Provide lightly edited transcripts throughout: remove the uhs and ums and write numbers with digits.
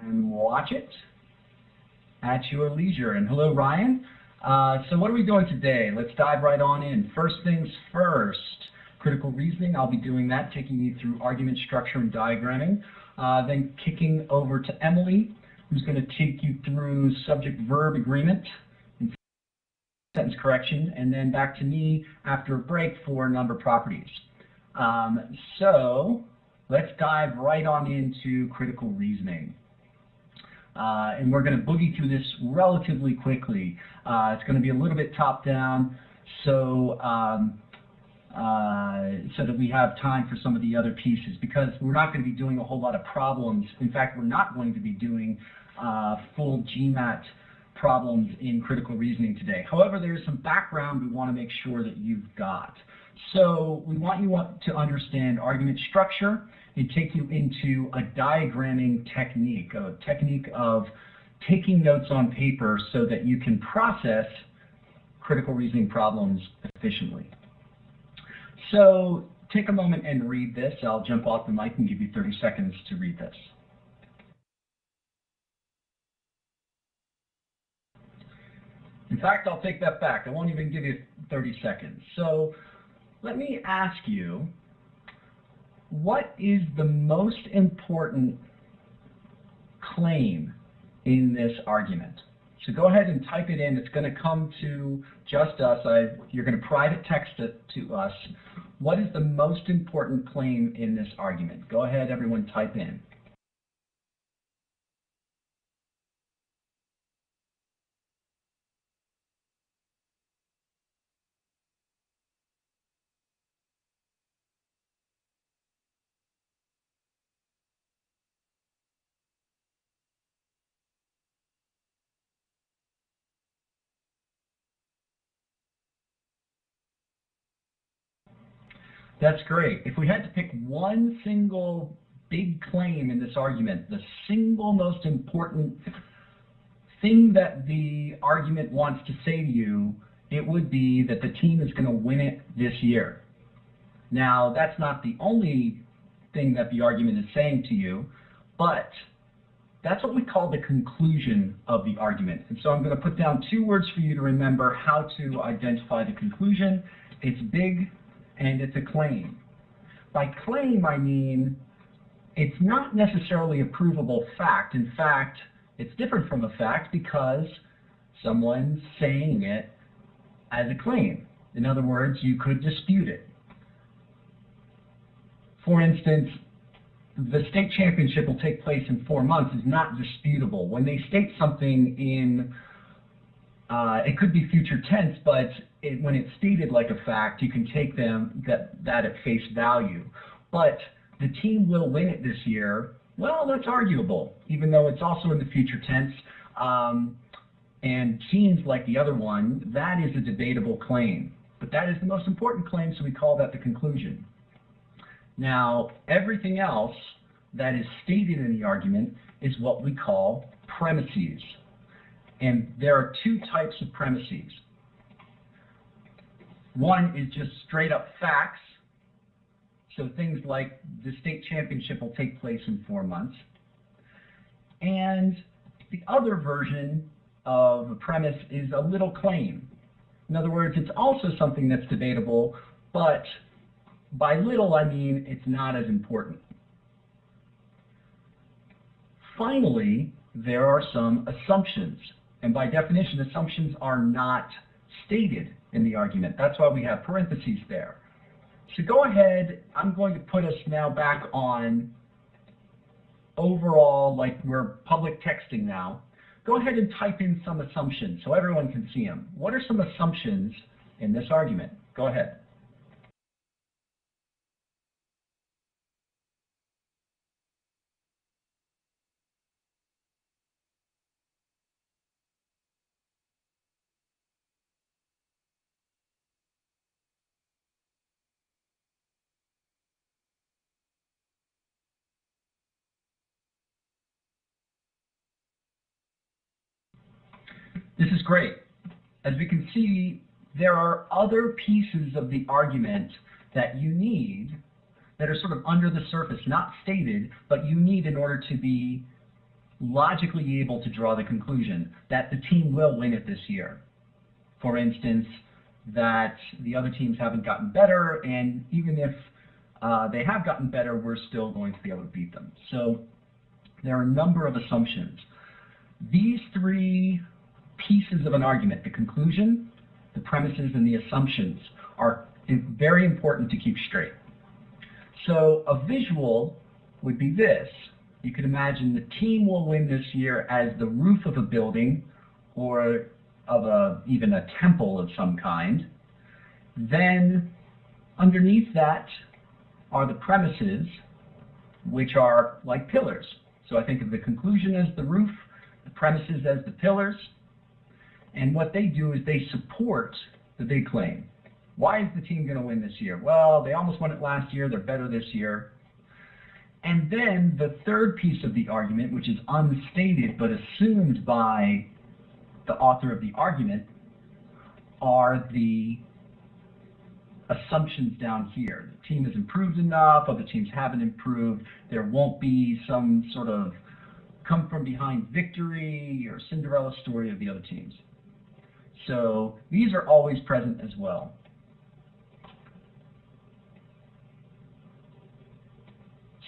and watch it at your leisure. And hello, Ryan. So what are we doing today? Let's dive right on in. First things first, critical reasoning. I'll be doing that, taking you through argument structure and diagramming. Then kicking over to Emily, who's going to take you through subject-verb agreement and sentence correction, and then back to me after a break for number properties. So let's dive right on into critical reasoning. And we're going to boogie through this relatively quickly. It's going to be a little bit top-down, so that we have time for some of the other pieces, because we're not going to be doing a whole lot of problems. In fact, we're not going to be doing full GMAT problems in critical reasoning today. However, there's some background we want to make sure that you've got. So we want you to understand argument structure and take you into a diagramming technique, a technique of taking notes on paper so that you can process critical reasoning problems efficiently. So take a moment and read this. I'll jump off the mic and give you 30 seconds to read this. In fact, I'll take that back. I won't even give you 30 seconds. So let me ask you, what is the most important claim in this argument? So go ahead and type it in. It's going to come to just us. You're going to private text it to us. What is the most important claim in this argument? Go ahead, everyone, type in. That's great. If we had to pick one single big claim in this argument, the single most important thing that the argument wants to say to you, it would be that the team is going to win it this year. Now, that's not the only thing that the argument is saying to you, but that's what we call the conclusion of the argument. And so I'm going to put down two words for you to remember how to identify the conclusion. It's big, and it's a claim. By claim, I mean it's not necessarily a provable fact. In fact, it's different from a fact because someone's saying it as a claim. In other words, you could dispute it. For instance, the state championship will take place in 4 months is not disputable. When they state something in it could be future tense, but when it's stated like a fact, you can take that at face value. But the team will win it this year. Well, that's arguable, even though it's also in the future tense. And seems like the other one, that is a debatable claim. But that is the most important claim, so we call that the conclusion. Now, everything else that is stated in the argument is what we call premises. And there are two types of premises. One is just straight up facts. So things like the state championship will take place in 4 months. And the other version of a premise is a little claim. In other words, it's also something that's debatable, but by little I mean it's not as important. Finally, there are some assumptions. And by definition, assumptions are not stated in the argument. That's why we have parentheses there. So go ahead. I'm going to put us now back on overall, like we're public texting now. Go ahead and type in some assumptions so everyone can see them. What are some assumptions in this argument? Go ahead. This is great. As we can see, there are other pieces of the argument that you need that are sort of under the surface, not stated, but you need in order to be logically able to draw the conclusion that the team will win it this year. For instance, that the other teams haven't gotten better, and even if they have gotten better, we're still going to be able to beat them. So there are a number of assumptions. These three pieces of an argument, the conclusion, the premises, and the assumptions, are very important to keep straight. So a visual would be this. You could imagine the team will win this year as the roof of a building or of even a temple of some kind. Then underneath that are the premises, which are like pillars. So I think of the conclusion as the roof, the premises as the pillars, and what they do is they support the big claim. Why is the team going to win this year? Well, they almost won it last year, they're better this year. And then the third piece of the argument, which is unstated but assumed by the author of the argument, are the assumptions down here. The team has improved enough, other teams haven't improved, there won't be some sort of come from behind victory or Cinderella story of the other teams. So these are always present as well.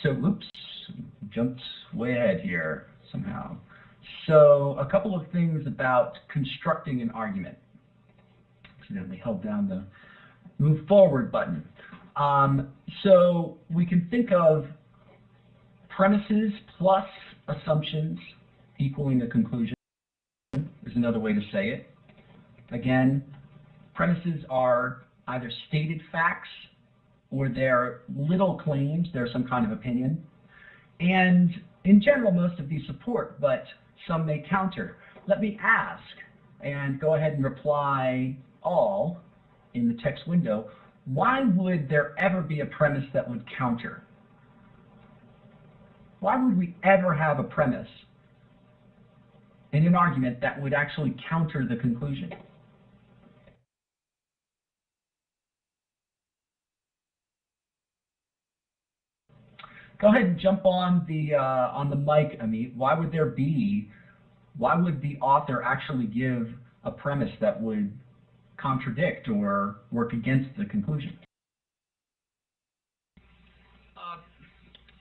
So, oops, jumped way ahead here somehow. So a couple of things about constructing an argument. Accidentally held down the move forward button. So we can think of premises plus assumptions equaling a conclusion is another way to say it. Again, premises are either stated facts or they're little claims, they're some kind of opinion. And in general, most of these support, but some may counter. Let me ask, and go ahead and reply all in the text window, why would there ever be a premise that would counter? Why would we ever have a premise in an argument that would actually counter the conclusion? Go ahead and jump on the mic, Amit. Why would the author actually give a premise that would contradict or work against the conclusion?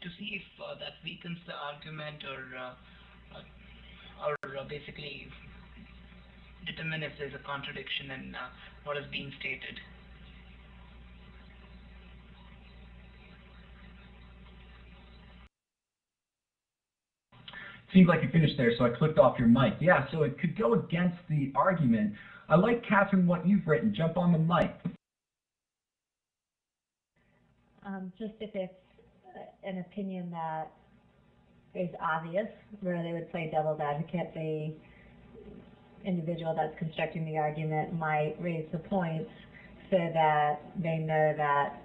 To see if that weakens the argument or basically determine if there's a contradiction in what is being stated. Seems like you finished there, so I clicked off your mic. Yeah, so it could go against the argument. I like, Catherine, what you've written. Jump on the mic. Just if it's an opinion that is obvious, where they would play devil's advocate, the individual that's constructing the argument might raise the points so that they know that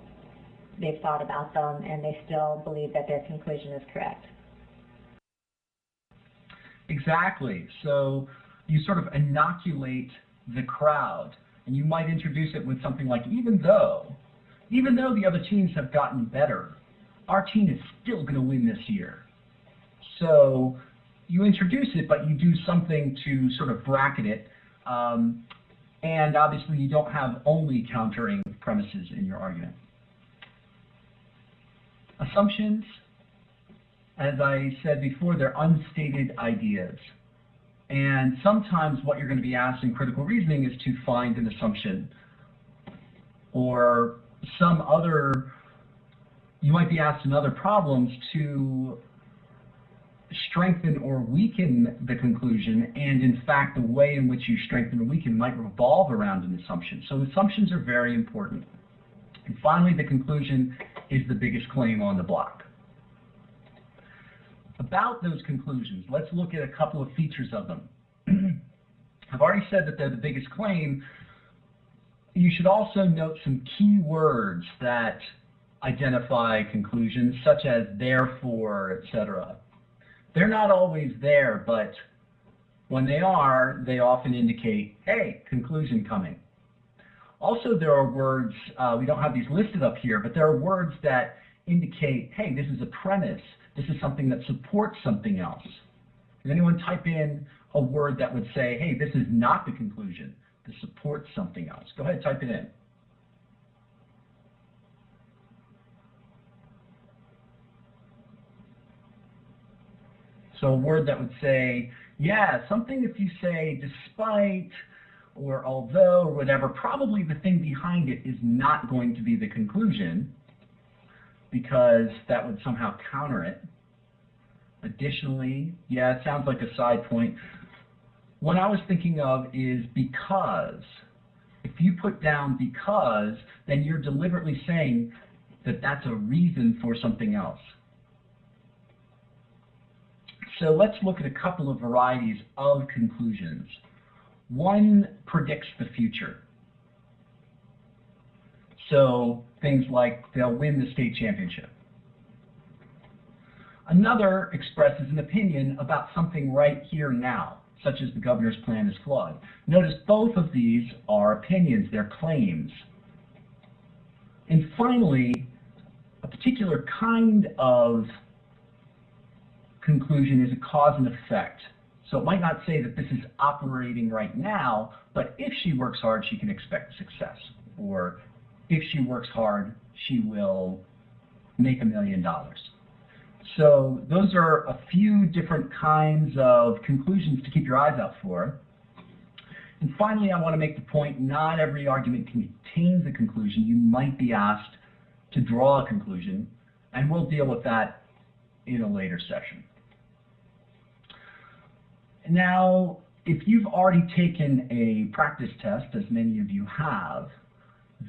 they've thought about them and they still believe that their conclusion is correct. Exactly. So you sort of inoculate the crowd, and you might introduce it with something like, even though the other teams have gotten better, our team is still going to win this year. So you introduce it, but you do something to sort of bracket it, and obviously you don't have only countering premises in your argument. Assumptions, as I said before, they're unstated ideas. And sometimes what you're going to be asked in critical reasoning is to find an assumption. Or some other, you might be asked in other problems to strengthen or weaken the conclusion, and in fact the way in which you strengthen or weaken might revolve around an assumption. So assumptions are very important. And finally, the conclusion is the biggest claim on the block. About those conclusions, let's look at a couple of features of them. I've already said that they're the biggest claim. You should also note some key words that identify conclusions, such as therefore, etc. They're not always there, but when they are, they often indicate, hey, conclusion coming. Also, there are words, we don't have these listed up here, but there are words that indicate, hey, this is a premise. This is something that supports something else. Can anyone type in a word that would say, hey, this is not the conclusion. This supports something else? Go ahead, type it in. So a word that would say, yeah, something if you say despite or although or whatever, probably the thing behind it is not going to be the conclusion because that would somehow counter it. Additionally, yeah, it sounds like a side point. What I was thinking of is because. If you put down because, then you're deliberately saying that that's a reason for something else. So let's look at a couple of varieties of conclusions. One predicts the future. So things like they'll win the state championship. Another expresses an opinion about something right here now, such as the governor's plan is flawed. Notice both of these are opinions, they're claims. And finally, a particular kind of conclusion is a cause and effect. So it might not say that this is operating right now, but if she works hard, she can expect success. Or if she works hard, she will make $1 million. So those are a few different kinds of conclusions to keep your eyes out for. And finally, I want to make the point, not every argument contains a conclusion. You might be asked to draw a conclusion, and we'll deal with that in a later session. Now, if you've already taken a practice test, as many of you have,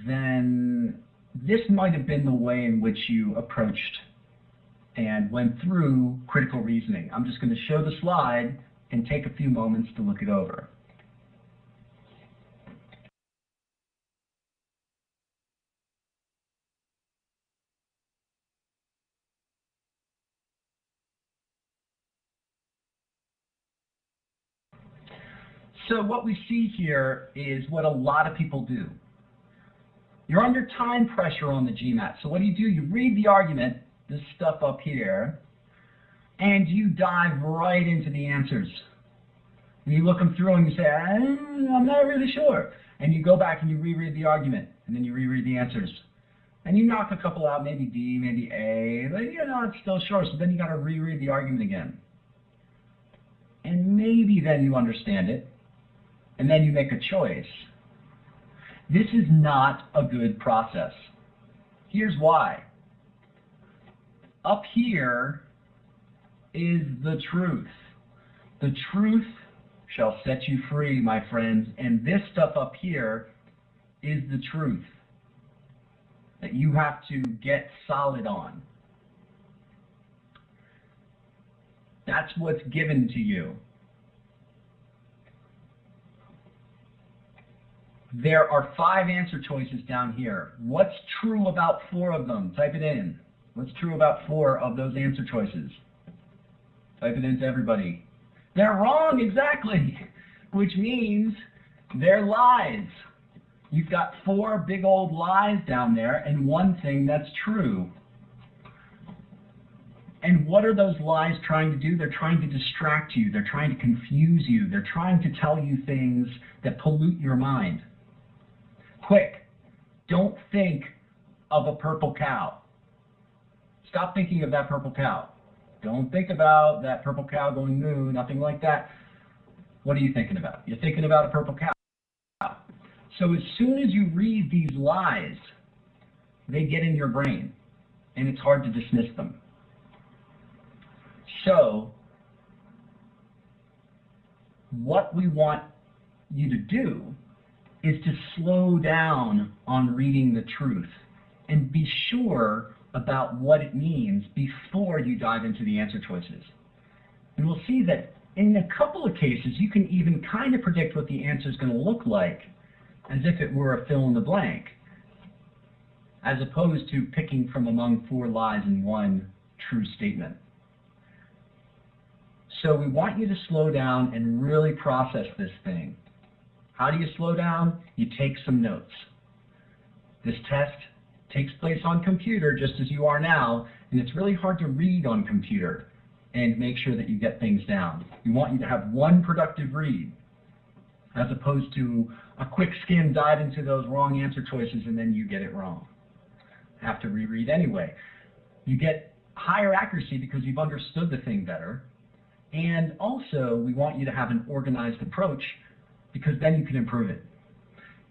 then this might have been the way in which you approached and went through critical reasoning. I'm just going to show the slide and take a few moments to look it over. So what we see here is what a lot of people do. You're under time pressure on the GMAT. So what do? You read the argument, this stuff up here, and you dive right into the answers. And you look them through and you say, I'm not really sure. And you go back and you reread the argument, and then you reread the answers. And you knock a couple out, maybe D, maybe A, but you're not still sure, so then you got to reread the argument again. And maybe then you understand it, and then you make a choice. This is not a good process. Here's why. Up here is the truth. The truth shall set you free, my friends, and this stuff up here is the truth that you have to get solid on. That's what's given to you. There are 5 answer choices down here. What's true about 4 of them? Type it in. What's true about 4 of those answer choices? Type it into everybody. They're wrong, exactly, which means they're lies. You've got 4 big old lies down there and 1 thing that's true. And what are those lies trying to do? They're trying to distract you. They're trying to confuse you. They're trying to tell you things that pollute your mind. Quick, don't think of a purple cow. Stop thinking of that purple cow. Don't think about that purple cow going moo, nothing like that. What are you thinking about? You're thinking about a purple cow. So as soon as you read these lies, they get in your brain, and it's hard to dismiss them. So what we want you to do is to slow down on reading the truth and be sure about what it means before you dive into the answer choices. And we'll see that in a couple of cases, you can even kind of predict what the answer is going to look like as if it were a fill in the blank, as opposed to picking from among 4 lies and 1 true statement. So we want you to slow down and really process this thing. How do you slow down? You take some notes. This test takes place on computer just as you are now, and it's really hard to read on computer. and make sure that you get things down. We want you to have one productive read as opposed to a quick skim, dive into those wrong answer choices, and then you get it wrong. Have to reread anyway. You get higher accuracy because you've understood the thing better. And also, we want you to have an organized approach because then you can improve it.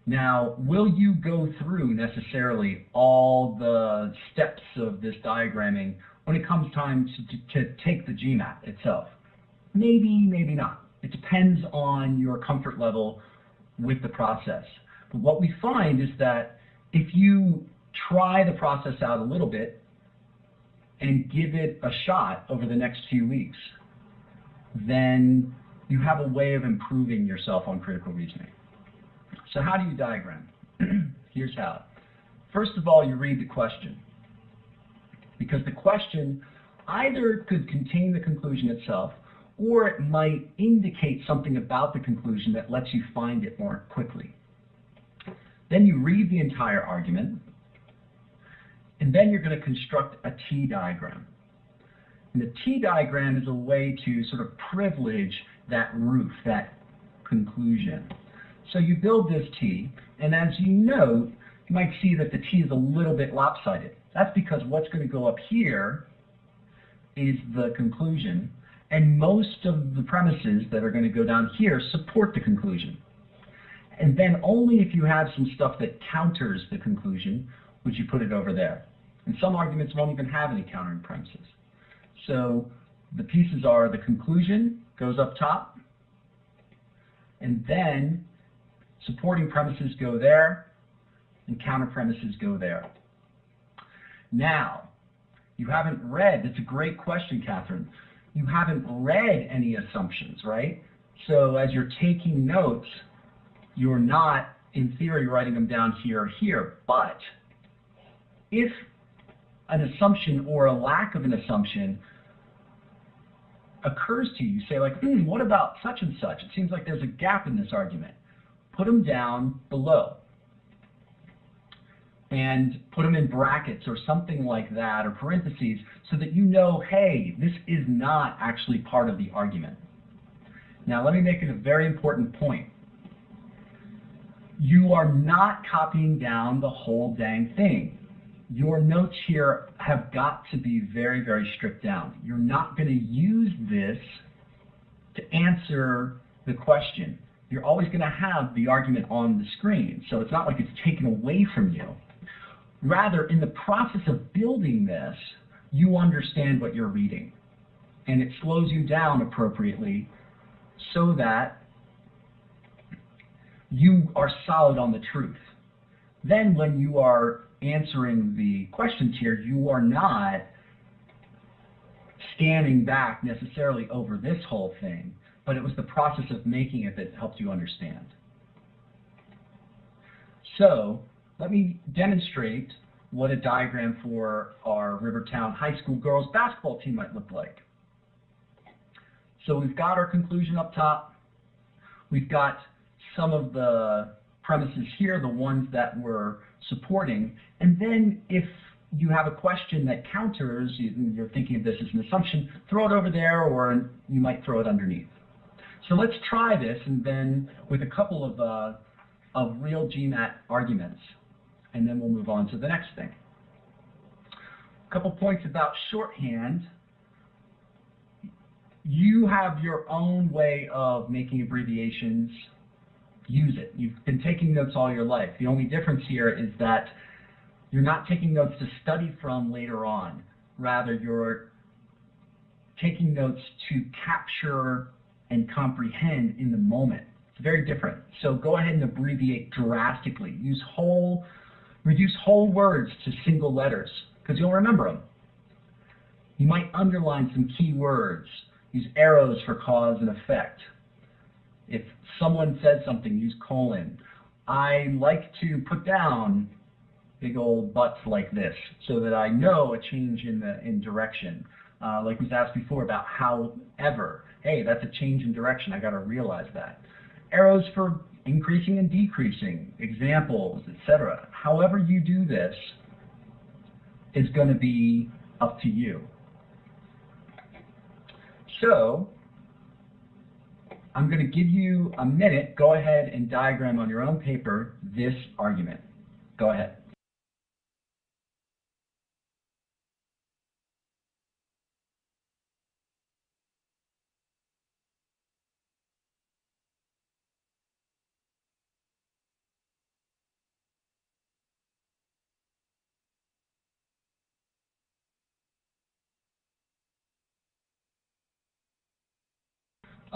Now, will you go through necessarily all the steps of this diagramming when it comes time to take the GMAT itself? Maybe, maybe not. It depends on your comfort level with the process. But what we find is that if you try the process out a little bit and give it a shot over the next few weeks, then you have a way of improving yourself on critical reasoning. So how do you diagram? Here's how. First of all, you read the question, because the question either could contain the conclusion itself, or it might indicate something about the conclusion that lets you find it more quickly. Then you read the entire argument, and then you're going to construct a T diagram. And the T diagram is a way to sort of privilege that roof, that conclusion. So you build this T, and as you note, you might see that the T is a little bit lopsided. That's because what's going to go up here is the conclusion, and most of the premises that are going to go down here support the conclusion. And then only if you have some stuff that counters the conclusion would you put it over there. And some arguments won't even have any countering premises. So the pieces are the conclusion goes up top, and then supporting premises go there, and counter premises go there. Now, you haven't read, that's a great question, Catherine. You haven't read any assumptions, right? So as you're taking notes, you're not, in theory, writing them down here or here. But if an assumption or a lack of an assumption occurs to you, you say like, what about such and such? It seems like there's a gap in this argument. Put them down below and put them in brackets or something like that, or parentheses, so that you know, hey, this is not actually part of the argument. Now let me make it a very important point. You are not copying down the whole dang thing. Your notes here have got to be very, very stripped down. You're not going to use this to answer the question. You're always going to have the argument on the screen, so it's not like it's taken away from you. Rather, in the process of building this, you understand what you're reading, and it slows you down appropriately so that you are solid on the truth. Then when you are answering the questions here, you are not scanning back necessarily over this whole thing, but it was the process of making it that helped you understand. So let me demonstrate what a diagram for our Rivertown High School girls basketball team might look like. So we've got our conclusion up top. We've got some of the premises here, the ones that we're supporting, and then if you have a question that counters, you're thinking of this as an assumption, throw it over there, or you might throw it underneath. So let's try this, and then with a couple of real GMAT arguments, and then we'll move on to the next thing. A couple points about shorthand. You have your own way of making abbreviations. Use it. You've been taking notes all your life. The only difference here is that you're not taking notes to study from later on. Rather, you're taking notes to capture and comprehend in the moment. It's very different. So go ahead and abbreviate drastically. Reduce whole words to single letters, because you'll remember them. You might underline some key words. Use arrows for cause and effect. If someone says something, use colon. I like to put down big old butts like this so that I know a change in direction. Like was asked before about however. Hey, that's a change in direction. I got to realize that. Arrows for increasing and decreasing, examples, etc. However you do this is going to be up to you. So I'm going to give you a minute. Go ahead and diagram on your own paper this argument. Go ahead.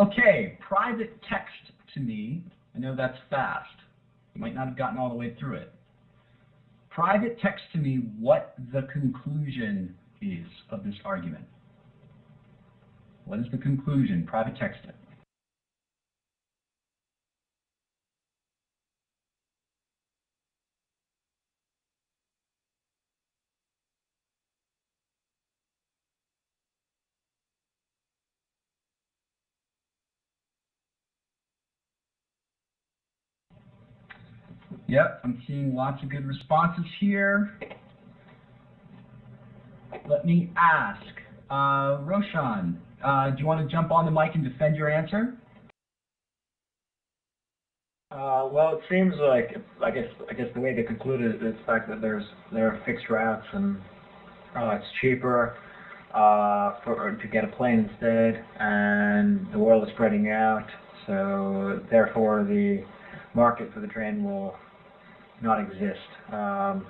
Okay, private text to me. I know that's fast. You might not have gotten all the way through it. Private text to me what the conclusion is of this argument. What is the conclusion? Private text it. Yep, I'm seeing lots of good responses here. Let me ask, Roshan, do you want to jump on the mic and defend your answer? Well, it seems like I guess the way they concluded is the fact that there are fixed routes and it's cheaper to get a plane instead, and the world is spreading out, so therefore the market for the train will not exist. I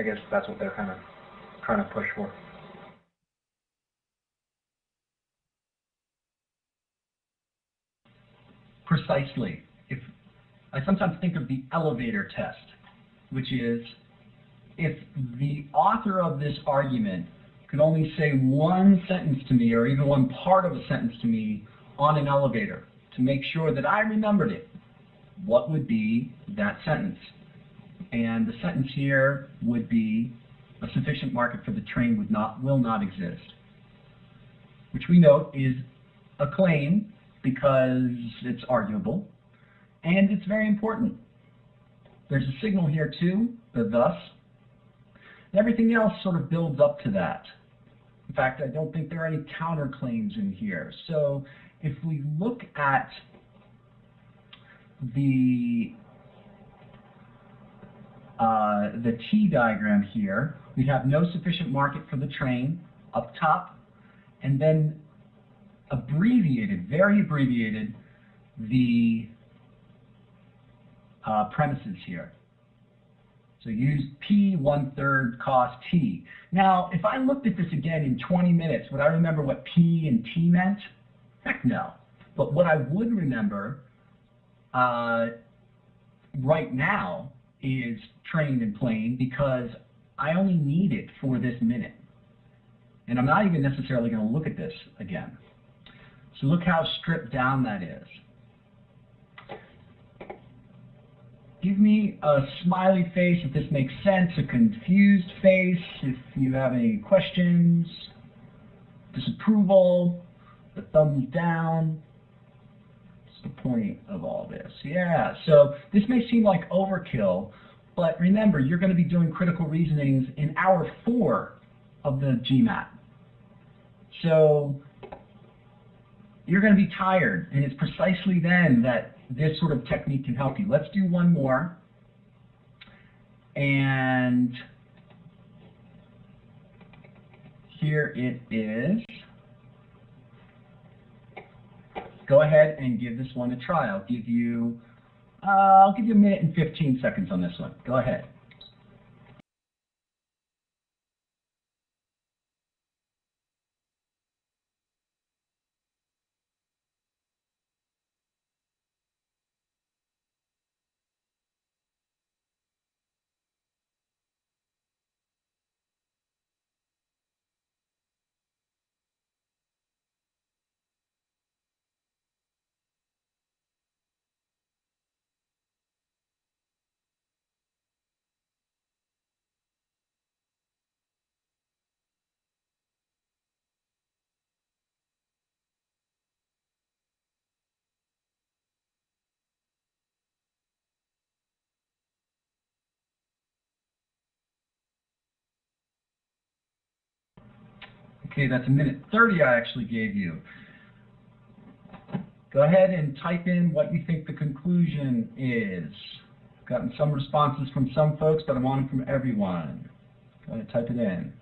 guess that's what they're kind of trying to push for. Precisely. If I sometimes think of the elevator test, which is if the author of this argument could only say one sentence to me, or even one part of a sentence to me on an elevator to make sure that I remembered it, what would be that sentence? And the sentence here would be a sufficient market for the train will not exist, which we note is a claim because it's arguable, and it's very important. There's a signal here too, the thus. Everything else sort of builds up to that. In fact, I don't think there are any counterclaims in here. So if we look at the T diagram here, we have no sufficient market for the train up top, and then abbreviated, very abbreviated, the premises here. So use P 1/3 cost T. Now, if I looked at this again in 20 minutes, would I remember what P and T meant? Heck no. But what I would remember right now is train and plane, because I only need it for this minute. And I'm not even necessarily going to look at this again. So look how stripped down that is. Give me a smiley face if this makes sense, a confused face if you have any questions, disapproval, the thumbs down. What's the point of all this? Yeah, so this may seem like overkill, but remember, you're going to be doing critical reasonings in hour 4 of the GMAT. So you're going to be tired, and it's precisely then that this sort of technique can help you. Let's do one more. And here it is. Go ahead and give this one a try. I'll give you a minute and 15 seconds on this one. Go ahead. Okay, that's 1:30 I actually gave you. Go ahead and type in what you think the conclusion is. I've gotten some responses from some folks, but I want them from everyone. Go ahead, type it in.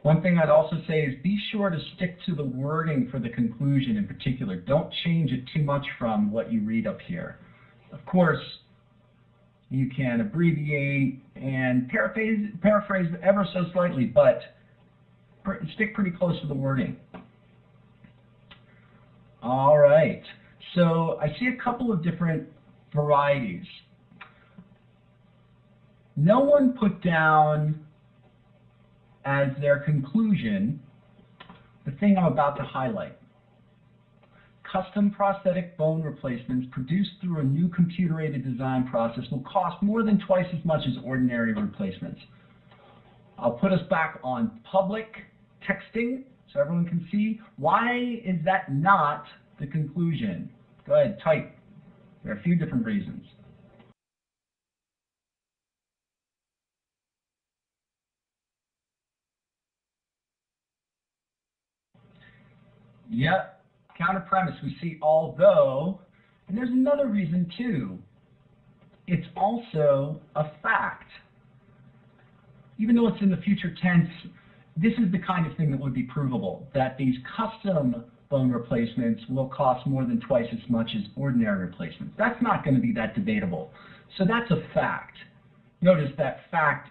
One thing I'd also say is be sure to stick to the wording for the conclusion in particular. Don't change it too much from what you read up here. Of course, you can abbreviate and paraphrase ever so slightly, but stick pretty close to the wording. All right. So I see a couple of different varieties. No one put down as their conclusion the thing I'm about to highlight. Custom prosthetic bone replacements produced through a new computer-aided design process will cost more than twice as much as ordinary replacements. I'll put us back on public texting so everyone can see. Why is that not the conclusion? Go ahead, type. There are a few different reasons. Yep, counter premise. We see although, and there's another reason too. It's also a fact. Even though it's in the future tense, this is the kind of thing that would be provable, that these custom bone replacements will cost more than twice as much as ordinary replacements. That's not going to be that debatable. So that's a fact. Notice that fact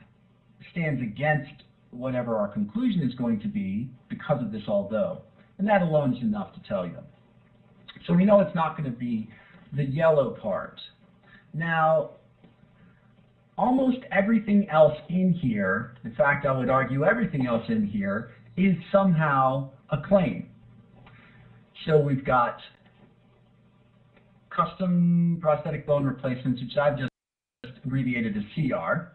stands against whatever our conclusion is going to be because of this although. And that alone is enough to tell you. So we know it's not going to be the yellow part. Now, almost everything else in here, in fact, I would argue everything else in here, is somehow a claim. So we've got custom prosthetic bone replacements, which I've just abbreviated as CR, are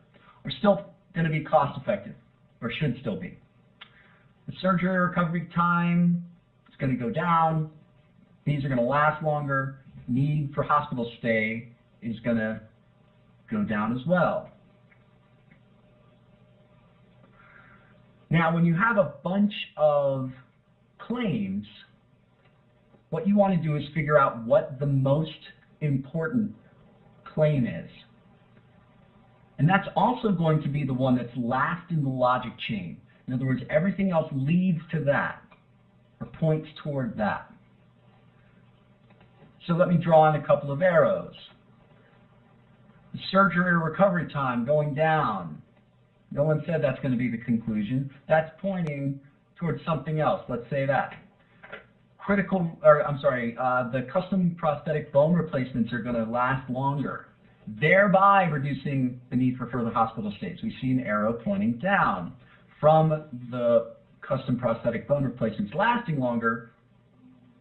still going to be cost effective, or should still be. The surgery recovery time is going to go down. These are going to last longer. Need for hospital stay is going to go down as well. Now, when you have a bunch of claims, what you want to do is figure out what the most important claim is. And that's also going to be the one that's last in the logic chain. In other words, everything else leads to that, or points toward that. So let me draw in a couple of arrows. The surgery recovery time going down. No one said that's going to be the conclusion. That's pointing towards something else. Let's say that. The custom prosthetic bone replacements are going to last longer, thereby reducing the need for further hospital stays. We see an arrow pointing down from the custom prosthetic bone replacements lasting longer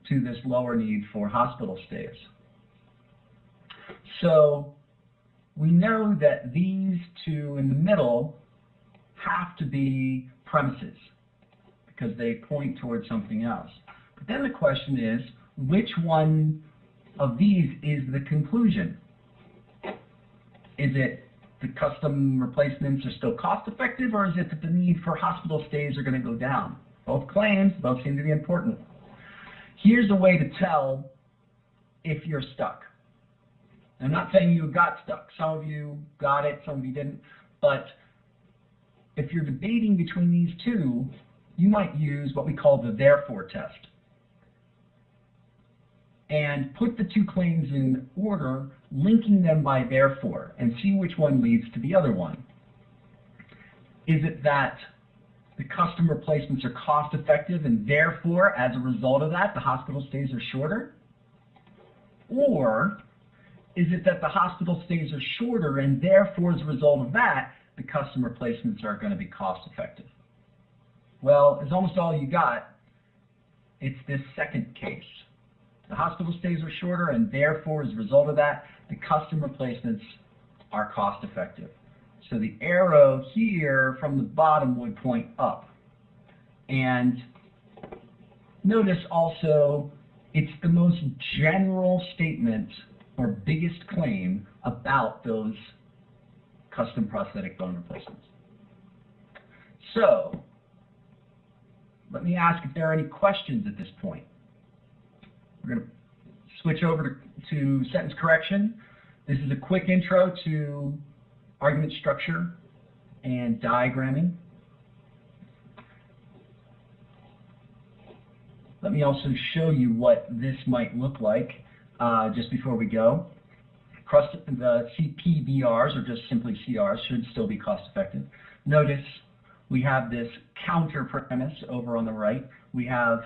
to this lower need for hospital stays. So we know that these two in the middle have to be premises because they point towards something else. But then the question is, which one of these is the conclusion? Is it the custom replacements are still cost effective, or is it that the need for hospital stays are going to go down? Both claims, both seem to be important. Here's a way to tell if you're stuck. I'm not saying you got stuck. Some of you got it, some of you didn't. But if you're debating between these two, you might use what we call the therefore test. And put the two claims in order, linking them by therefore, and see which one leads to the other one. Is it that the custom replacements are cost effective and therefore, as a result of that, the hospital stays are shorter? Or is it that the hospital stays are shorter and therefore, as a result of that, the custom replacements are going to be cost effective? Well, as almost all you got, it's this second case. The hospital stays are shorter and therefore, as a result of that, the custom replacements are cost effective. So the arrow here from the bottom would point up. And notice also It's the most general statement or biggest claim about those custom prosthetic bone replacements. So, let me ask if there are any questions at this point. We're going to switch over to sentence correction. This is a quick intro to argument structure and diagramming. Let me also show you what this might look like just before we go. The CPBRs, or just simply CRs, should still be cost effective. Notice we have this counter premise over on the right. We have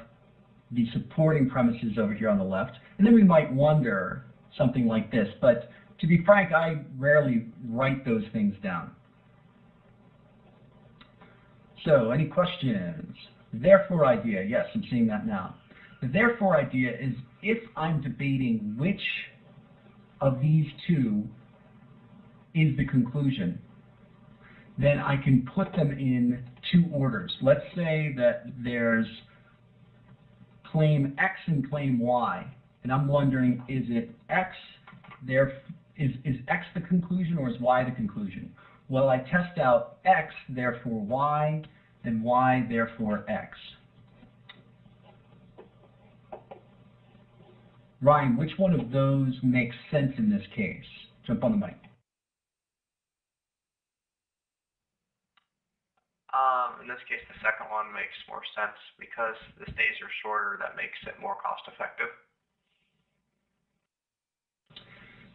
the supporting premises over here on the left. And then we might wonder something like this. But to be frank, I rarely write those things down. So, any questions? Therefore idea. Yes, I'm seeing that now. The therefore idea is if I'm debating which of these two is the conclusion, then I can put them in two orders. Let's say that there's claim X and claim Y, and I'm wondering, is it X, is X the conclusion or is Y the conclusion? Well, I test out X, therefore Y, and Y, therefore X. Ryan, which one of those makes sense in this case? Jump on the mic. In this case, the second one makes more sense because the stays are shorter. That makes it more cost effective.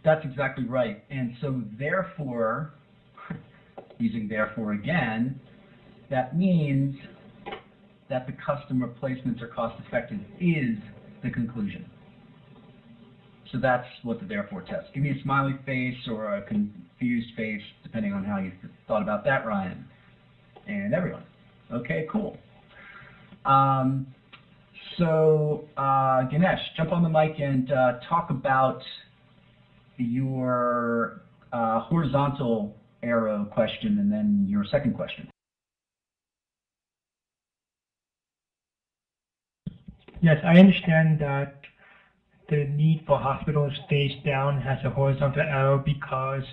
That's exactly right. And so therefore, using therefore again, that means that the custom replacements are cost effective is the conclusion. So that's what the therefore test. Give me a smiley face or a confused face, depending on how you thought about that, Ryan. And everyone. Okay, cool. Ganesh, jump on the mic and talk about your horizontal arrow question and then your second question. Yes, I understand that the need for hospital stays down has a horizontal arrow because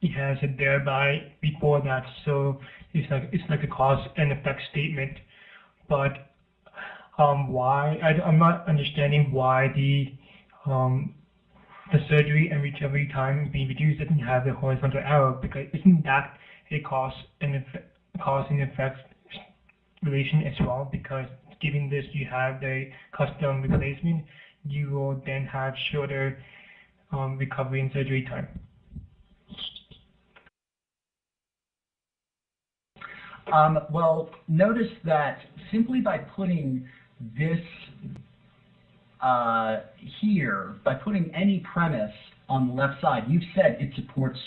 it has a thereby before that, so it's like a cause and effect statement. But why? I'm not understanding why the surgery and recovery time being reduced doesn't have the horizontal arrow, because isn't that a cause and effect relation as well? Because given this, you have the custom replacement, you will then have shorter recovery and surgery time. Well, notice that simply by putting this here, by putting any premise on the left side, you've said it supports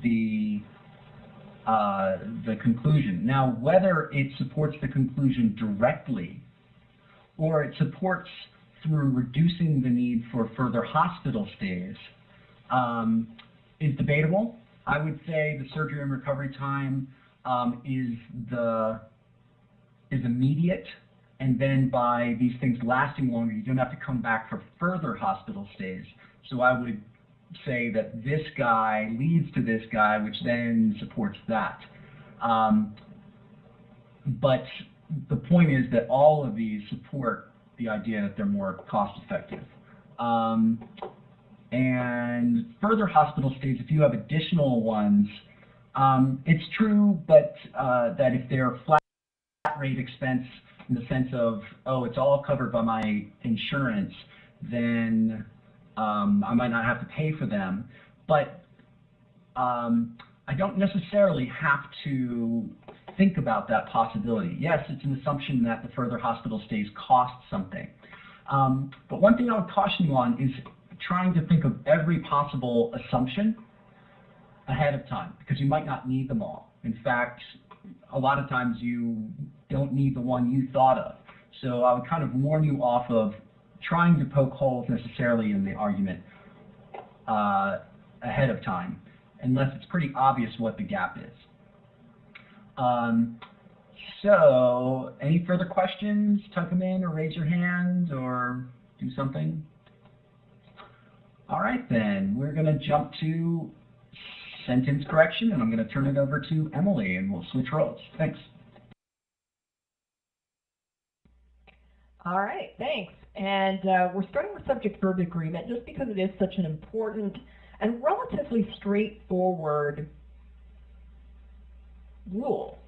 the conclusion. Now, whether it supports the conclusion directly or it supports through reducing the need for further hospital stays is debatable. I would say the surgery and recovery time is immediate, and then by these things lasting longer, you don't have to come back for further hospital stays. So I would say that this guy leads to this guy, which then supports that. But the point is that all of these support the idea that they're more cost effective. And further hospital stays, if you have additional ones, it's true, but that if they're flat rate expense in the sense of, oh, it's all covered by my insurance, then I might not have to pay for them. But I don't necessarily have to think about that possibility. Yes, it's an assumption that the further hospital stays cost something. But one thing I would caution you on is trying to think of every possible assumption ahead of time, because you might not need them all. In fact, a lot of times you don't need the one you thought of. So I would kind of warn you off of trying to poke holes necessarily in the argument ahead of time, unless it's pretty obvious what the gap is. So any further questions? Type them in or raise your hand, or do something? All right, then. We're going to jump to sentence correction, and I'm going to turn it over to Emily, and we'll switch roles. Thanks. All right, thanks. And we're starting with subject-verb agreement just because it is such an important and relatively straightforward rule.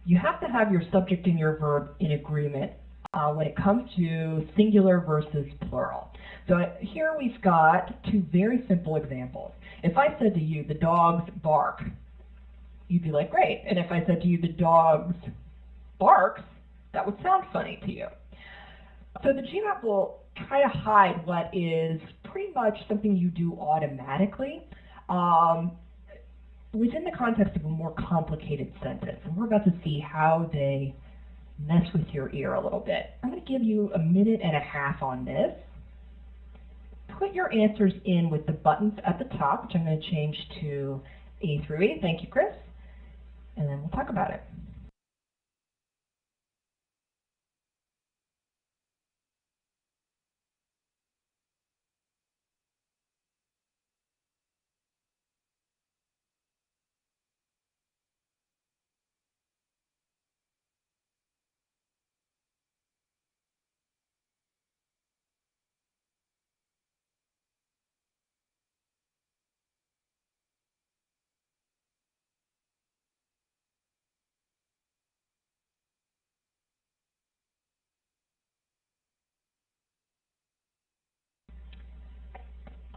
You have to have your subject and your verb in agreement when it comes to singular versus plural. So here we've got two very simple examples. If I said to you, the dogs bark, you'd be like, great. And if I said to you, the dogs barks, that would sound funny to you. So the GMAT will try to hide what is pretty much something you do automatically within the context of a more complicated sentence. And we're about to see how they mess with your ear a little bit. I'm going to give you a minute and a half on this. Put your answers in with the buttons at the top, which I'm going to change to A through E. Thank you, Chris. And then we'll talk about it.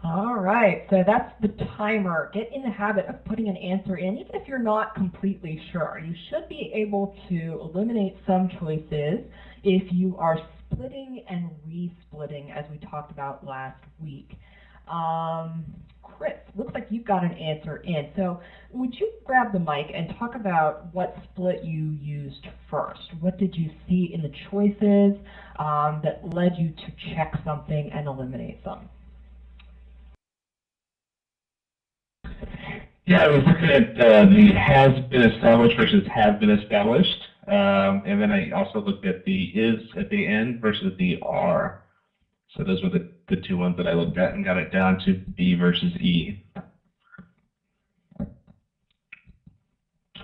All right, so that's the timer. Get in the habit of putting an answer in, even if you're not completely sure. You should be able to eliminate some choices if you are splitting and re-splitting, as we talked about last week. Chris, looks like you've got an answer in. So would you grab the mic and talk about what split you used first? What did you see in the choices that led you to check something and eliminate some? Yeah, I was looking at the has been established versus have been established, and then I also looked at the is at the end versus the are. So those were the two ones that I looked at and got it down to B versus E.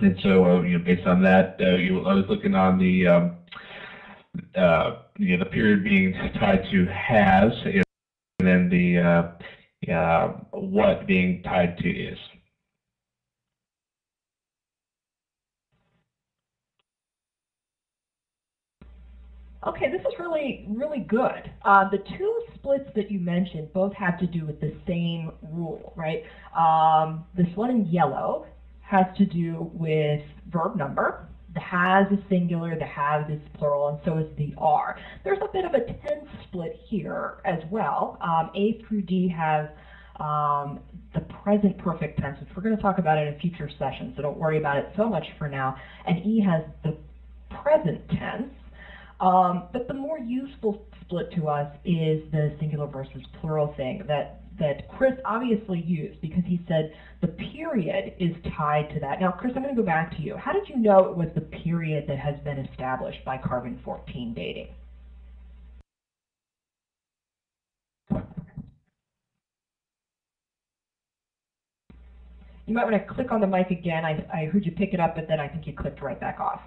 And so, based on that, I was looking on the the period being tied to has, and then the what being tied to is. Okay, this is really, really good. The two splits that you mentioned both have to do with the same rule, right? This one in yellow has to do with verb number. The has is singular, the have is plural, and so is the are. There's a bit of a tense split here as well. A through D have the present perfect tense, which we're going to talk about in a future session, so don't worry about it so much for now. And E has the present tense. But the more useful split to us is the singular versus plural thing that Chris obviously used, because he said the period is tied to that. Now, Chris, I'm going to go back to you. How did you know it was the period that has been established by carbon-14 dating? You might want to click on the mic again. I heard you pick it up, but then I think you clicked right back off.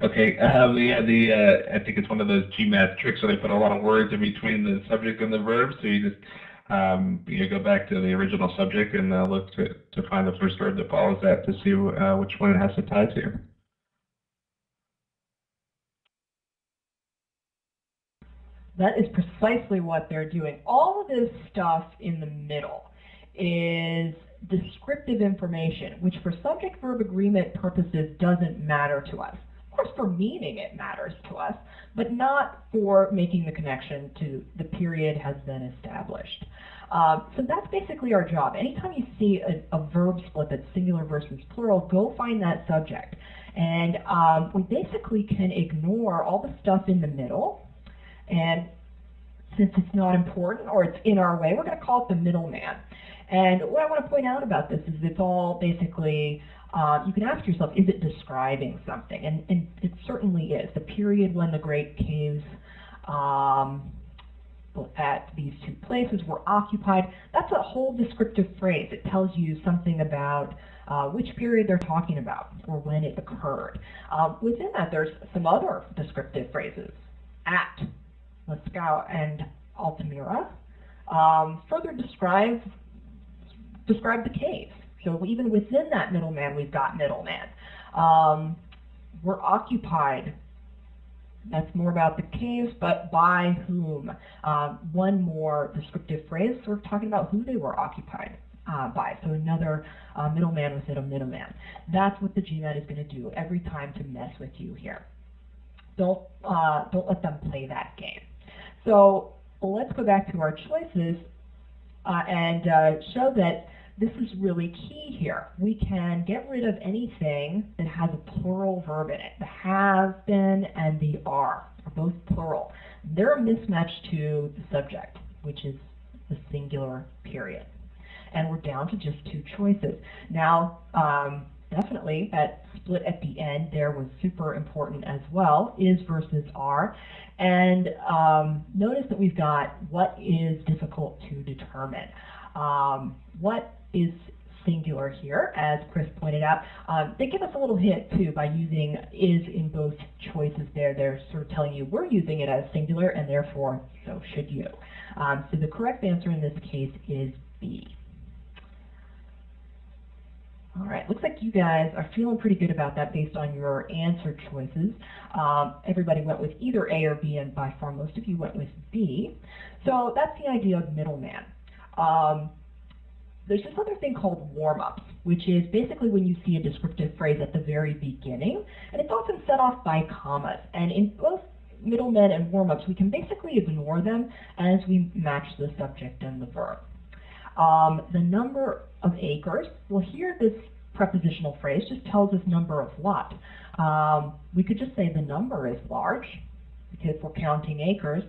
Okay, I think it's one of those GMAT tricks where they put a lot of words in between the subject and the verb, so you just go back to the original subject and look to find the first verb that follows that to see which one it has to tie to. That is precisely what they're doing. All of this stuff in the middle is descriptive information, which for subject-verb agreement purposes doesn't matter to us. Of course, for meaning it matters to us, but not for making the connection to the period has been established. So that's basically our job. Anytime you see a verb split that's singular versus plural, go find that subject. And we basically can ignore all the stuff in the middle. And since it's not important or it's in our way, we're going to call it the middleman. And what I want to point out about this is it's all basically, you can ask yourself, is it describing something? And it certainly is. The period when the Great Caves at these two places were occupied, that's a whole descriptive phrase. It tells you something about which period they're talking about or when it occurred. Within that, there's some other descriptive phrases. At Moscow and Altamira further describe the caves. So even within that middleman, we've got middleman. We're occupied. That's more about the caves, but by whom? One more descriptive phrase, sort of talking about who they were occupied by. So another middleman within a middleman. That's what the GMAT is going to do every time to mess with you here. Don't let them play that game. So let's go back to our choices and show that this is really key here. We can get rid of anything that has a plural verb in it. The have been and the are both plural. They're a mismatch to the subject, which is the singular period. And we're down to just two choices. Now, definitely that split at the end there was super important as well, is versus are. And notice that we've got what is difficult to determine. What is singular here, as Chris pointed out. They give us a little hint too by using is in both choices there. They're sort of telling you we're using it as singular and therefore so should you. So the correct answer in this case is B. All right, looks like you guys are feeling pretty good about that based on your answer choices. Everybody went with either A or B, and by far most of you went with B. So that's the idea of middleman. There's this other thing called warm-ups, which is basically when you see a descriptive phrase at the very beginning, and it's often set off by commas. And in both middlemen and warm-ups, we can basically ignore them as we match the subject and the verb. The number of acres, well here this prepositional phrase just tells us number of what. We could just say the number is large, because if we're counting acres,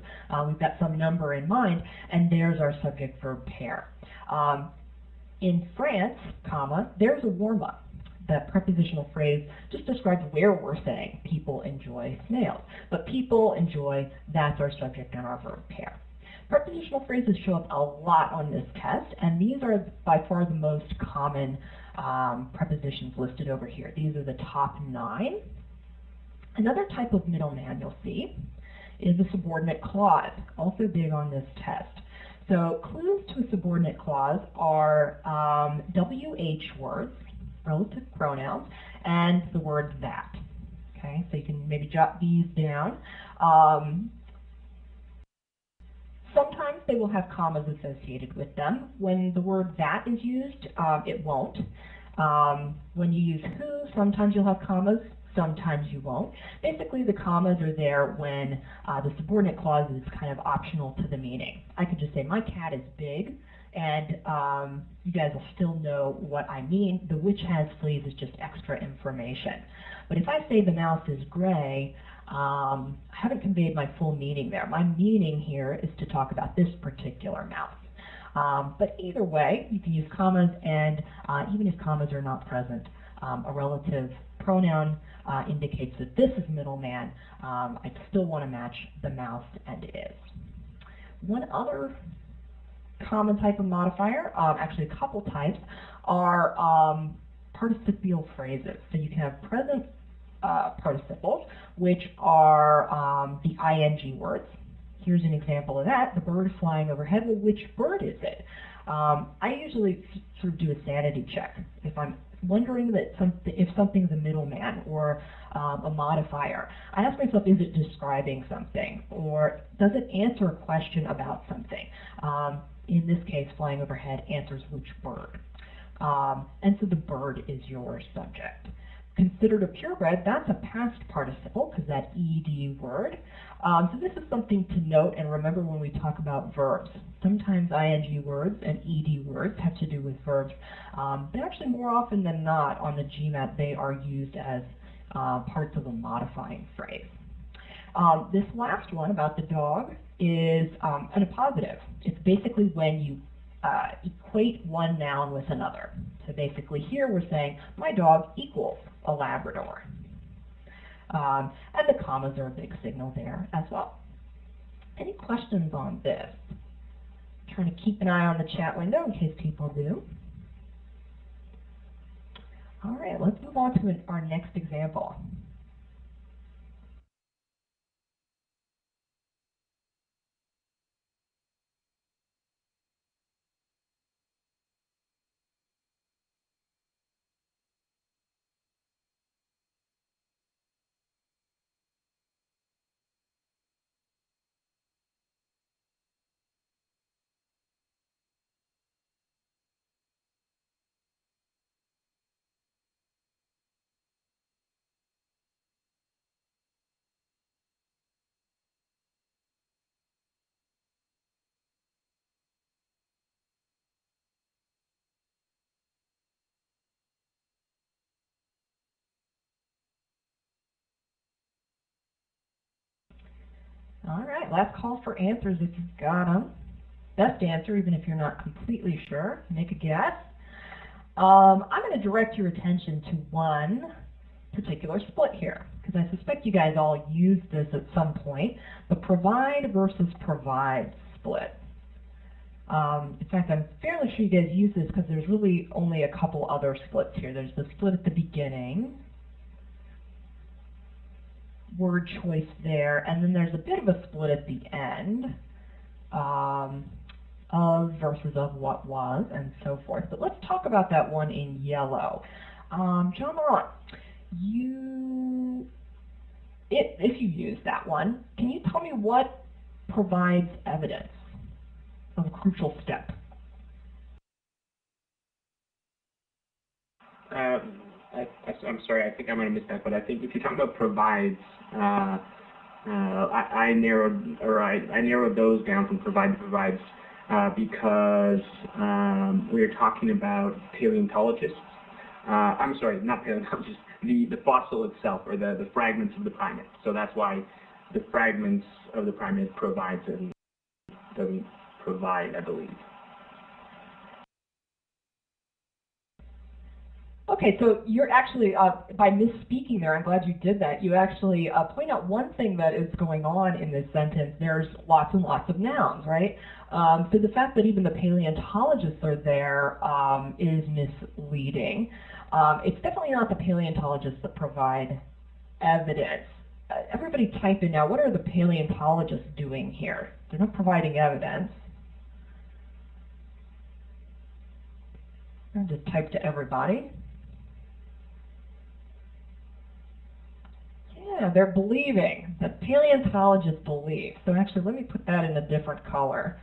we've got some number in mind, and there's our subject-verb pair. In France, comma, there's a warm-up. That prepositional phrase just describes where we're saying people enjoy snails. But people enjoy, that's our subject and our verb pair. Prepositional phrases show up a lot on this test, and these are by far the most common prepositions listed over here. These are the top 9. Another type of middleman you'll see is a subordinate clause, also big on this test. So clues to a subordinate clause are WH words, relative pronouns, and the word that. Okay, so you can maybe jot these down. Sometimes they will have commas associated with them. When the word that is used, it won't. When you use who, sometimes you'll have commas, sometimes you won't. Basically, the commas are there when the subordinate clause is kind of optional to the meaning. I could just say, my cat is big, and you guys will still know what I mean. The which has fleas is just extra information. But if I say the mouse is gray, I haven't conveyed my full meaning there. My meaning here is to talk about this particular mouse. But either way, you can use commas, and even if commas are not present, a relative pronoun indicates that this is middleman. I still want to match the mouse and is. One other common type of modifier, actually a couple types, are participial phrases. So you can have present participles, which are the ing words. Here's an example of that. The bird flying overhead. Well, which bird is it? I usually sort of do a sanity check. If I'm wondering that if something's a middleman or a modifier, I ask myself, is it describing something? Or does it answer a question about something? In this case, flying overhead answers which bird. And so the bird is your subject. Considered a purebred, that's a past participle because that ed word. So this is something to note and remember when we talk about verbs. Sometimes ing words and ed words have to do with verbs, but actually more often than not on the GMAT they are used as parts of a modifying phrase. This last one about the dog is an appositive. It's basically when you equate one noun with another. So basically here we're saying, my dog equals a Labrador. And the commas are a big signal there as well. Any questions on this? Trying to keep an eye on the chat window in case people do. All right, let's move on to our next example. All right, last call for answers if you've got them. Best answer, even if you're not completely sure. Make a guess. I'm going to direct your attention to one particular split here, because I suspect you guys all used this at some point, the provide versus provide split. In fact, I'm fairly sure you guys use this because there's really only a couple other splits here. There's the split at the beginning, word choice there, and then there's a bit of a split at the end, of versus of what was, and so forth. But let's talk about that one in yellow. John Laurent, if you use that one, can you tell me what provides evidence of a crucial step? I'm sorry, I think I might have missed that, but I think if you're talking about provides, I narrowed those down from provide to provides because we are talking about paleontologists. I'm sorry, not paleontologists, the fossil itself, or the fragments of the primate. So that's why the fragments of the primate provides and doesn't provide, I believe. Okay, so you're actually, by misspeaking there, I'm glad you did that, you actually point out one thing that is going on in this sentence. There's lots and lots of nouns, right? So the fact that even the paleontologists are there is misleading. It's definitely not the paleontologists that provide evidence. Everybody type in now, what are the paleontologists doing here? They're not providing evidence. I'm going to type to everybody. Yeah, they're believing. The paleontologists believe. So actually, let me put that in a different color.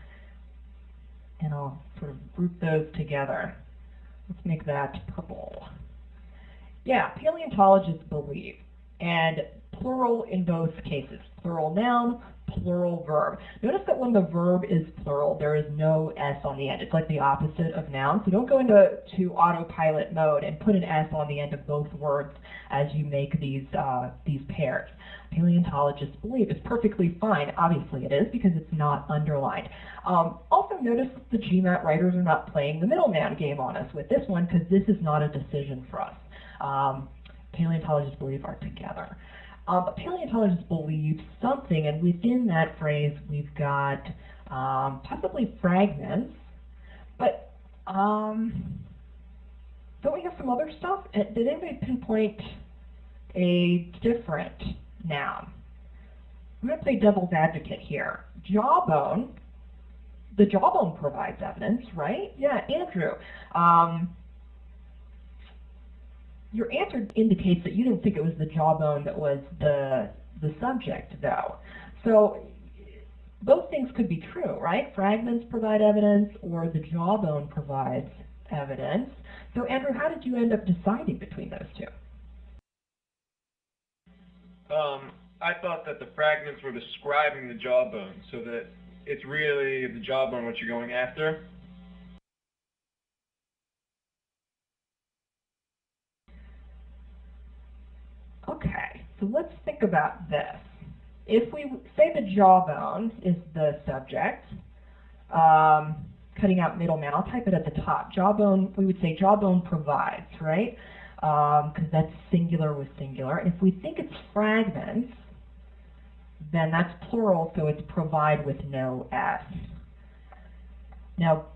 And I'll sort of group those together. Let's make that purple. Yeah, paleontologists believe. And plural in both cases. Plural noun, plural verb. Notice that when the verb is plural, there is no S on the end. It's like the opposite of noun. So don't go into autopilot mode and put an S on the end of both words as you make these pairs. Paleontologists believe it's perfectly fine. Obviously it is, because it's not underlined. Also notice that the GMAT writers are not playing the middleman game on us with this one, because this is not a decision for us. Paleontologists believe are together. But paleontologists believe something, and within that phrase we've got possibly fragments, but don't we have some other stuff? Did anybody pinpoint a different noun? I'm going to play devil's advocate here. Jawbone, the jawbone provides evidence, right? Yeah, Andrew. Your answer indicates that you didn't think it was the jawbone that was the subject, though. So both things could be true, right? Fragments provide evidence, or the jawbone provides evidence. So Andrew, how did you end up deciding between those two? I thought that the fragments were describing the jawbone, so that it's really the jawbone what you're going after. Okay, so let's think about this. If we say the jawbone is the subject, kind cutting out middleman. I'll type it at the top. Jawbone, we would say jawbone provides, right? Because that's singular with singular. And if we think it's fragments, then that's plural, so it's provide with no S. Now,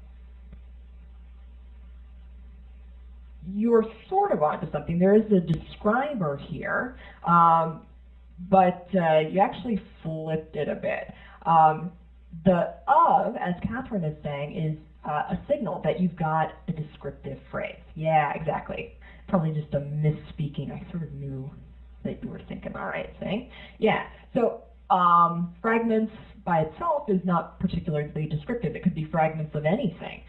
you're sort of onto something. There is a describer here, but you actually flipped it a bit. The of, as Catherine is saying, is a signal that you've got a descriptive phrase. Yeah, exactly. Probably just a misspeaking. I sort of knew that you were thinking the right thing. Yeah, so fragments by itself is not particularly descriptive. It could be fragments of anything.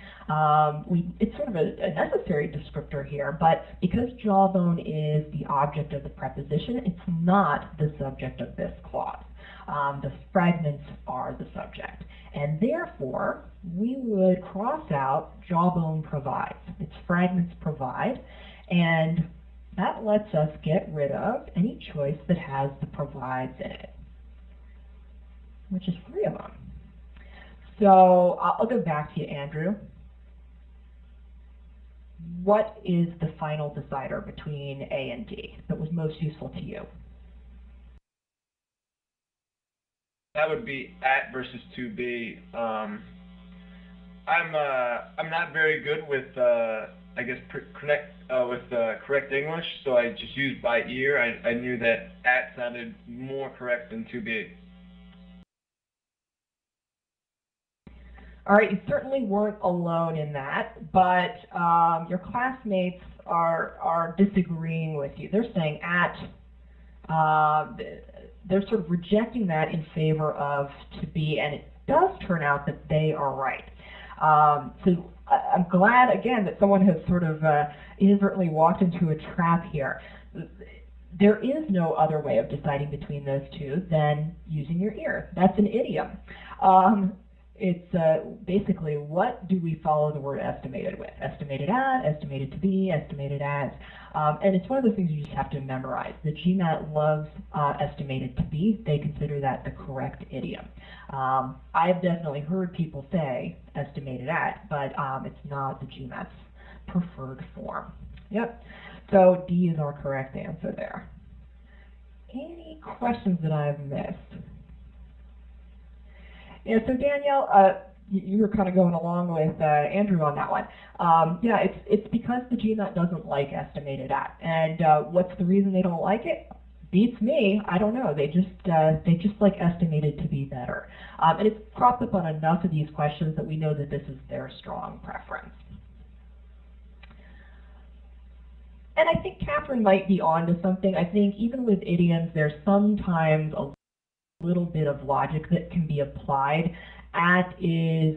It's sort of a necessary descriptor here, but because jawbone is the object of the preposition, it's not the subject of this clause. The fragments are the subject. And therefore, we would cross out jawbone provides. It's fragments provide, and that lets us get rid of any choice that has the provides in it, which is 3 of them. So I'll go back to you, Andrew. What is the final decider between A and D that was most useful to you? That would be at versus to be. I'm not very good with I guess correct English, so I just used by ear. I knew that at sounded more correct than to be. All right, you certainly weren't alone in that, but your classmates are disagreeing with you. They're saying at. They're sort of rejecting that in favor of to be, and it does turn out that they are right. So I'm glad, again, that someone has sort of inadvertently walked into a trap here. There is no other way of deciding between those two than using your ear. That's an idiom. It's basically, what do we follow the word estimated with? Estimated at, estimated to be, estimated as. And it's one of those things you just have to memorize. The GMAT loves estimated to be. They consider that the correct idiom. I've definitely heard people say estimated at, but it's not the GMAT's preferred form. Yep. So D is our correct answer there. Any questions that I've missed? Yeah, so Danielle, you were kind of going along with Andrew on that one. Yeah, it's because the GMAT doesn't like estimated at. And what's the reason they don't like it? Beats me. I don't know. They just like estimated to be better. And it's cropped up on enough of these questions that we know that this is their strong preference. And I think Catherine might be onto something. I think even with idioms, there's sometimes a little bit of logic that can be applied. At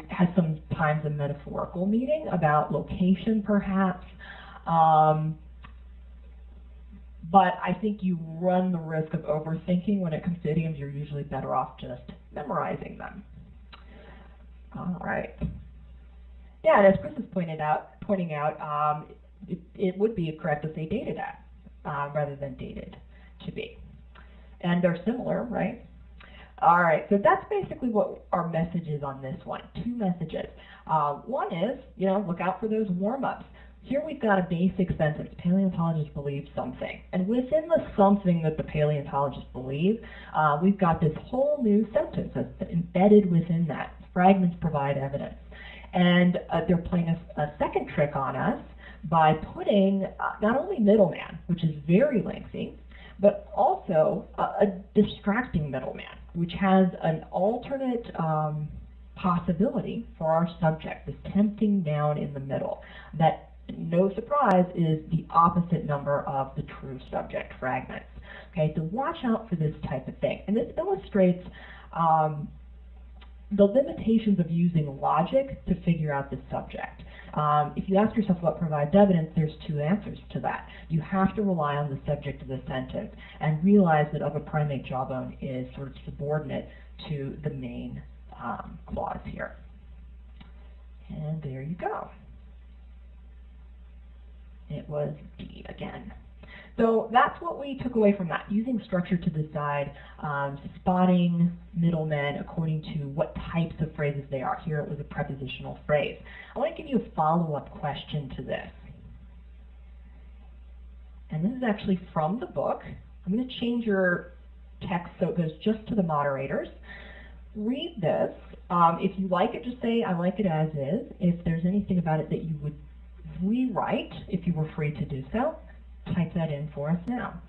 has sometimes a metaphorical meaning about location, perhaps. But I think you run the risk of overthinking when it comes to idioms. You're usually better off just memorizing them. All right. Yeah, and as Chris is pointing out, it would be correct to say dated at rather than dated to be. And they're similar, right? All right, so that's basically what our message is on this one. 2 messages. One is, look out for those warm-ups. Here we've got a basic sentence. Paleontologists believe something. And within the something that the paleontologists believe, we've got this whole new sentence that's embedded within that. Fragments provide evidence. And they're playing a second trick on us by putting not only middleman, which is very lengthy, but also a distracting middleman, which has an alternate possibility for our subject, this tempting noun in the middle, that, no surprise, is the opposite number of the true subject fragments. Okay, so watch out for this type of thing. And this illustrates the limitations of using logic to figure out the subject. If you ask yourself what provides evidence, there's 2 answers to that. You have to rely on the subject of the sentence and realize that of a primate jawbone is sort of subordinate to the main clause here. And there you go. It was D again. So that's what we took away from that, using structure to decide, spotting middlemen according to what types of phrases they are. Here it was a prepositional phrase. I want to give you a follow-up question to this. And this is actually from the book. I'm going to change your text so it goes just to the moderators. Read this. If you like it, just say, I like it as is. If there's anything about it that you would rewrite, if you were free to do so, type that in for us now.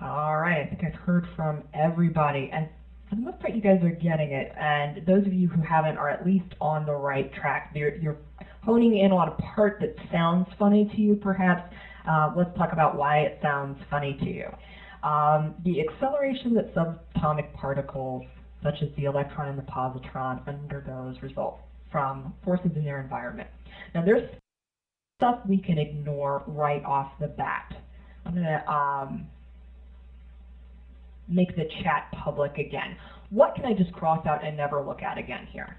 All right, I think I've heard from everybody, and for the most part you guys are getting it, and those of you who haven't are at least on the right track. You're honing in on a part that sounds funny to you perhaps. Let's talk about why it sounds funny to you. The acceleration that subatomic particles, such as the electron and the positron, undergoes results from forces in their environment. Now there's stuff we can ignore right off the bat. I'm going to make the chat public again. What can I just cross out and never look at again here?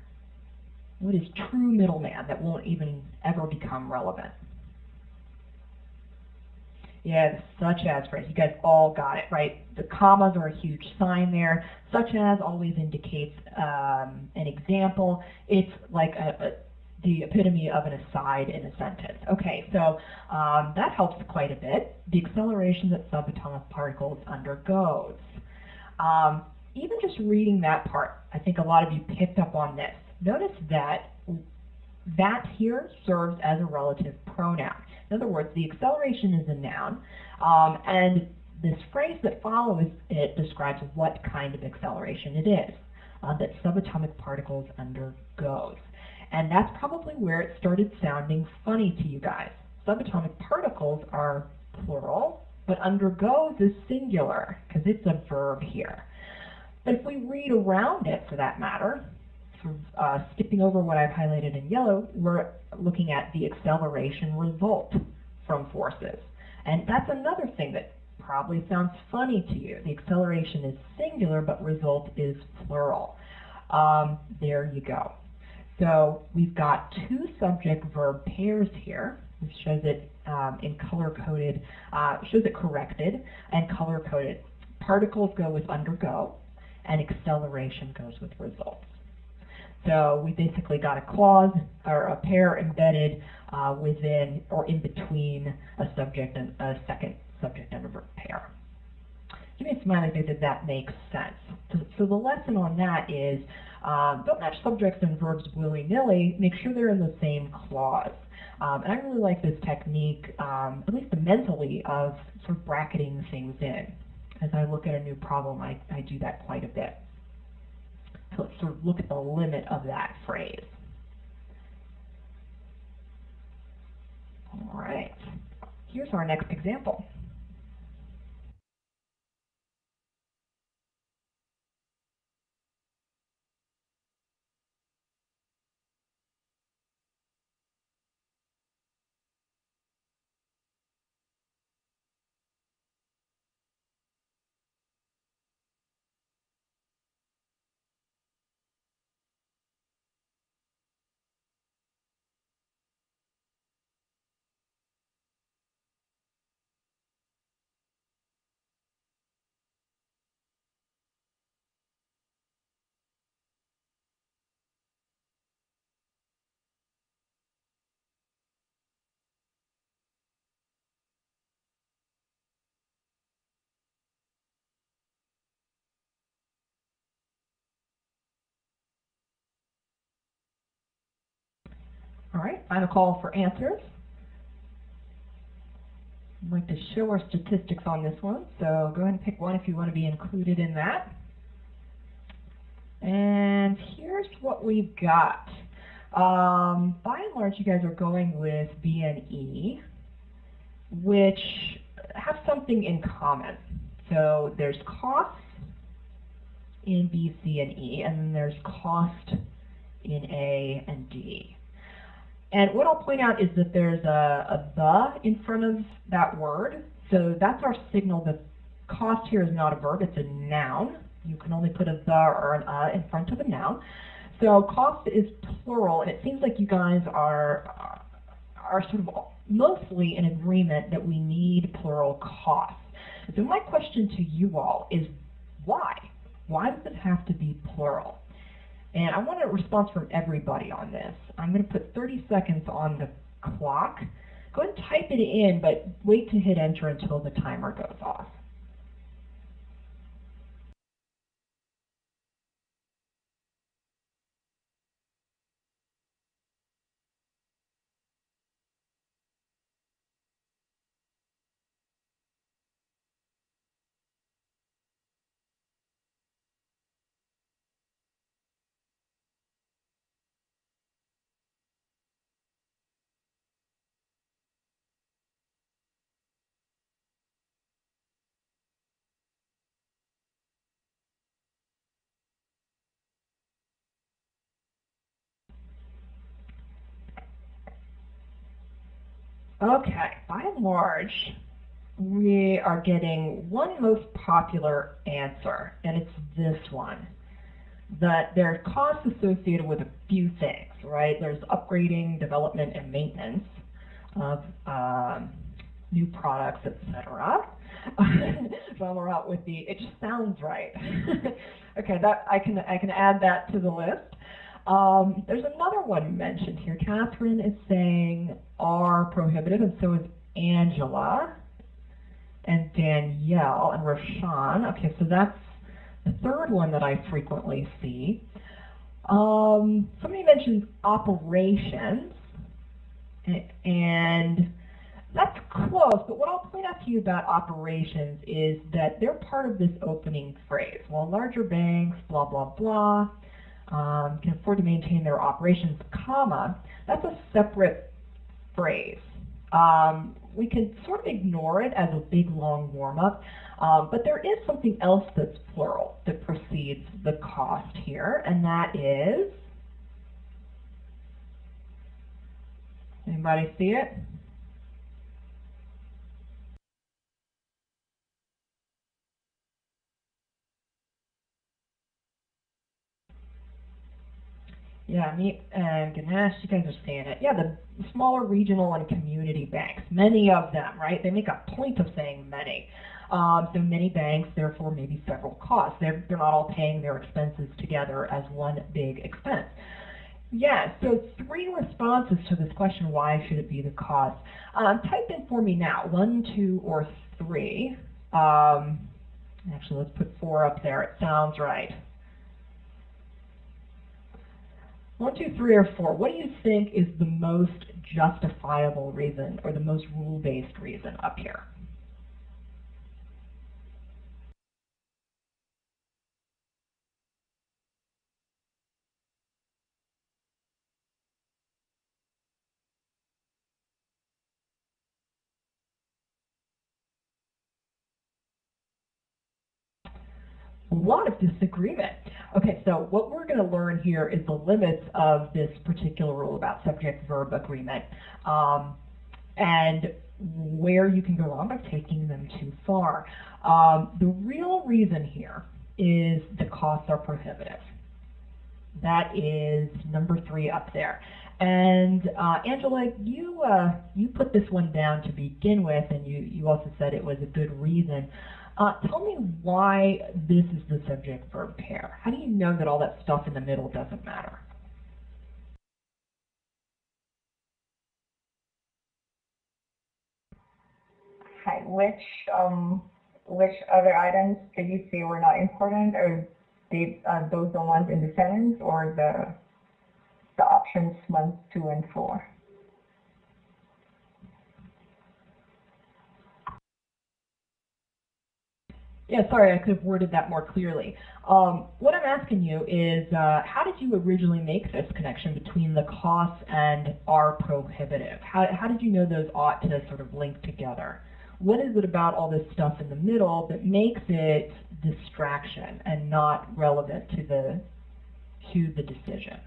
What is true middleman that won't even ever become relevant? Yeah, the such as phrase. You guys all got it, right? The commas are a huge sign there. Such as always indicates an example. It's like the epitome of an aside in a sentence. Okay, so that helps quite a bit. The acceleration that subatomic particles undergoes. Even just reading that part, I think a lot of you picked up on this. Notice that that here serves as a relative pronoun. In other words, the acceleration is a noun, and this phrase that follows it describes what kind of acceleration it is that subatomic particles undergoes. And that's probably where it started sounding funny to you guys. Subatomic particles are plural, but undergoes is singular because it's a verb here. But if we read around it, for that matter, sort of skipping over what I've highlighted in yellow, we're looking at the acceleration result from forces. And that's another thing that probably sounds funny to you. The acceleration is singular, but result is plural. There you go. So we've got two subject-verb pairs here. This shows it in color-coded, shows it corrected and color-coded. Particles go with undergo, and acceleration goes with results. So we basically got a clause or a pair embedded within or in between a subject and a second subject and a verb pair. Give me a smiley face if that makes sense. So the lesson on that is don't match subjects and verbs willy-nilly. Make sure they're in the same clause. And I really like this technique, at least mentally, of sort of bracketing things in. As I look at a new problem, I do that quite a bit. So let's sort of look at the limit of that phrase. All right. Here's our next example. All right, final call for answers. I'd like to show our statistics on this one, so go ahead and pick one if you want to be included in that. And here's what we've got. By and large, you guys are going with B and E, which have something in common. So there's costs in B, C, and E, and then there's cost in A and D. And what I'll point out is that there's a the in front of that word. So that's our signal that cost here is not a verb, it's a noun. You can only put a the or an in front of a noun. So cost is plural, and it seems like you guys are sort of mostly in agreement that we need plural costs. So my question to you all is why? Why does it have to be plural? And I want a response from everybody on this. I'm going to put 30 seconds on the clock. Go ahead and type it in, but wait to hit enter until the timer goes off. Okay, by and large, we are getting one most popular answer, and it's this one. That there's costs associated with a few things, right? There's upgrading, development, and maintenance of new products, etc. So I'm out with the, it just sounds right. Okay, that I can add that to the list. There's another one mentioned here. Catherine is saying are prohibitive, and so is Angela and Danielle and Rashawn. Okay, so that's the third one that I frequently see. Somebody mentions operations, and that's close, but what I'll point out to you about operations is that they're part of this opening phrase. While larger banks, blah, blah, blah, can afford to maintain their operations, comma, that's a separate phrase. We can sort of ignore it as a big, long warm-up, but there is something else that's plural that precedes the cost here, and that is, anybody see it? Yeah, me and Ganesh, you guys are seeing it. Yeah, the smaller regional and community banks, many of them, right? They make a point of saying many. So many banks, therefore, maybe several costs. They're not all paying their expenses together as one big expense. Yeah, so 3 responses to this question, why should it be the cost? Type in for me now, 1, 2, or 3. Actually, let's put 4 up there. It sounds right. 1, 2, 3, or 4. What do you think is the most justifiable reason or the most rule-based reason up here? A lot of disagreement. Okay, so what we're going to learn here is the limits of this particular rule about subject-verb agreement. And where you can go wrong by taking them too far. The real reason here is the costs are prohibitive. That is number 3 up there. And Angela, you put this one down to begin with, and you also said it was a good reason. Tell me why this is the subject-verb pair. How do you know that all that stuff in the middle doesn't matter? Hi. Which other items did you say were not important? Are those the ones in the sentence, or the options 1, 2, and 4? Yeah, sorry, I could have worded that more clearly. What I'm asking you is, how did you originally make this connection between the costs and are prohibitive? How did you know those ought to sort of link together? What is it about all this stuff in the middle that makes it distraction and not relevant to the decision?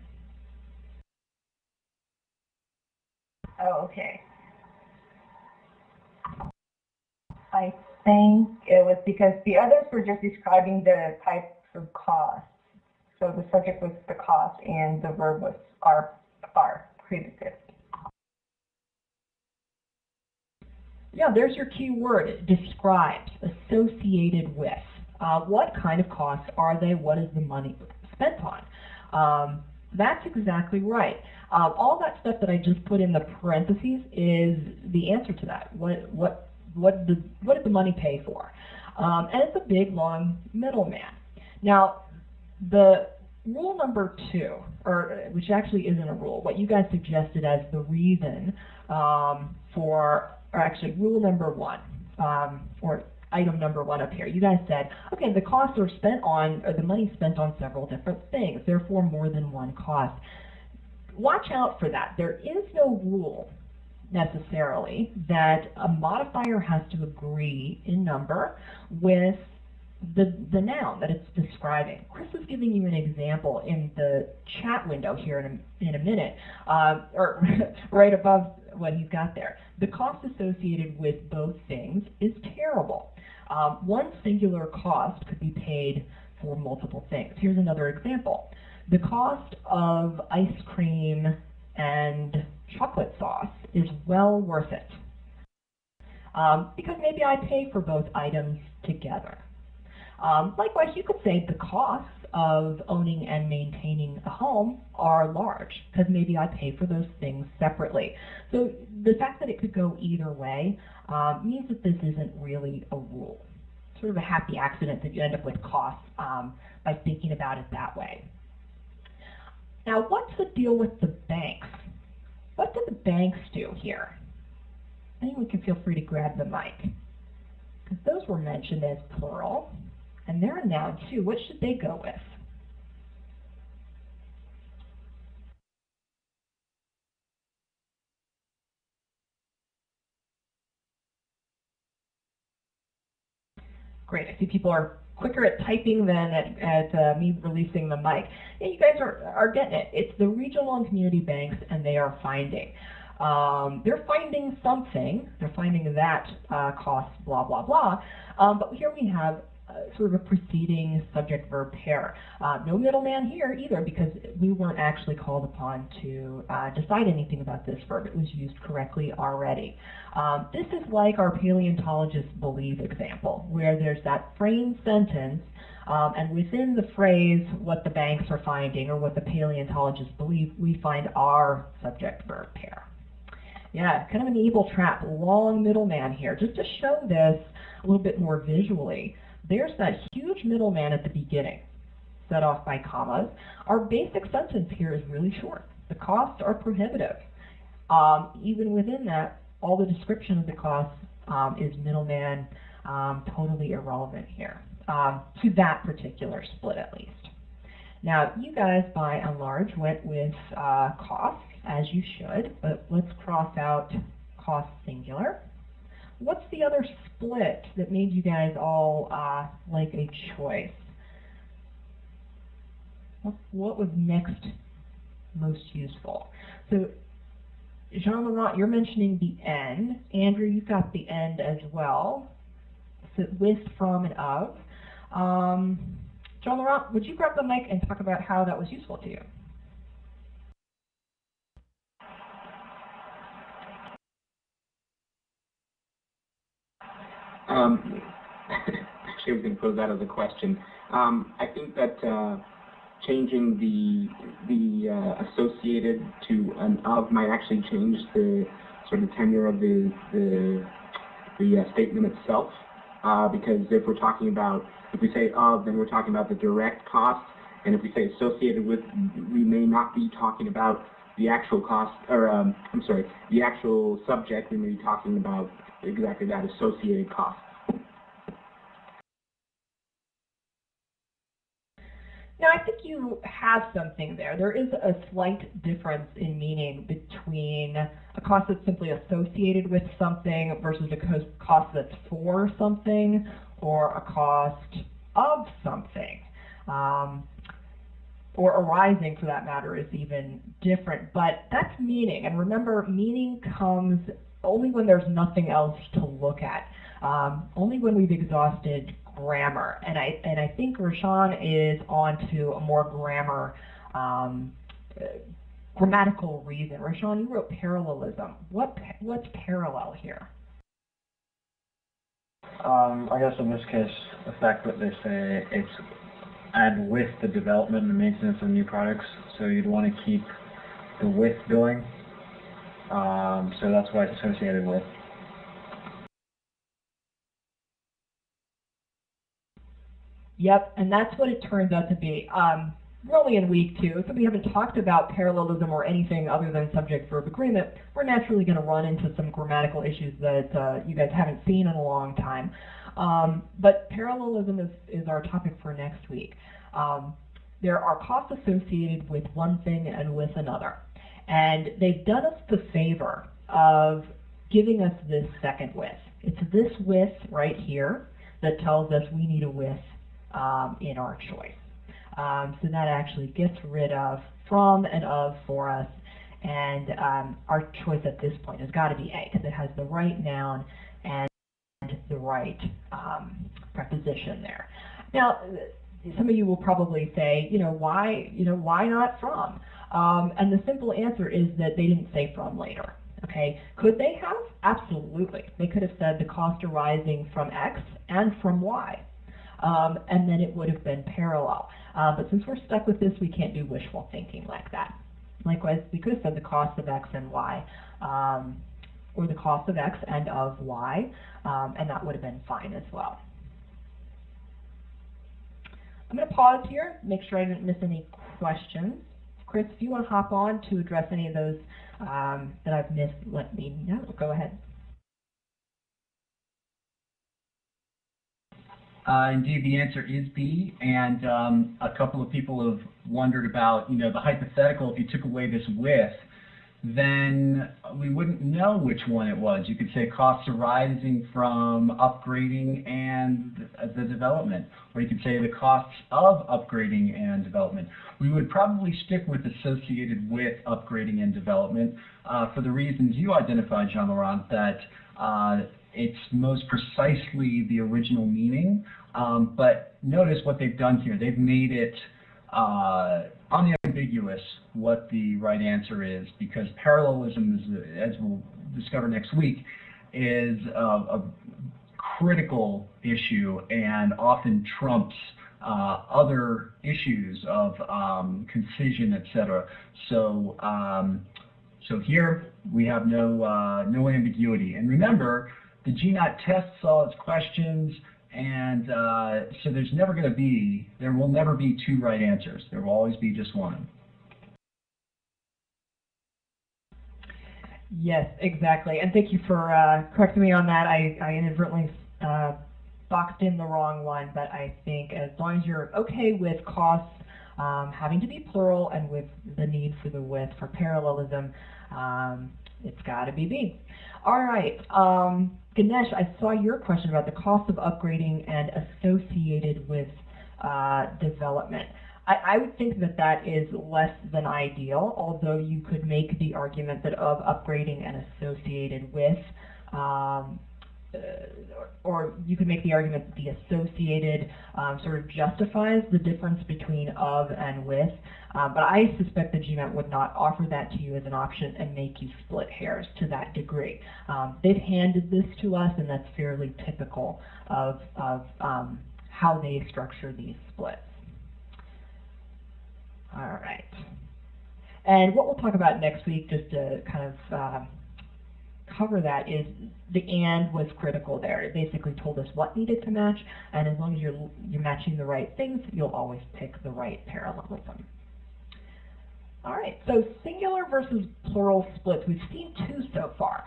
Oh, okay. I think it was because the others were just describing the types of cost. So the subject was the cost and the verb was are prohibitive. Yeah, there's your key word. It describes, associated with. What kind of costs are they? What is the money spent on? That's exactly right. All that stuff that I just put in the parentheses is the answer to that. What did the money pay for? And it's a big, long middleman. Now, the rule number 2, or which actually isn't a rule, what you guys suggested as the reason or actually rule number 1, or item number 1 up here. You guys said, okay, the costs are spent on, or the money spent on several different things, therefore more than one cost. Watch out for that. There is no rule necessarily that a modifier has to agree in number with the noun that it's describing. Chris is giving you an example in the chat window here in a minute, or right above what he's got there. The cost associated with both things is terrible. One singular cost could be paid for multiple things. Here's another example. The cost of ice cream and chocolate sauce is well worth it, because maybe I pay for both items together. Likewise, you could say the costs of owning and maintaining a home are large, because maybe I pay for those things separately. So the fact that it could go either way means that this isn't really a rule. Sort of a happy accident that you end up with costs by thinking about it that way. Now, what's the deal with the banks? What did the banks do here? Anyone can feel free to grab the mic, because those were mentioned as plural. And they're a noun too. What should they go with? Great. I see people are quicker at typing than at me releasing the mic. Yeah, you guys are getting it. It's the regional and community banks, and they are finding. They're finding something. They're finding that costs blah, blah, blah. But here we have sort of a preceding subject-verb pair. No middleman here either, because we weren't actually called upon to decide anything about this verb. It was used correctly already. This is like our paleontologists believe example, where there's that framed sentence, and within the phrase what the banks are finding or what the paleontologists believe, we find our subject-verb pair. Yeah, kind of an evil trap, long middleman here. Just to show this a little bit more visually, there's that huge middleman at the beginning, set off by commas. Our basic sentence here is really short. The costs are prohibitive. Even within that, all the description of the costs is middleman, totally irrelevant here, to that particular split at least. Now, you guys, by and large, went with costs, as you should, but let's cross out cost singular. What's the other split that made you guys all like a choice? What was next most useful? So, Jean-Laurent, you're mentioning the end. Andrew, you've got the end as well. So with, from, and of. Jean-Laurent, would you grab the mic and talk about how that was useful to you? Actually, I was going to pose that as a question. I think that changing the associated to an of might actually change the sort of tenure of the statement itself. Because if we're talking about, if we say of, then we're talking about the direct cost, and if we say associated with, we may not be talking about the actual cost, or I'm sorry, the actual subject. We may be talking about exactly that associated cost. Now, I think you have something there. There is a slight difference in meaning between a cost that's simply associated with something versus a cost that's for something, or a cost of something. Or arising, for that matter, is even different. But that's meaning. And remember, meaning comes only when there's nothing else to look at, only when we've exhausted grammar. And I think Rashawn is on to a more grammatical reason. Rashawn, you wrote parallelism. What's parallel here? I guess in this case, the fact that they say it's and with the development and maintenance of new products, so you'd want to keep the with going. So that's why it's associated with. Yep, and that's what it turns out to be. We're only in week 2, so we haven't talked about parallelism or anything other than subject-verb agreement. We're naturally going to run into some grammatical issues that you guys haven't seen in a long time. But parallelism is our topic for next week. There are costs associated with one thing and with another. And they've done us the favor of giving us this second with. It's this with right here that tells us we need a with in our choice. So that actually gets rid of from and of for us, and our choice at this point has got to be A, because it has the right noun and the right preposition there. Now, some of you will probably say, why not from? And the simple answer is that they didn't say from later. Okay, could they have? Absolutely. They could have said the cost arising from X and from Y. And then it would have been parallel. But since we're stuck with this, we can't do wishful thinking like that. Likewise, we could have said the cost of X and Y, or the cost of X and of Y, and that would have been fine as well. I'm going to pause here, make sure I didn't miss any questions. Chris, if you want to hop on to address any of those that I've missed, let me know. Go ahead. Indeed, the answer is B, and a couple of people have wondered about, the hypothetical, if you took away this with, then we wouldn't know which one it was. You could say costs arising from upgrading and the development, or you could say the costs of upgrading and development. We would probably stick with associated with upgrading and development for the reasons you identified, Jean-Laurent, that it's most precisely the original meaning, but notice what they've done here. They've made it unambiguous what the right answer is, because parallelism, as we'll discover next week, is a critical issue and often trumps other issues of concision, etc. So, so here we have no ambiguity. And remember, the GMAT tests all its questions, and so there will never be 2 right answers. There will always be just one. Yes, exactly. And thank you for correcting me on that. I inadvertently boxed in the wrong one, but I think as long as you're okay with costs having to be plural and with the need for the with for parallelism, it's got to be B. All right. Ganesh, I saw your question about the cost of upgrading and associated with development. I would think that that is less than ideal, although you could make the argument that of upgrading and associated with, or you could make the argument that the associated sort of justifies the difference between of and with, but I suspect the GMAT would not offer that to you as an option and make you split hairs to that degree. They've handed this to us, and that's fairly typical of how they structure these splits. All right. And what we'll talk about next week, just to kind of cover that, is the and was critical there. It basically told us what needed to match, and as long as you're matching the right things, you'll always pick the right parallelism. All right, so singular versus plural splits. We've seen 2 so far.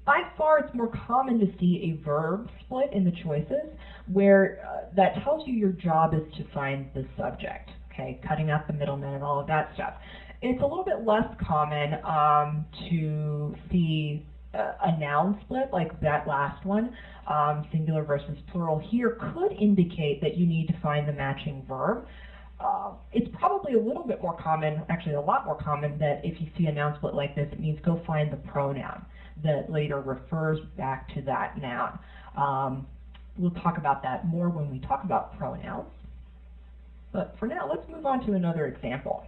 by far it's more common to see a verb split in the choices where that tells you your job is to find the subject, okay, cutting out the middleman and all of that stuff. It's a little bit less common to see a noun split like that last one, singular versus plural here, could indicate that you need to find the matching verb. It's probably a little bit more common, actually a lot more common, that if you see a noun split like this, it means go find the pronoun that later refers back to that noun. We'll talk about that more when we talk about pronouns. But for now, let's move on to another example.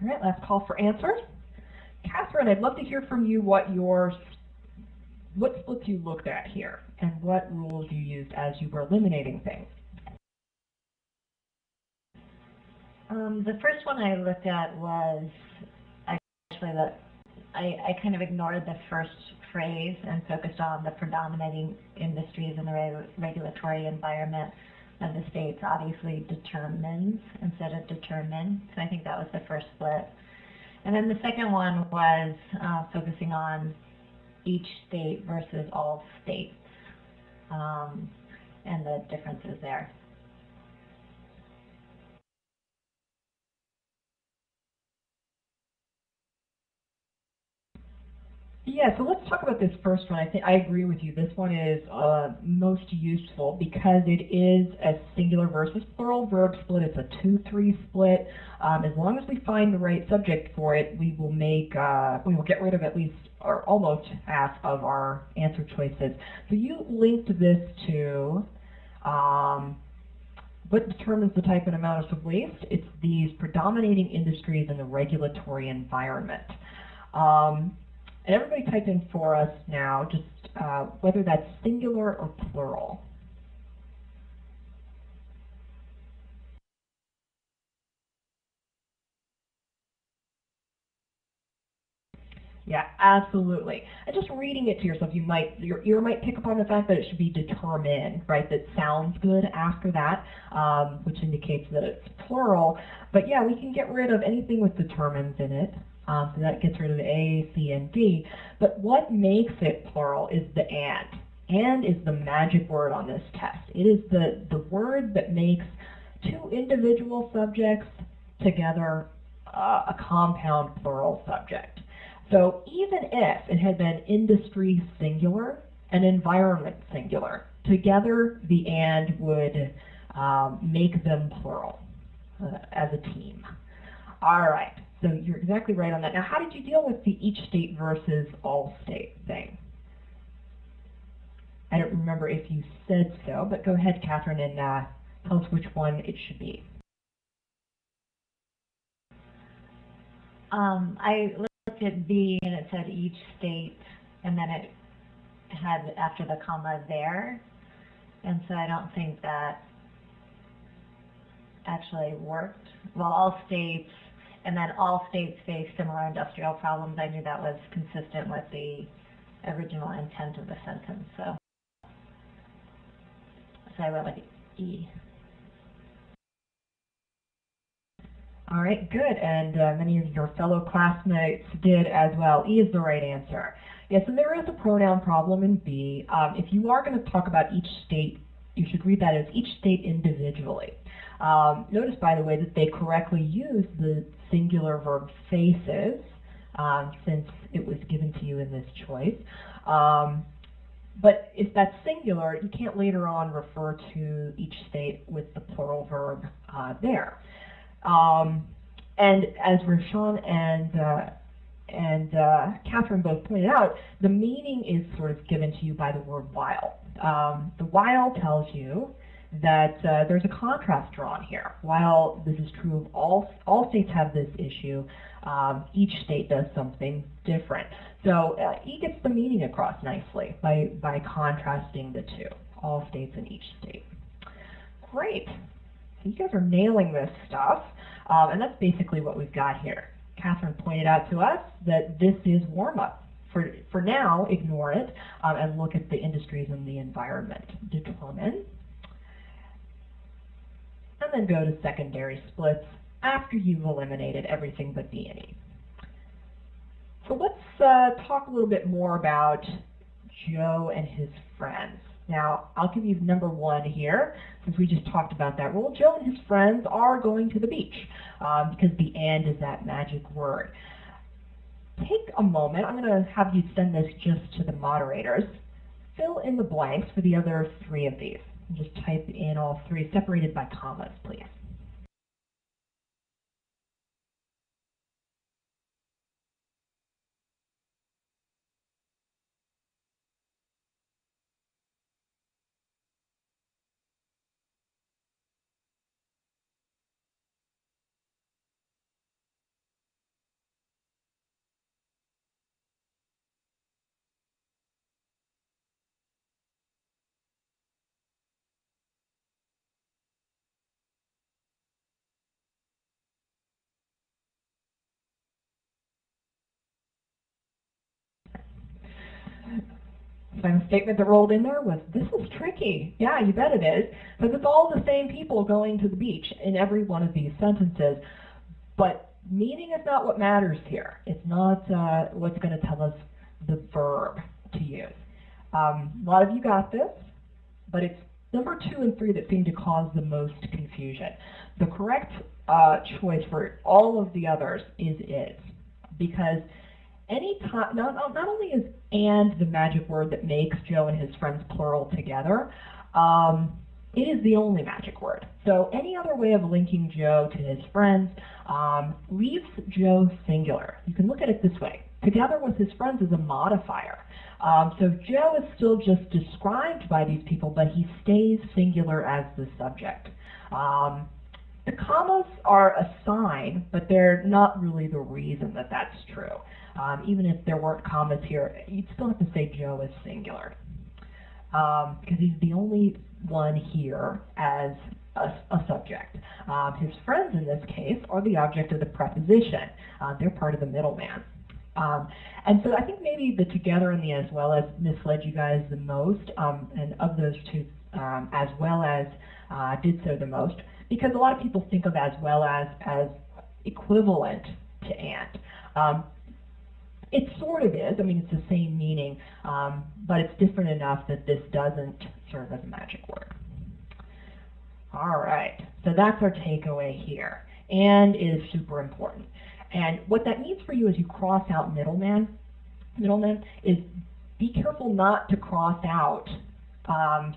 All right, last call for answers. Catherine, I'd love to hear from you what splits you looked at here and what rules you used as you were eliminating things. The first one I looked at was actually I kind of ignored the first phrase and focused on the predominating industries in the regulatory environment of the states. Obviously determines instead of determine, so I think that was the first split. And then the second one was focusing on each state versus all states and the differences there. Yeah, so let's talk about this first one. I think I agree with you. This one is most useful because it is a singular versus plural verb split. It's a 2-3 split. As long as we find the right subject for it, we will get rid of at least or almost half of our answer choices. So you linked this to what determines the type and amount of waste? It's these predominating industries in the regulatory environment. And everybody type in for us now, just whether that's singular or plural. Yeah, absolutely. And just reading it to yourself, your ear might pick up on the fact that it should be determine, right? That sounds good after that, which indicates that it's plural. But yeah, we can get rid of anything with determines in it. So that gets rid of the A, C, and D. But what makes it plural is the and. And is the magic word on this test. It is the word that makes two individual subjects together a compound plural subject. So even if it had been industry singular and environment singular, together the and would make them plural as a team. All right, so you're exactly right on that. Now, how did you deal with the each state versus all state thing? I don't remember if you said so, but go ahead, Catherine, and tell us which one it should be. I looked at B and it said each state, and then it had after the comma there, and so I don't think that actually worked. Well, all states, and then all states face similar industrial problems. I knew that was consistent with the original intent of the sentence, so I went with E. All right, good, and many of your fellow classmates did as well. E is the right answer. Yes, and there is a pronoun problem in B. If you are going to talk about each state, you should read that as each state individually. Notice, by the way, that they correctly use the singular verb faces since it was given to you in this choice. But if that's singular, you can't later on refer to each state with the plural verb there. And as Rashawn and Catherine both pointed out, the meaning is sort of given to you by the word while. The while tells you that there's a contrast drawn here. While this is true of all states have this issue, each state does something different. So E gets the meaning across nicely by contrasting the two, all states and each state. Great. So you guys are nailing this stuff, and that's basically what we've got here. Catherine pointed out to us that this is warm-up. For now, ignore it and look at the industries and the environment. Determine. And then go to secondary splits after you've eliminated everything but D and E. So let's talk a little bit more about Joe and his friends. Now, I'll give you number one here, since we just talked about that rule. Joe and his friends are going to the beach because the and is that magic word. Take a moment. I'm going to have you send this just to the moderators. Fill in the blanks for the other three of these. And just type in all three, separated by commas, please. Final statement that rolled in there was, this is tricky. Yeah, you bet it is, because it's all the same people going to the beach in every one of these sentences. But meaning is not what matters here. It's not what's going to tell us the verb to use. A lot of you got this, but it's number 2 and 3 that seem to cause the most confusion. The correct choice for all of the others is, because any time, not only is and the magic word that makes Joe and his friends plural together, it is the only magic word. So any other way of linking Joe to his friends leaves Joe singular. You can look at it this way. Together with his friends is a modifier. So Joe is still just described by these people, but he stays singular as the subject. The commas are a sign, but they're not really the reason that that's true. Even if there weren't commas here, you'd still have to say Joe is singular. Because he's the only one here as a subject. His friends in this case are the object of the preposition. They're part of the middleman. And so I think maybe the together and the as well as misled you guys the most, and of those two, as well as did so the most, because a lot of people think of as well as equivalent to and. It sort of is. I mean, it's the same meaning, but it's different enough that this doesn't serve as a magic word. All right, so that's our takeaway here. And is super important. And what that means for you as you cross out middleman is be careful not to cross out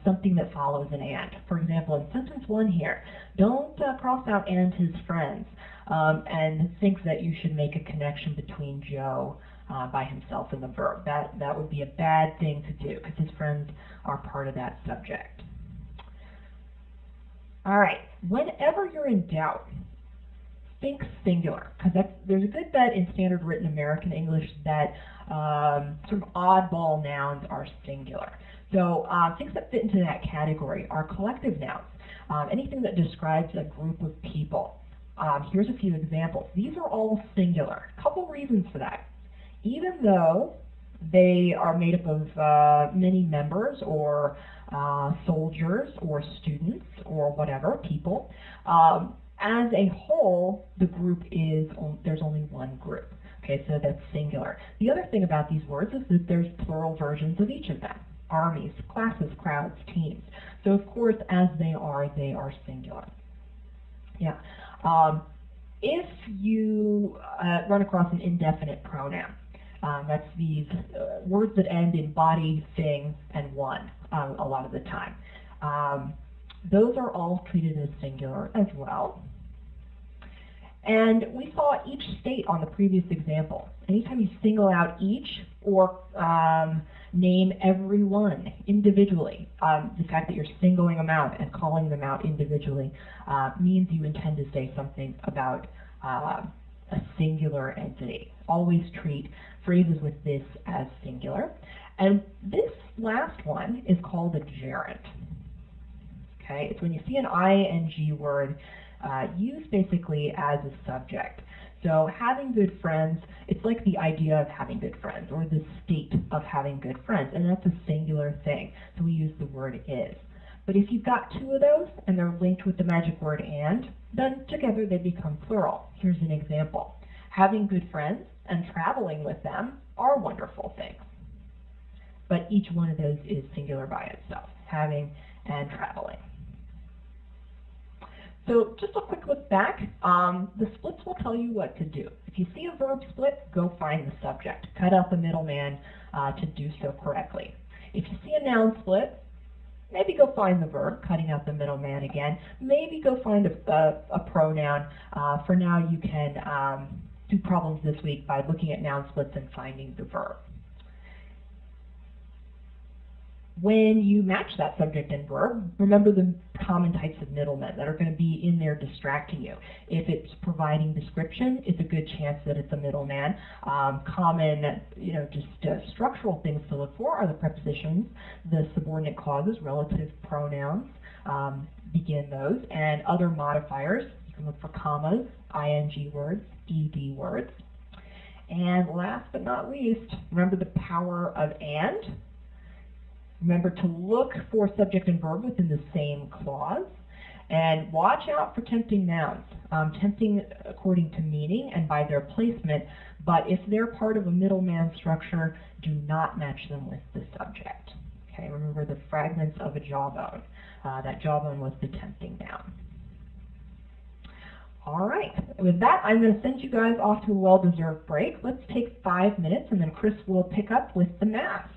something that follows an and. For example, in sentence 1 here, don't cross out and his friends and think that you should make a connection between Joe by himself and the verb. That would be a bad thing to do because his friends are part of that subject. All right, whenever you're in doubt, think singular, because there's a good bet in standard written American English that sort of oddball nouns are singular. So things that fit into that category are collective nouns, anything that describes a group of people. Here's a few examples. These are all singular. A couple reasons for that. Even though they are made up of many members or soldiers or students or whatever, people, as a whole, the group is, there's only one group. Okay, so that's singular. The other thing about these words is that there's plural versions of each of them. Armies, classes, crowds, teams. So of course, as they are singular. Yeah. If you run across an indefinite pronoun, that's these words that end in body, thing, and one a lot of the time. Those are all treated as singular as well. And we saw each state on the previous example. Anytime you single out each or Name everyone individually. The fact that you're singling them out and calling them out individually means you intend to say something about a singular entity. Always treat phrases with this as singular. And this last one is called a gerund. Okay, it's when you see an ing word used basically as a subject. So having good friends, it's like the idea of having good friends, or the state of having good friends, and that's a singular thing. So we use the word is. But if you've got two of those and they're linked with the magic word and, then together they become plural. Here's an example. Having good friends and traveling with them are wonderful things. But each one of those is singular by itself, having and traveling. So just a quick look back. The splits will tell you what to do. If you see a verb split, go find the subject. Cut out the middleman to do so correctly. If you see a noun split, maybe go find the verb, cutting out the middleman again. Maybe go find a pronoun. For now, you can do problems this week by looking at noun splits and finding the verb. When you match that subject and verb, remember the common types of middlemen that are going to be in there distracting you. If it's providing description, it's a good chance that it's a middleman. Common, structural things to look for are the prepositions, the subordinate clauses, relative pronouns, begin those, and other modifiers. You can look for commas, ing words, ed words. And last but not least, remember the power of and. Remember to look for subject and verb within the same clause. And watch out for tempting nouns. Tempting according to meaning and by their placement, but if they're part of a middleman structure, do not match them with the subject. Okay, remember the fragments of a jawbone. That jawbone was the tempting noun. All right, with that, I'm going to send you guys off to a well-deserved break. Let's take 5 minutes, and then Chris will pick up with the math.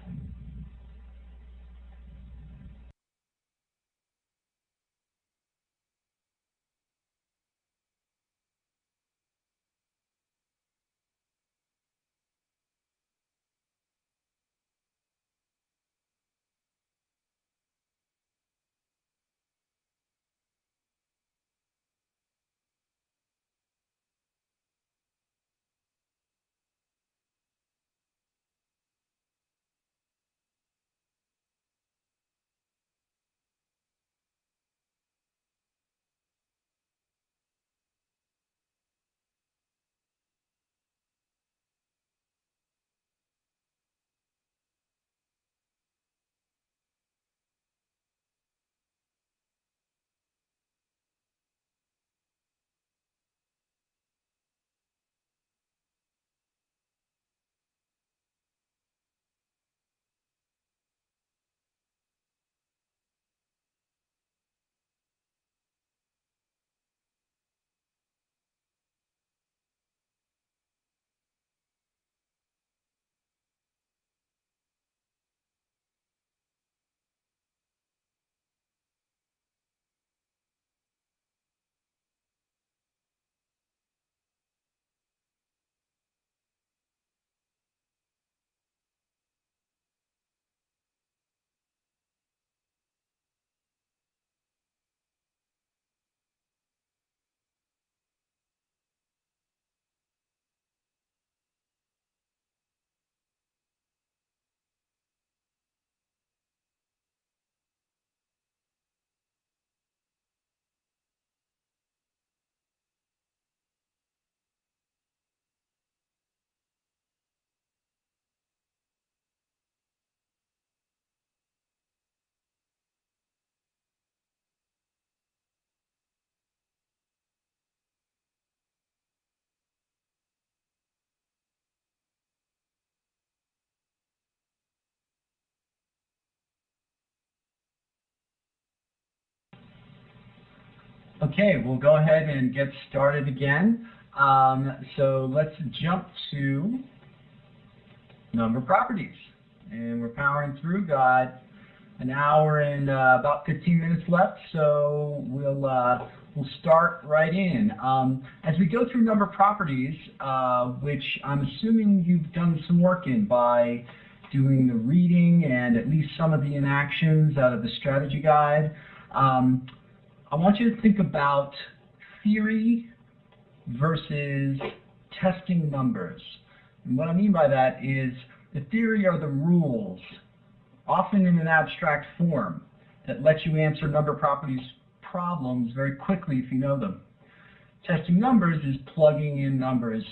Okay, we'll go ahead and get started again. So let's jump to number properties. And we're powering through, got an hour and about 15 minutes left, so we'll start right in. As we go through number properties, which I'm assuming you've done some work in by doing the reading and at least some of the inactions out of the strategy guide, I want you to think about theory versus testing numbers. And what I mean by that is the theory are the rules, often in an abstract form, that let you answer number properties problems very quickly if you know them. Testing numbers is plugging in numbers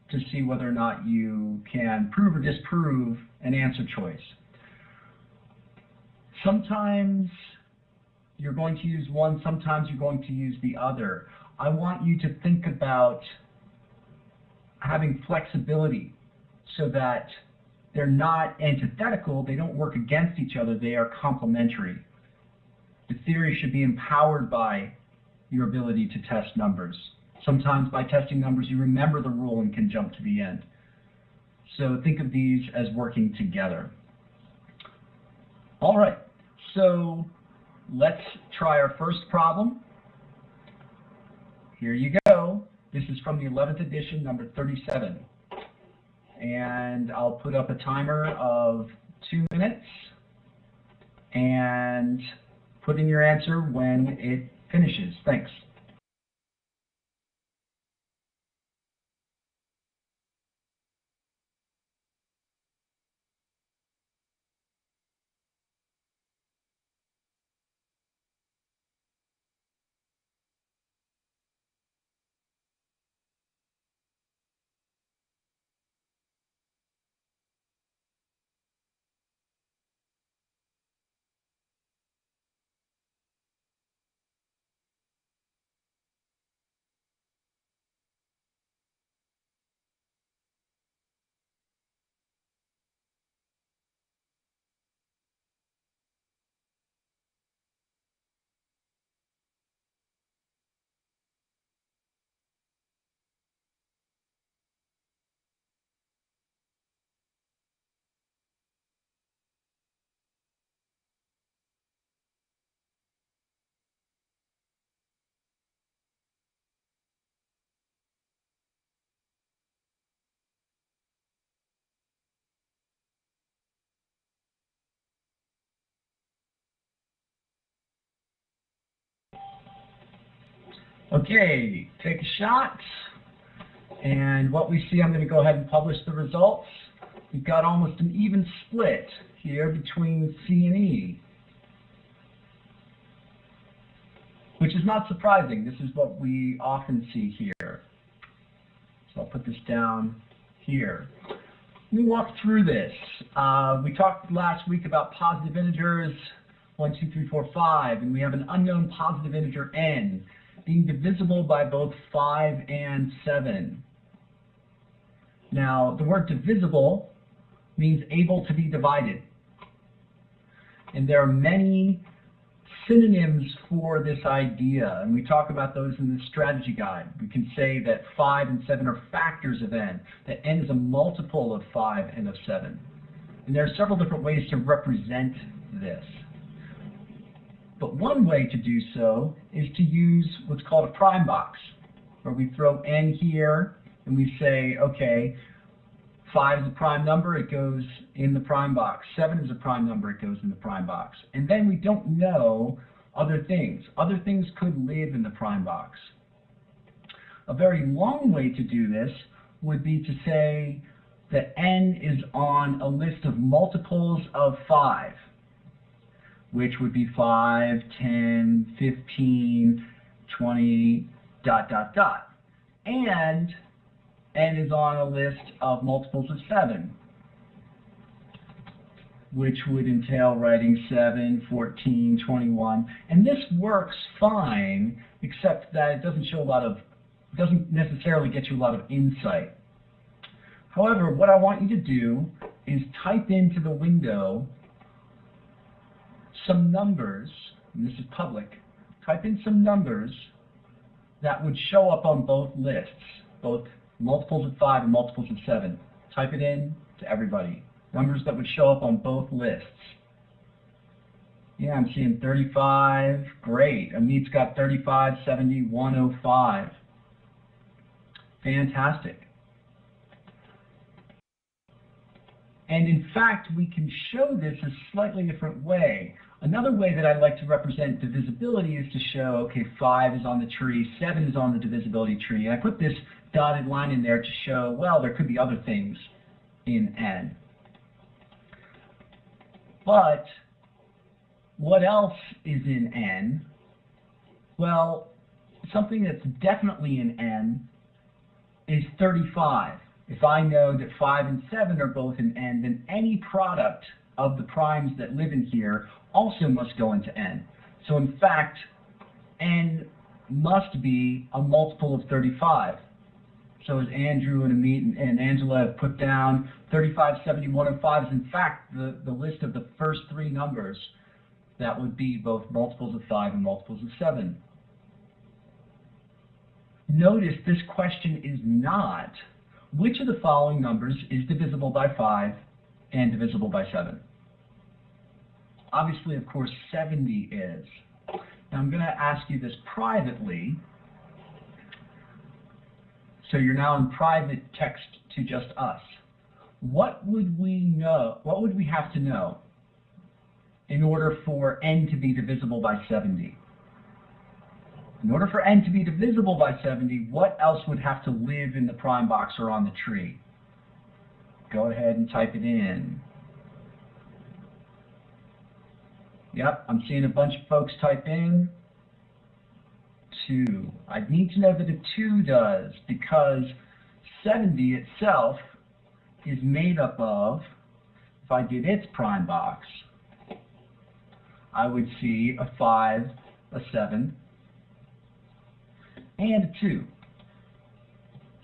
to see whether or not you can prove or disprove an answer choice. Sometimes you're going to use one, sometimes you're going to use the other. I want you to think about having flexibility so that they're not antithetical, they don't work against each other, they are complementary. The theory should be empowered by your ability to test numbers. Sometimes by testing numbers you remember the rule and can jump to the end. So think of these as working together. All right, so let's try our first problem. Here you go. This is from the 11th edition, number 37. And I'll put up a timer of 2 minutes and put in your answer when it finishes. Thanks. Okay, take a shot. And what we see, I'm going to go ahead and publish the results. We've got almost an even split here between C and E, which is not surprising. This is what we often see here. So I'll put this down here. Let me walk through this. We talked last week about positive integers, 1, 2, 3, 4, 5, and we have an unknown positive integer n being divisible by both 5 and 7. Now, the word divisible means able to be divided. And there are many synonyms for this idea, and we talk about those in the strategy guide. We can say that 5 and 7 are factors of n, that n is a multiple of 5 and of 7. And there are several different ways to represent this. But one way to do so is to use what's called a prime box, where we throw n here and we say, okay, 5 is a prime number, it goes in the prime box. 7 is a prime number, it goes in the prime box. And then we don't know other things. Other things could live in the prime box. A very long way to do this would be to say that n is on a list of multiples of 5, which would be 5, 10, 15, 20, ... And n is on a list of multiples of 7, which would entail writing 7, 14, 21. And this works fine, except that it doesn't necessarily get you a lot of insight. However, what I want you to do is type into the window some numbers, and this is public, type in some numbers that would show up on both lists, both multiples of 5 and multiples of 7. Type it in to everybody. Numbers that would show up on both lists. Yeah, I'm seeing 35. Great. Amit's got 35, 70, 105. Fantastic. And in fact, we can show this a slightly different way. Another way that I like to represent divisibility is to show, okay, 5 is on the tree, 7 is on the divisibility tree. And I put this dotted line in there to show, well, there could be other things in n. But what else is in n? Well, something that's definitely in n is 35. If I know that 5 and 7 are both in n, then any product of the primes that live in here also must go into n. So in fact, n must be a multiple of 35. So as Andrew and Amit and Angela have put down, 35, 70, 105 is in fact the list of the first 3 numbers that would be both multiples of 5 and multiples of 7. Notice this question is not, which of the following numbers is divisible by 5 and divisible by 7? Obviously, of course, 70 is. Now I'm going to ask you this privately. So you're now in private text to just us. What would we know? What would we have to know in order for n to be divisible by 70? In order for n to be divisible by 70, what else would have to live in the prime box or on the tree? Go ahead and type it in. Yep, I'm seeing a bunch of folks type in 2. I need to know that a 2 does, because 70 itself is made up of, if I did its prime box, I would see a 5, a 7, and a 2.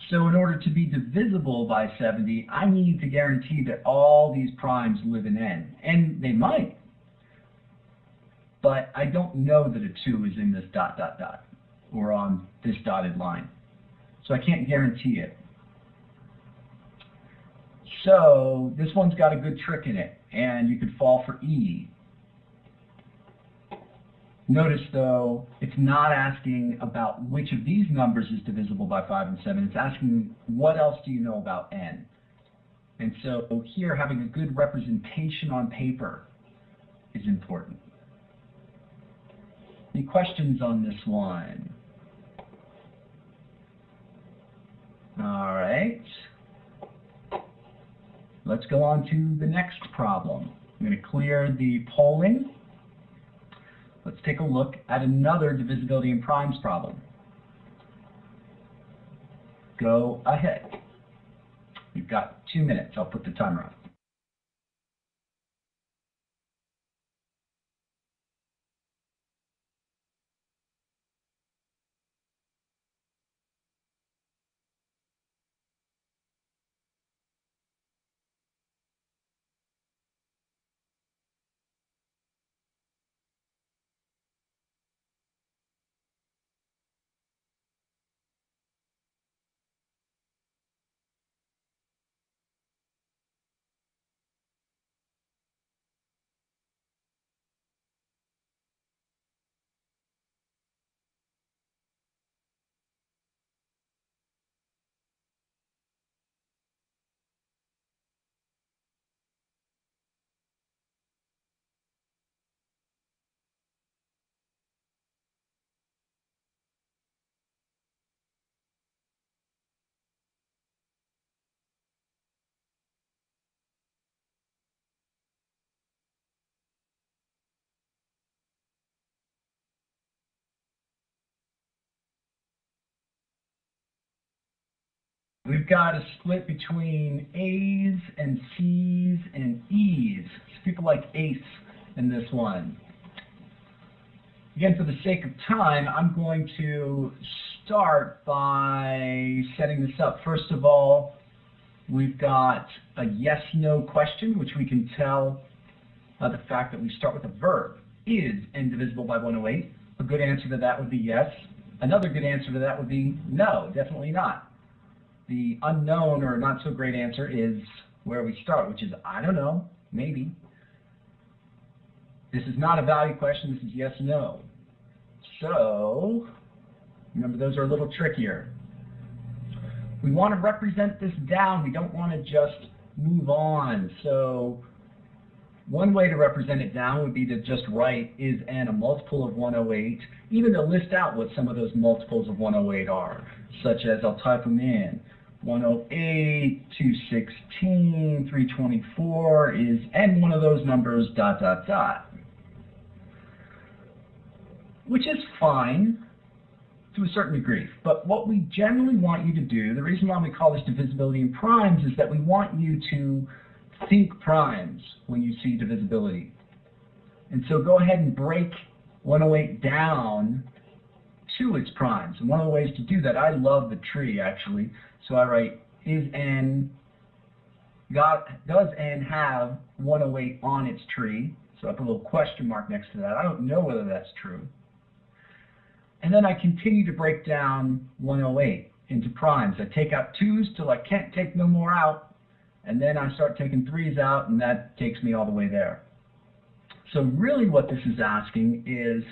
So in order to be divisible by 70, I need to guarantee that all these primes live in n. And they might. But I don't know that a 2 is in this ... or on this dotted line. So I can't guarantee it. So this one's got a good trick in it, and you could fall for E. Notice, though, it's not asking about which of these numbers is divisible by 5 and 7. It's asking, what else do you know about n? And so here, having a good representation on paper is important. Any questions on this one? All right. Let's go on to the next problem. I'm going to clear the polling. Let's take a look at another divisibility in primes problem. Go ahead. We've got 2 minutes. I'll put the timer on. We've got a split between A's and C's and E's. So people like ace in this one. Again, for the sake of time, I'm going to start by setting this up. First of all, we've got a yes-no question, which we can tell by the fact that we start with a verb. Is n divisible by 108? A good answer to that would be yes. Another good answer to that would be no, definitely not. The unknown or not so great answer is where we start, which is I don't know, maybe. This is not a value question, this is yes, no. So, remember those are a little trickier. We want to represent this down, we don't want to just move on. So one way to represent it down would be to just write is n a multiple of 108, even to list out what some of those multiples of 108 are, such as I'll type them in. 108, 216, 324 is n one of those numbers, dot, dot, dot. Which is fine to a certain degree. But what we generally want you to do, the reason why we call this divisibility in primes is that we want you to think primes when you see divisibility. And so go ahead and break 108 down to its primes. And one of the ways to do that, I love the tree actually. So I write, does n have 108 on its tree? So I put a little question mark next to that. I don't know whether that's true. And then I continue to break down 108 into primes. I take out 2's till I can't take no more out, and then I start taking 3's out, and that takes me all the way there. So really what this is asking is,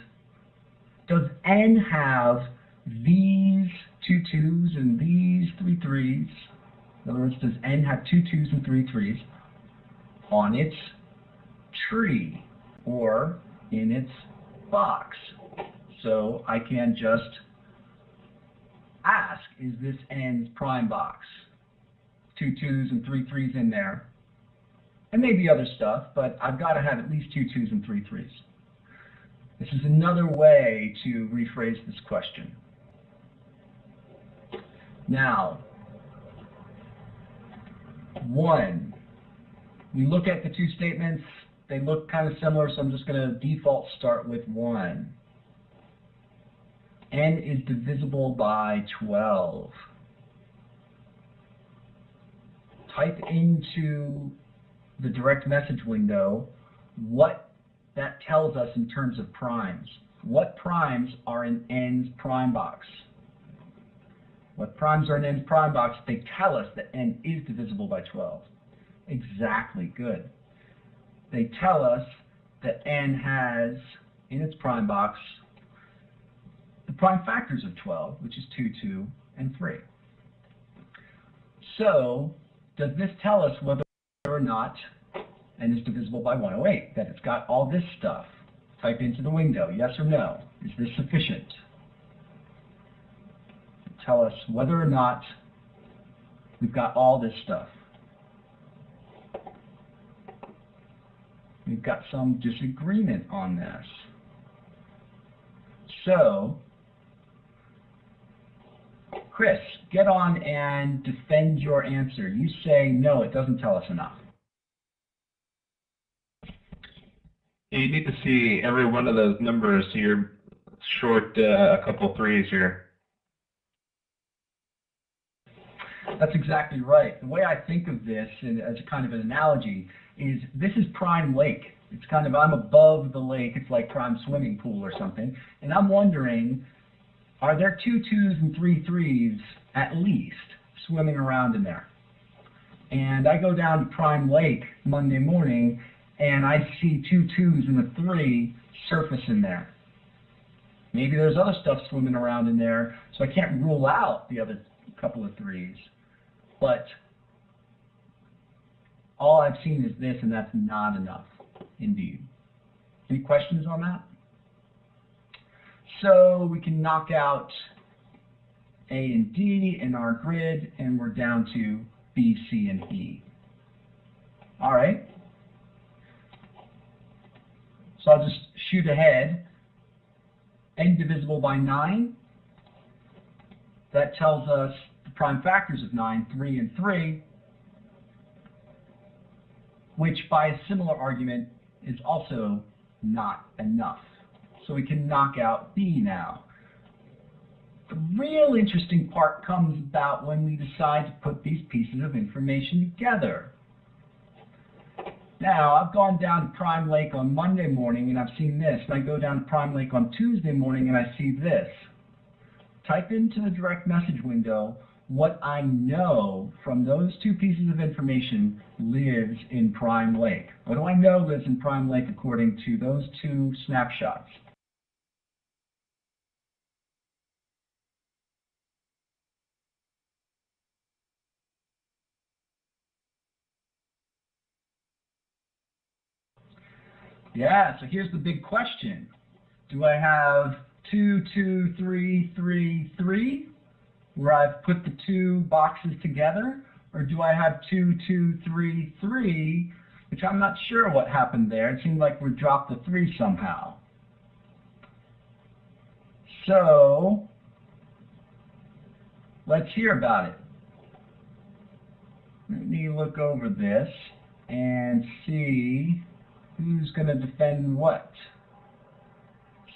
does n have these 2 2's and these 3 3's? In other words, does n have 2 2's and 3 3's on its tree or in its box? So I can just ask, is this n's prime box? 2 2's and 3 3's in there. And maybe other stuff, but I've got to have at least 2 2's and 3 3's. This is another way to rephrase this question. Now, 1. We look at the two statements. They look kind of similar, so I'm just going to default start with 1. N is divisible by 12. Type into the direct message window what that tells us in terms of primes. What primes are in n's prime box? What primes are in n's prime box? They tell us that n is divisible by 12. Exactly, good. They tell us that n has, in its prime box, the prime factors of 12, which is 2, 2, and 3. So, does this tell us whether or not n is divisible by 108, that it's got all this stuff? Type into the window, yes or no. Is this sufficient? Tell us whether or not we've got all this stuff. We've got some disagreement on this. So, Chris, get on and defend your answer. You say, no, it doesn't tell us enough. You need to see every one of those numbers, so you're short a couple 3's here. That's exactly right. The way I think of this, and as a kind of an analogy, is this is prime lake. It's kind of, I'm above the lake. It's like prime swimming pool or something. And I'm wondering, are there 2 2's and 3 3's at least swimming around in there? And I go down to Prime Lake Monday morning, and I see 2 2's and a 3 surface in there. Maybe there's other stuff swimming around in there, so I can't rule out the other couple of 3's. But all I've seen is this, and that's not enough, indeed. Any questions on that? So we can knock out A and D in our grid, and we're down to B, C, and E. All right. So I'll just shoot ahead. N divisible by 9. That tells us the prime factors of 9, 3 and 3, which by a similar argument is also not enough. So we can knock out B now. The real interesting part comes about when we decide to put these pieces of information together. Now, I've gone down to Prime Lake on Monday morning and I've seen this, and I go down to Prime Lake on Tuesday morning and I see this. Type into the direct message window what I know from those two pieces of information lives in Prime Lake. What do I know lives in Prime Lake according to those two snapshots? Yeah, so here's the big question. Do I have 2, 2, 3, 3, 3, where I've put the two boxes together? Or do I have 2, 2, 3, 3, which I'm not sure what happened there. It seemed like we dropped the 3 somehow. So let's hear about it. Let me look over this and see who's going to defend what.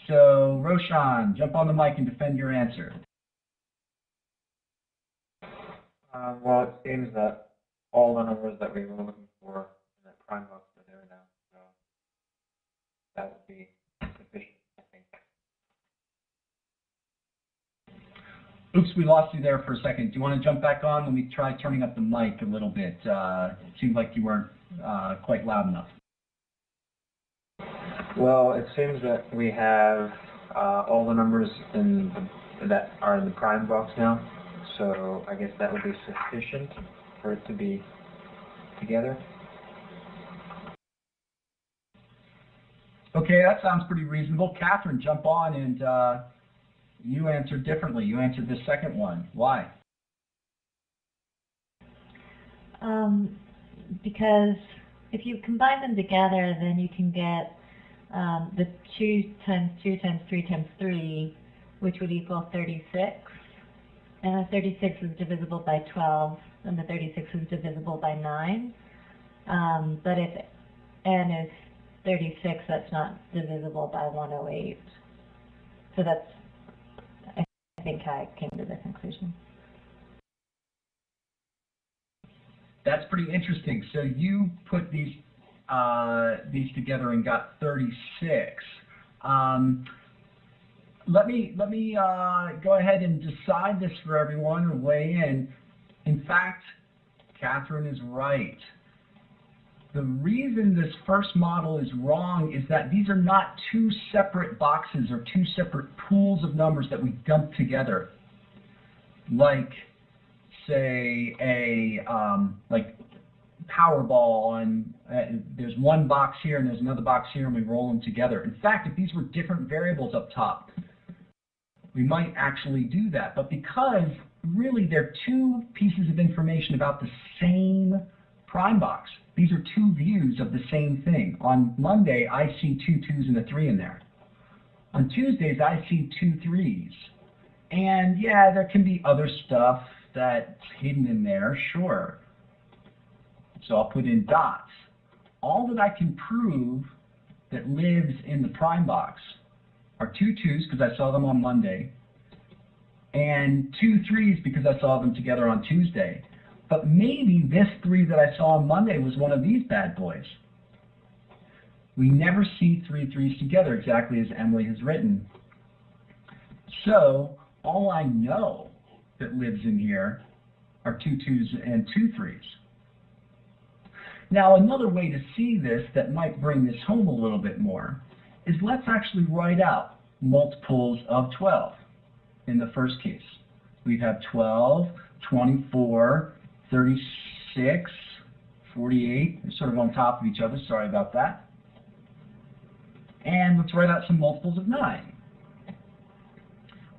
So, Roshan, jump on the mic and defend your answer. Well, it seems that all the numbers that we were looking for in that prime box are there now, so that would be sufficient, I think. Oops, we lost you there for a second. Do you want to jump back on? Let me try turning up the mic a little bit. It seemed like you weren't quite loud enough. Well, it seems that we have all the numbers that are in the prime box now, so I guess that would be sufficient for it to be together. Okay, that sounds pretty reasonable. Catherine, jump on, and you answered differently. You answered the second one. Why? Because if you combine them together, then you can get the 2 times 2 times 3 times 3, which would equal 36. And the 36 is divisible by 12, and the 36 is divisible by 9. But if n is 36, that's not divisible by 108. So that's, I think, how I came to the conclusion. That's pretty interesting. So you put these together and got 36. Let me go ahead and decide this for everyone or weigh in. In fact, Catherine is right. The reason this first model is wrong is that these are not two separate boxes or two separate pools of numbers that we dump together, like, say, like Powerball on, there's one box here and there's another box here and we roll them together. In fact, if these were different variables up top, we might actually do that. But because really they're two pieces of information about the same prime box, these are two views of the same thing. On Monday, I see 2 2s and a 3 in there. On Tuesdays, I see 2 3s. And yeah, there can be other stuff that's hidden in there, sure. So I'll put in dots. All that I can prove that lives in the prime box are 2 2s because I saw them on Monday, and 2 3s because I saw them together on Tuesday. But maybe this 3 that I saw on Monday was one of these bad boys. We never see 3 3s together exactly as Emily has written. So all I know that lives in here are 2 2s and 2 3s. Now, another way to see this that might bring this home a little bit more is let's actually write out multiples of 12 in the first case. We'd have 12, 24, 36, 48. They're sort of on top of each other. Sorry about that. And let's write out some multiples of 9.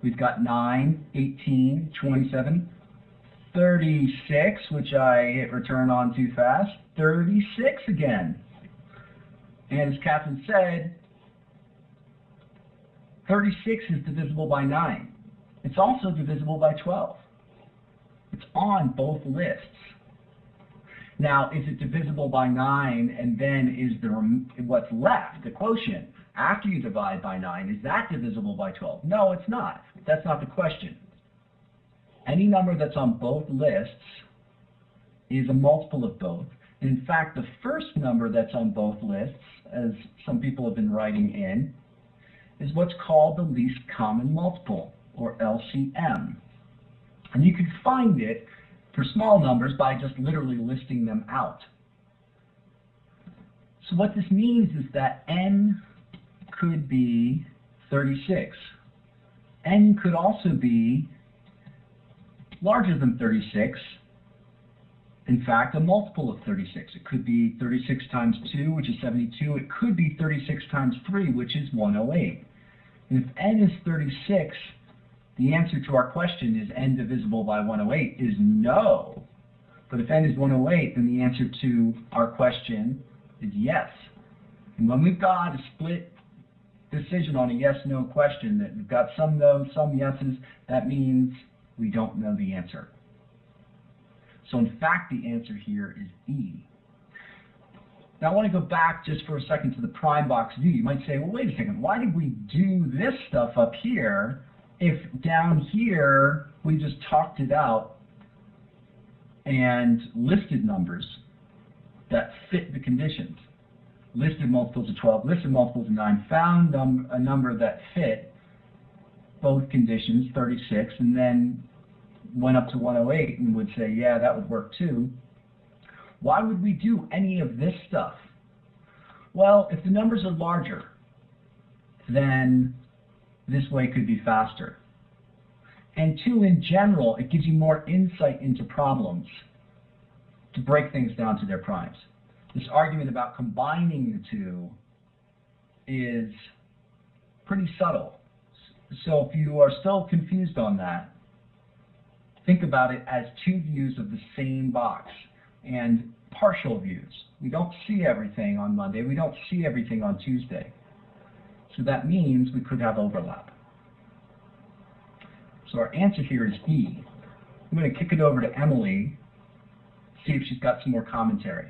We've got 9, 18, 27, 36, which I hit return on too fast. 36 again. And as Catherine said, 36 is divisible by 9. It's also divisible by 12. It's on both lists. Now, is it divisible by 9 and then is what's left, the quotient, after you divide by 9, is that divisible by 12? No, it's not. That's not the question. Any number that's on both lists is a multiple of both. And in fact, the first number that's on both lists, as some people have been writing in, is what's called the least common multiple, or LCM. And you can find it for small numbers by just literally listing them out. So what this means is that n could be 36. N could also be larger than 36. in fact, a multiple of 36. It could be 36 times 2, which is 72. It could be 36 times 3, which is 108. And if n is 36, the answer to our question, is n divisible by 108, is no. But if n is 108, then the answer to our question is yes. And when we've got a split decision on a yes-no question, that we've got some no's, some yeses, that means we don't know the answer. So in fact, the answer here is E. Now I want to go back just for a second to the prime box view. You might say, well, wait a second, why did we do this stuff up here if down here we just talked it out and listed numbers that fit the conditions? Listed multiples of 12, listed multiples of 9, found a number that fit both conditions, 36, and then went up to 108 and would say, yeah, that would work too. Why would we do any of this stuff? Well, if the numbers are larger, then this way could be faster. And two, in general, it gives you more insight into problems to break things down to their primes. This argument about combining the two is pretty subtle. So if you are still confused on that, think about it as two views of the same box and partial views. We don't see everything on Monday. We don't see everything on Tuesday. So that means we could have overlap. So our answer here is E. I'm going to kick it over to Emily, see if she's got some more commentary.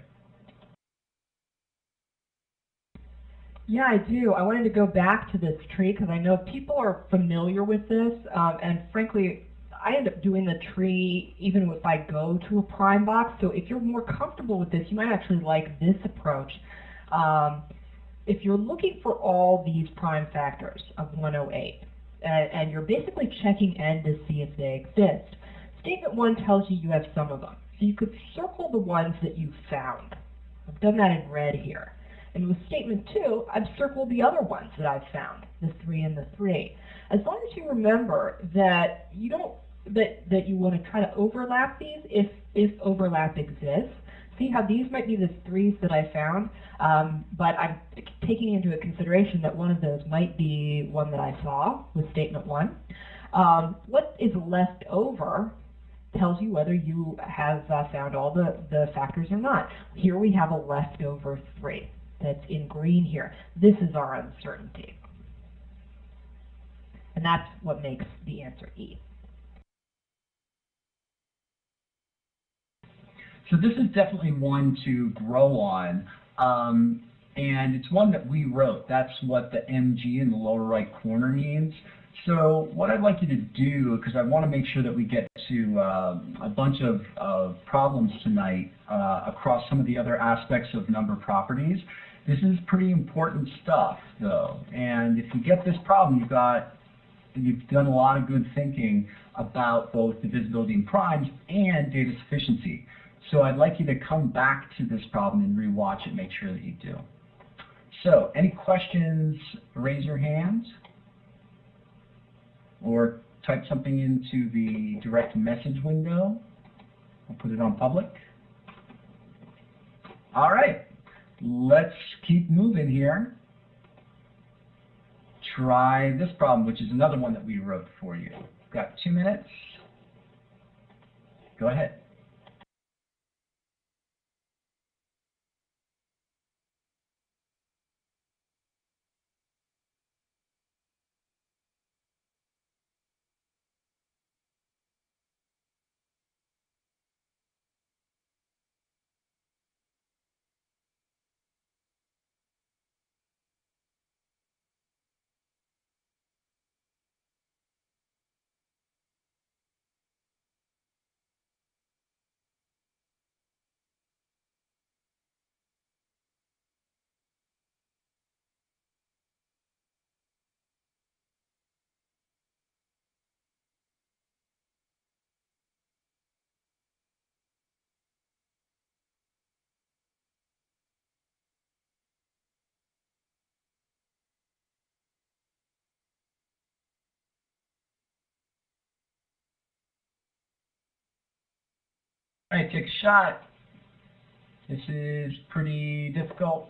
Yeah, I do. I wanted to go back to this tree because I know people are familiar with this, and frankly, I end up doing the tree even if I go to a prime box. So if you're more comfortable with this, you might actually like this approach. If you're looking for all these prime factors of 108, and you're basically checking n to see if they exist, statement 1 tells you you have some of them. So you could circle the ones that you've found. I've done that in red here. And with statement 2, I've circled the other ones that I've found, the 3 and the 3. As long as you remember that you don't that you want to try to overlap these if overlap exists. See how these might be the 3s that I found, but I'm taking into consideration that one of those might be one that I saw with statement 1. What is left over tells you whether you have found all the factors or not. Here we have a leftover 3. That's in green here. This is our uncertainty. And that's what makes the answer E. So this is definitely one to grow on, and it's one that we wrote. That's what the MG in the lower right corner means. So what I'd like you to do, because I want to make sure that we get to a bunch of problems tonight across some of the other aspects of number properties. This is pretty important stuff, though, and if you get this problem, you've done a lot of good thinking about both divisibility in primes and data sufficiency. So I'd like you to come back to this problem and rewatch it, make sure that you do. So any questions, raise your hand or type something into the direct message window. I'll put it on public. All right, let's keep moving here. Try this problem, which is another one that we wrote for you. Got 2 minutes. Go ahead. All right, take a shot. This is pretty difficult.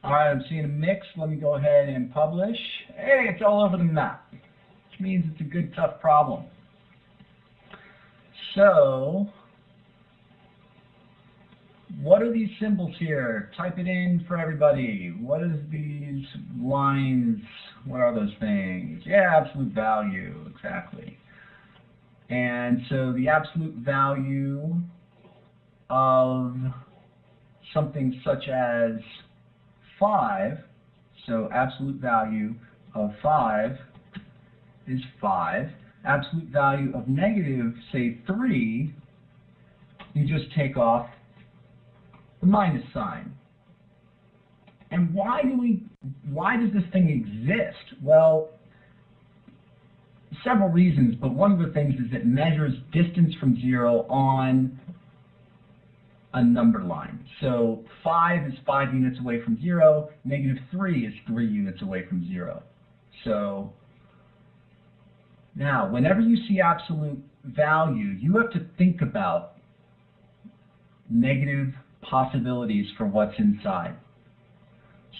All right, I'm seeing a mix. Let me go ahead and publish. Hey, it's all over the map, which means it's a good, tough problem. So, what are these symbols here? Type it in for everybody. What is these lines? What are those things? Yeah, absolute value, exactly. And so the absolute value of something such as 5, so absolute value of 5 is 5. Absolute value of negative, say 3, you just take off the minus sign. And why does this thing exist? Well, several reasons, but one of the things is it measures distance from 0 on a number line. So 5 is 5 units away from 0, negative 3 is 3 units away from 0. So now, whenever you see absolute value, you have to think about negative possibilities for what's inside.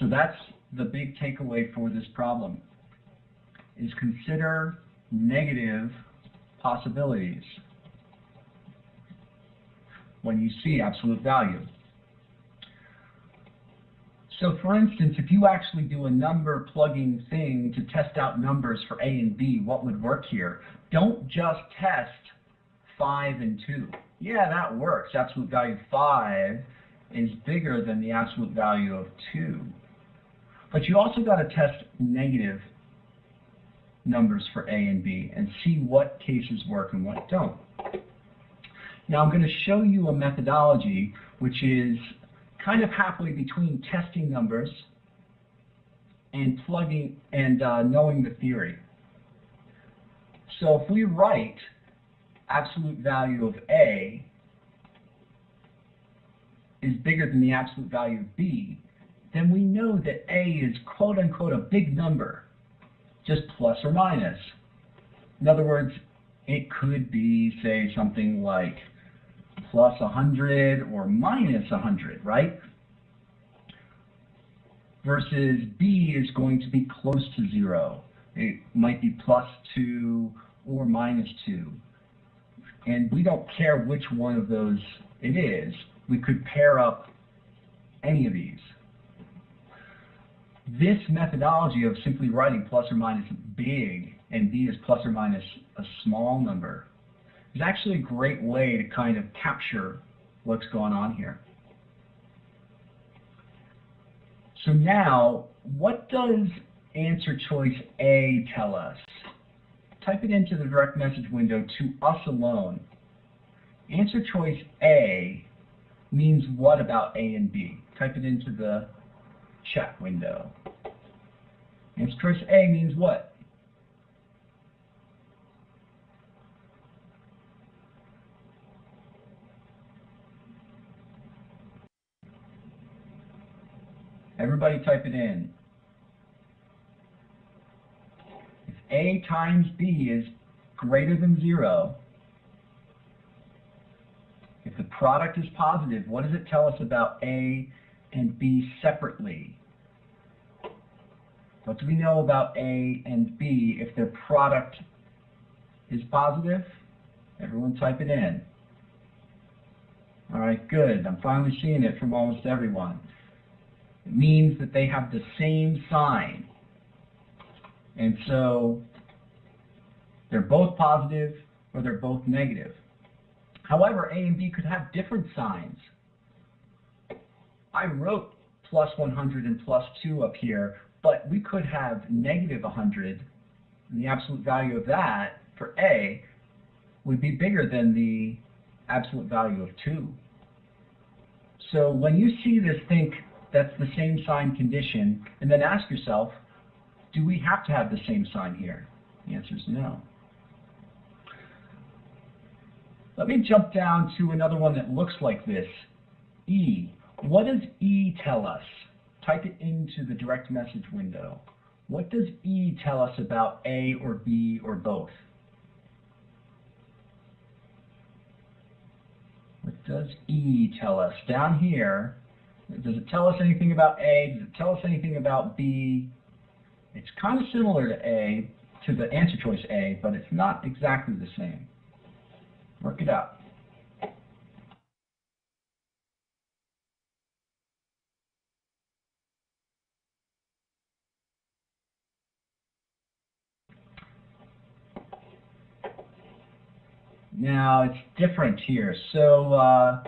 So that's the big takeaway for this problem, is consider negative possibilities when you see absolute value. So for instance, if you actually do a number plugging thing to test out numbers for A and B, what would work here? Don't just test 5 and 2. Yeah, that works. Absolute value of 5 is bigger than the absolute value of 2. But you also got to test negative numbers for A and B and see what cases work and what don't. Now I'm going to show you a methodology which is kind of halfway between testing numbers and plugging and knowing the theory. So if we write absolute value of A is bigger than the absolute value of B, then we know that A is quote-unquote a big number, just plus or minus. In other words, it could be, say, something like plus 100 or minus 100, right? Versus B is going to be close to 0. It might be plus 2 or minus 2. And we don't care which one of those it is. We could pair up any of these. This methodology of simply writing plus or minus big and B is plus or minus a small number is actually a great way to kind of capture what's going on here. So now, what does answer choice A tell us? Type it into the direct message window to us alone. Answer choice A means what about A and B? Type it into the chat window. Answer choice A means what? Everybody type it in. If A times B is greater than 0, if the product is positive, what does it tell us about A and B separately? What do we know about A and B if their product is positive? Everyone type it in. All right, good. I'm finally seeing it from almost everyone. It means that they have the same sign. And so they're both positive or they're both negative. However, A and B could have different signs. I wrote plus 100 and plus 2 up here, but we could have negative 100, and the absolute value of that for A would be bigger than the absolute value of 2. So when you see this, think that's the same sign condition, and then ask yourself, do we have to have the same sign here? The answer is no. Let me jump down to another one that looks like this, E. What does E tell us? Type it into the direct message window. What does E tell us about A or B or both? What does E tell us? Down here, does it tell us anything about A? Does it tell us anything about B? It's kind of similar to A, to the answer choice A, but it's not exactly the same. Work it out. Now, it's different here. So,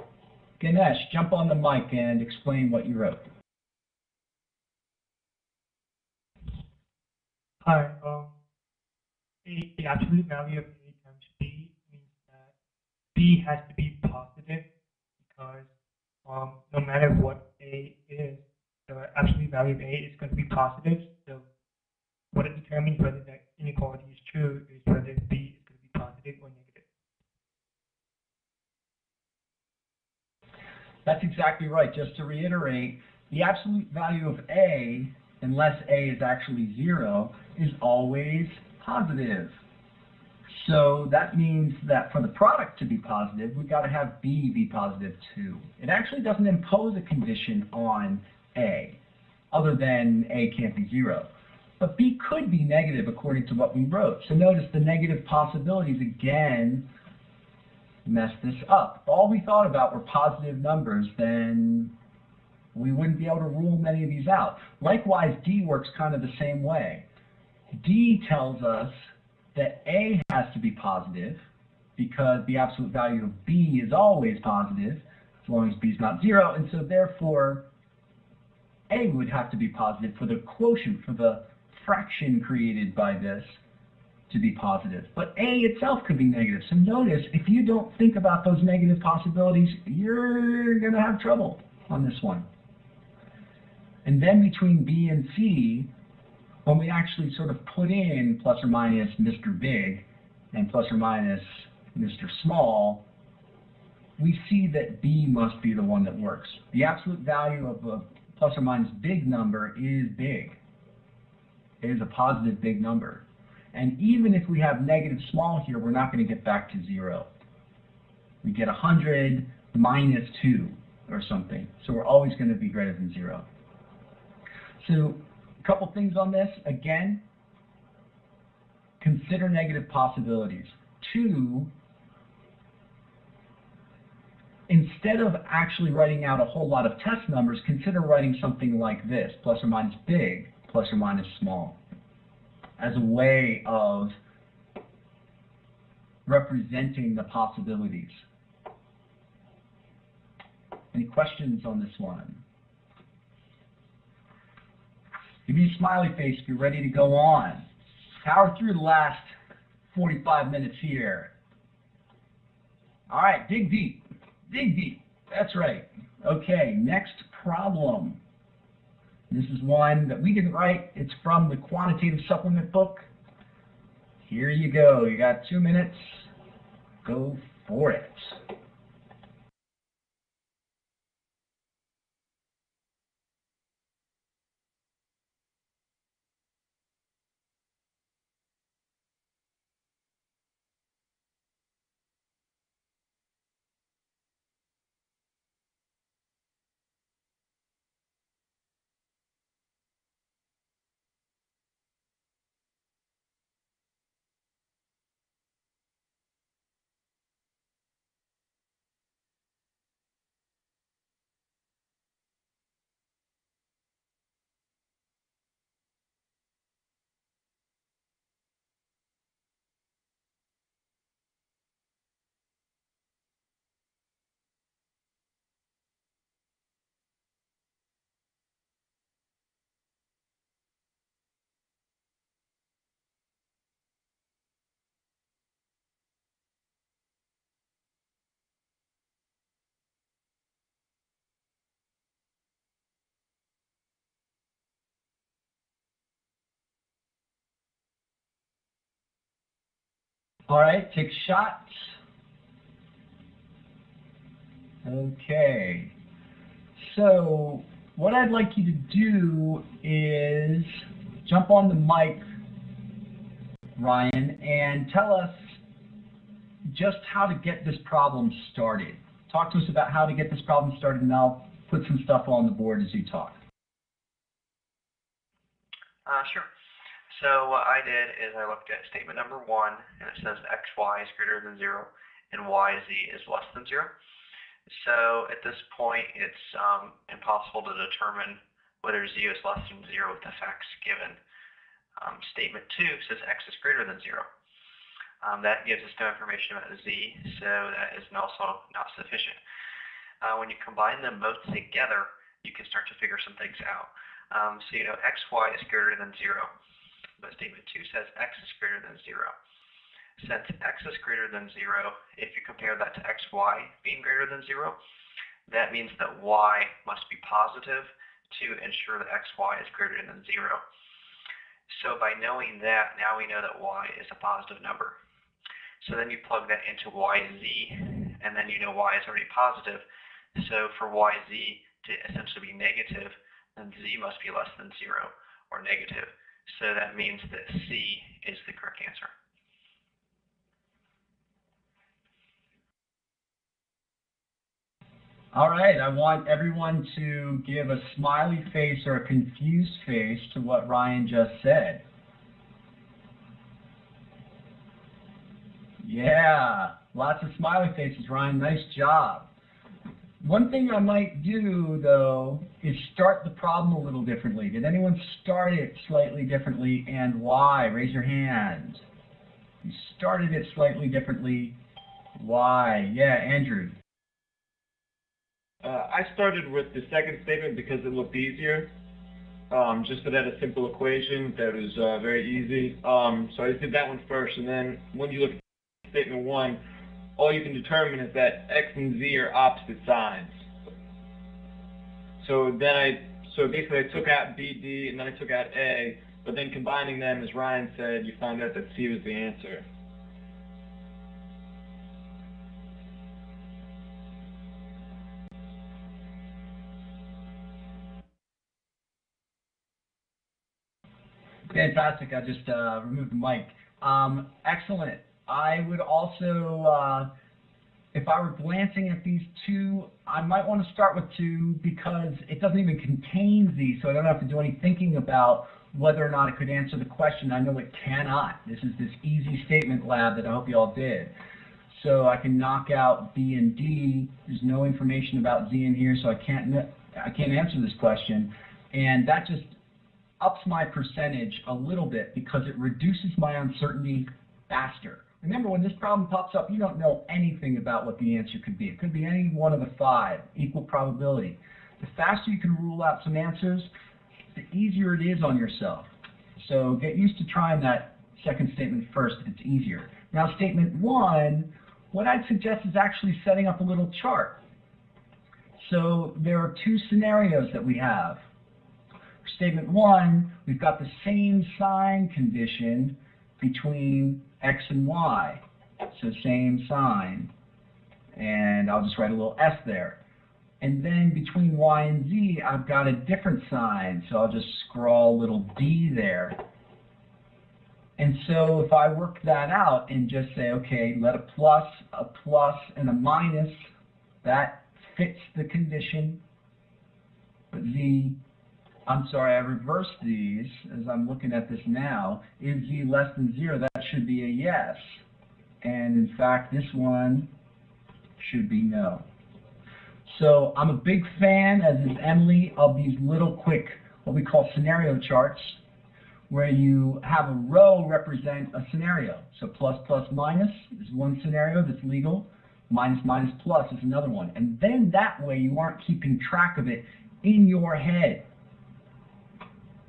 Ganesh, jump on the mic and explain what you wrote. Hi. The absolute value of A times B means that B has to be positive because no matter what A is, the absolute value of A is going to be positive. So what it determines whether that inequality is true is whether B is going to be positive or negative. That's exactly right. Just to reiterate, the absolute value of A, unless A is actually 0, is always positive. So that means that for the product to be positive, we've got to have B be positive too. It actually doesn't impose a condition on A, other than A can't be 0. But B could be negative according to what we wrote. So notice the negative possibilities again mess this up. If all we thought about were positive numbers, then we wouldn't be able to rule many of these out. Likewise, D works kind of the same way. D tells us that A has to be positive because the absolute value of B is always positive as long as B is not 0, and so therefore A would have to be positive for the quotient, for the fraction created by this to be positive. But A itself could be negative. So notice, if you don't think about those negative possibilities, you're going to have trouble on this one. And then between B and C, when we actually sort of put in plus or minus Mr. Big and plus or minus Mr. Small, we see that B must be the one that works. The absolute value of a plus or minus big number is big. It is a positive big number. And even if we have negative small here, we're not going to get back to 0. We get 100 minus 2 or something. So we're always going to be greater than 0. So a couple things on this. Again, consider negative possibilities. 2, instead of actually writing out a whole lot of test numbers, consider writing something like this, plus or minus big, plus or minus small, as a way of representing the possibilities. Any questions on this one? Give me a smiley face if you're ready to go on. Power through the last 45 minutes here. All right, dig deep. Dig deep. That's right. Okay, next problem. This is one that we didn't write. It's from the quantitative supplement book. Here you go. You got 2 minutes. Go for it. All right, take shots. Okay. So what I'd like you to do is jump on the mic, Ryan, and tell us just how to get this problem started. Talk to us about how to get this problem started, and I'll put some stuff on the board as you talk. Sure. So what I did is I looked at statement number 1, and it says xy is greater than 0 and yz is less than 0. So at this point, it's impossible to determine whether z is less than 0 with the facts given. Statement 2 says x is greater than 0. That gives us no information about z, so that is also not sufficient. When you combine them both together, you can start to figure some things out. So you know xy is greater than 0, but statement 2 says x is greater than 0. Since x is greater than 0, if you compare that to xy being greater than 0, that means that y must be positive to ensure that xy is greater than 0. So by knowing that, now we know that y is a positive number. So then you plug that into yz, and then you know y is already positive. So for yz to essentially be negative, then z must be less than 0 or negative. So that means that C is the correct answer. All right, I want everyone to give a smiley face or a confused face to what Ryan just said. Yeah, lots of smiley faces, Ryan. Nice job. One thing I might do, though, is start the problem a little differently. Did anyone start it slightly differently, and why? Raise your hand. You started it slightly differently. Why? Yeah, Andrew. I started with the second statement because it looked easier. Just that had a simple equation that was very easy. So I just did that one first, and then when you look at statement 1, all you can determine is that x and z are opposite signs. So basically I took out b, d, and then I took out a, but then combining them, as Ryan said, you find out that c was the answer. Fantastic. I just removed the mic. Excellent. I would also, if I were glancing at these two, I might want to start with 2 because it doesn't even contain z, so I don't have to do any thinking about whether or not it could answer the question. I know it cannot. This is this easy statement lab that I hope you all did. So I can knock out B and D. There's no information about Z in here, so I can't answer this question. And that just ups my percentage a little bit because it reduces my uncertainty faster. Remember, when this problem pops up, you don't know anything about what the answer could be. It could be any one of the 5, equal probability. The faster you can rule out some answers, the easier it is on yourself. So get used to trying that second statement first. It's easier. Now, statement 1, what I'd suggest is actually setting up a little chart. So there are 2 scenarios that we have. For statement 1, we've got the same sign condition between x and y. So same sign. And I'll just write a little s there. And then between y and z, I've got a different sign. So I'll just scrawl a little d there. And so if I work that out and just say, okay, let a plus, and a minus, that fits the condition. But I reversed these as I'm looking at this now. Is z less than 0? That should be a yes. And in fact, this one should be no. So I'm a big fan, as is Emily, of these little quick, what we call scenario charts, where you have a row represent a scenario. So plus, plus, minus is one scenario that's legal. Minus, minus, plus is another one. And then that way you aren't keeping track of it in your head.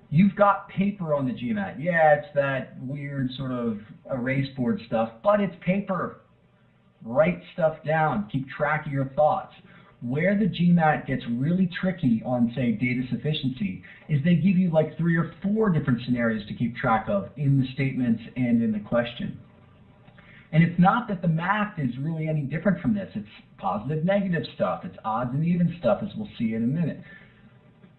You've got paper on the GMAT. Yeah, it's that weird sort of erase board stuff, but it's paper. Write stuff down. Keep track of your thoughts. Where the GMAT gets really tricky on, say, data sufficiency is they give you like 3 or 4 different scenarios to keep track of in the statements and in the question. And it's not that the math is really any different from this. It's positive, negative stuff. It's odds and even stuff, as we'll see in a minute.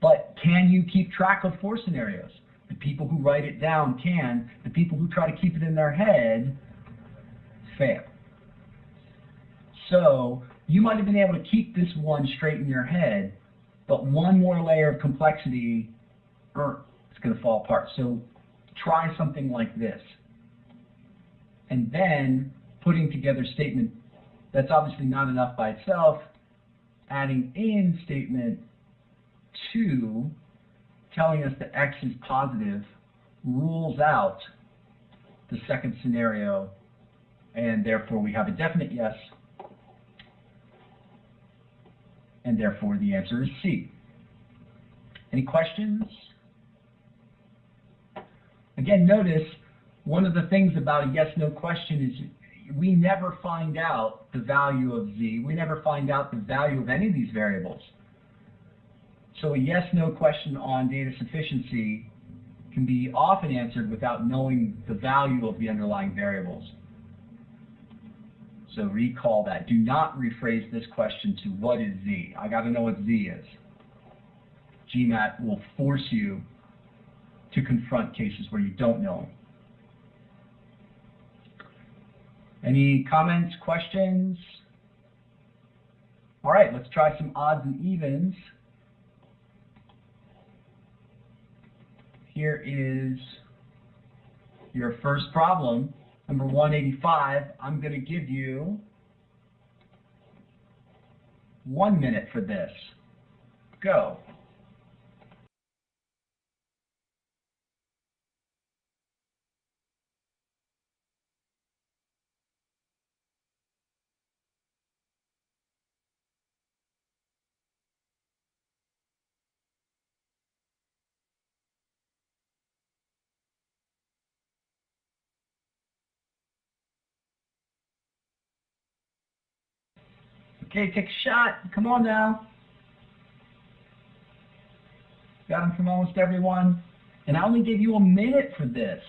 But can you keep track of 4 scenarios? The people who write it down can. The people who try to keep it in their head fail. So You might have been able to keep this one straight in your head, but one more layer of complexity, it's going to fall apart. So try something like this. And then putting together statement, that's obviously not enough by itself, adding in statement 2, telling us that x is positive, rules out the second scenario, and therefore we have a definite yes, and therefore the answer is C. Any questions? Again, notice one of the things about a yes-no question is we never find out the value of z. We never find out the value of any of these variables. So a yes-no question on data sufficiency can be often answered without knowing the value of the underlying variables. So recall that. Do not rephrase this question to what is z? I got to know what z is. GMAT will force you to confront cases where you don't know them. Any comments, questions? All right, let's try some odds and evens. Here is your first problem, number 185. I'm going to give you 1 minute for this. Go. Okay, take a shot. Come on now. Got them from almost everyone. And I only gave you a minute for this,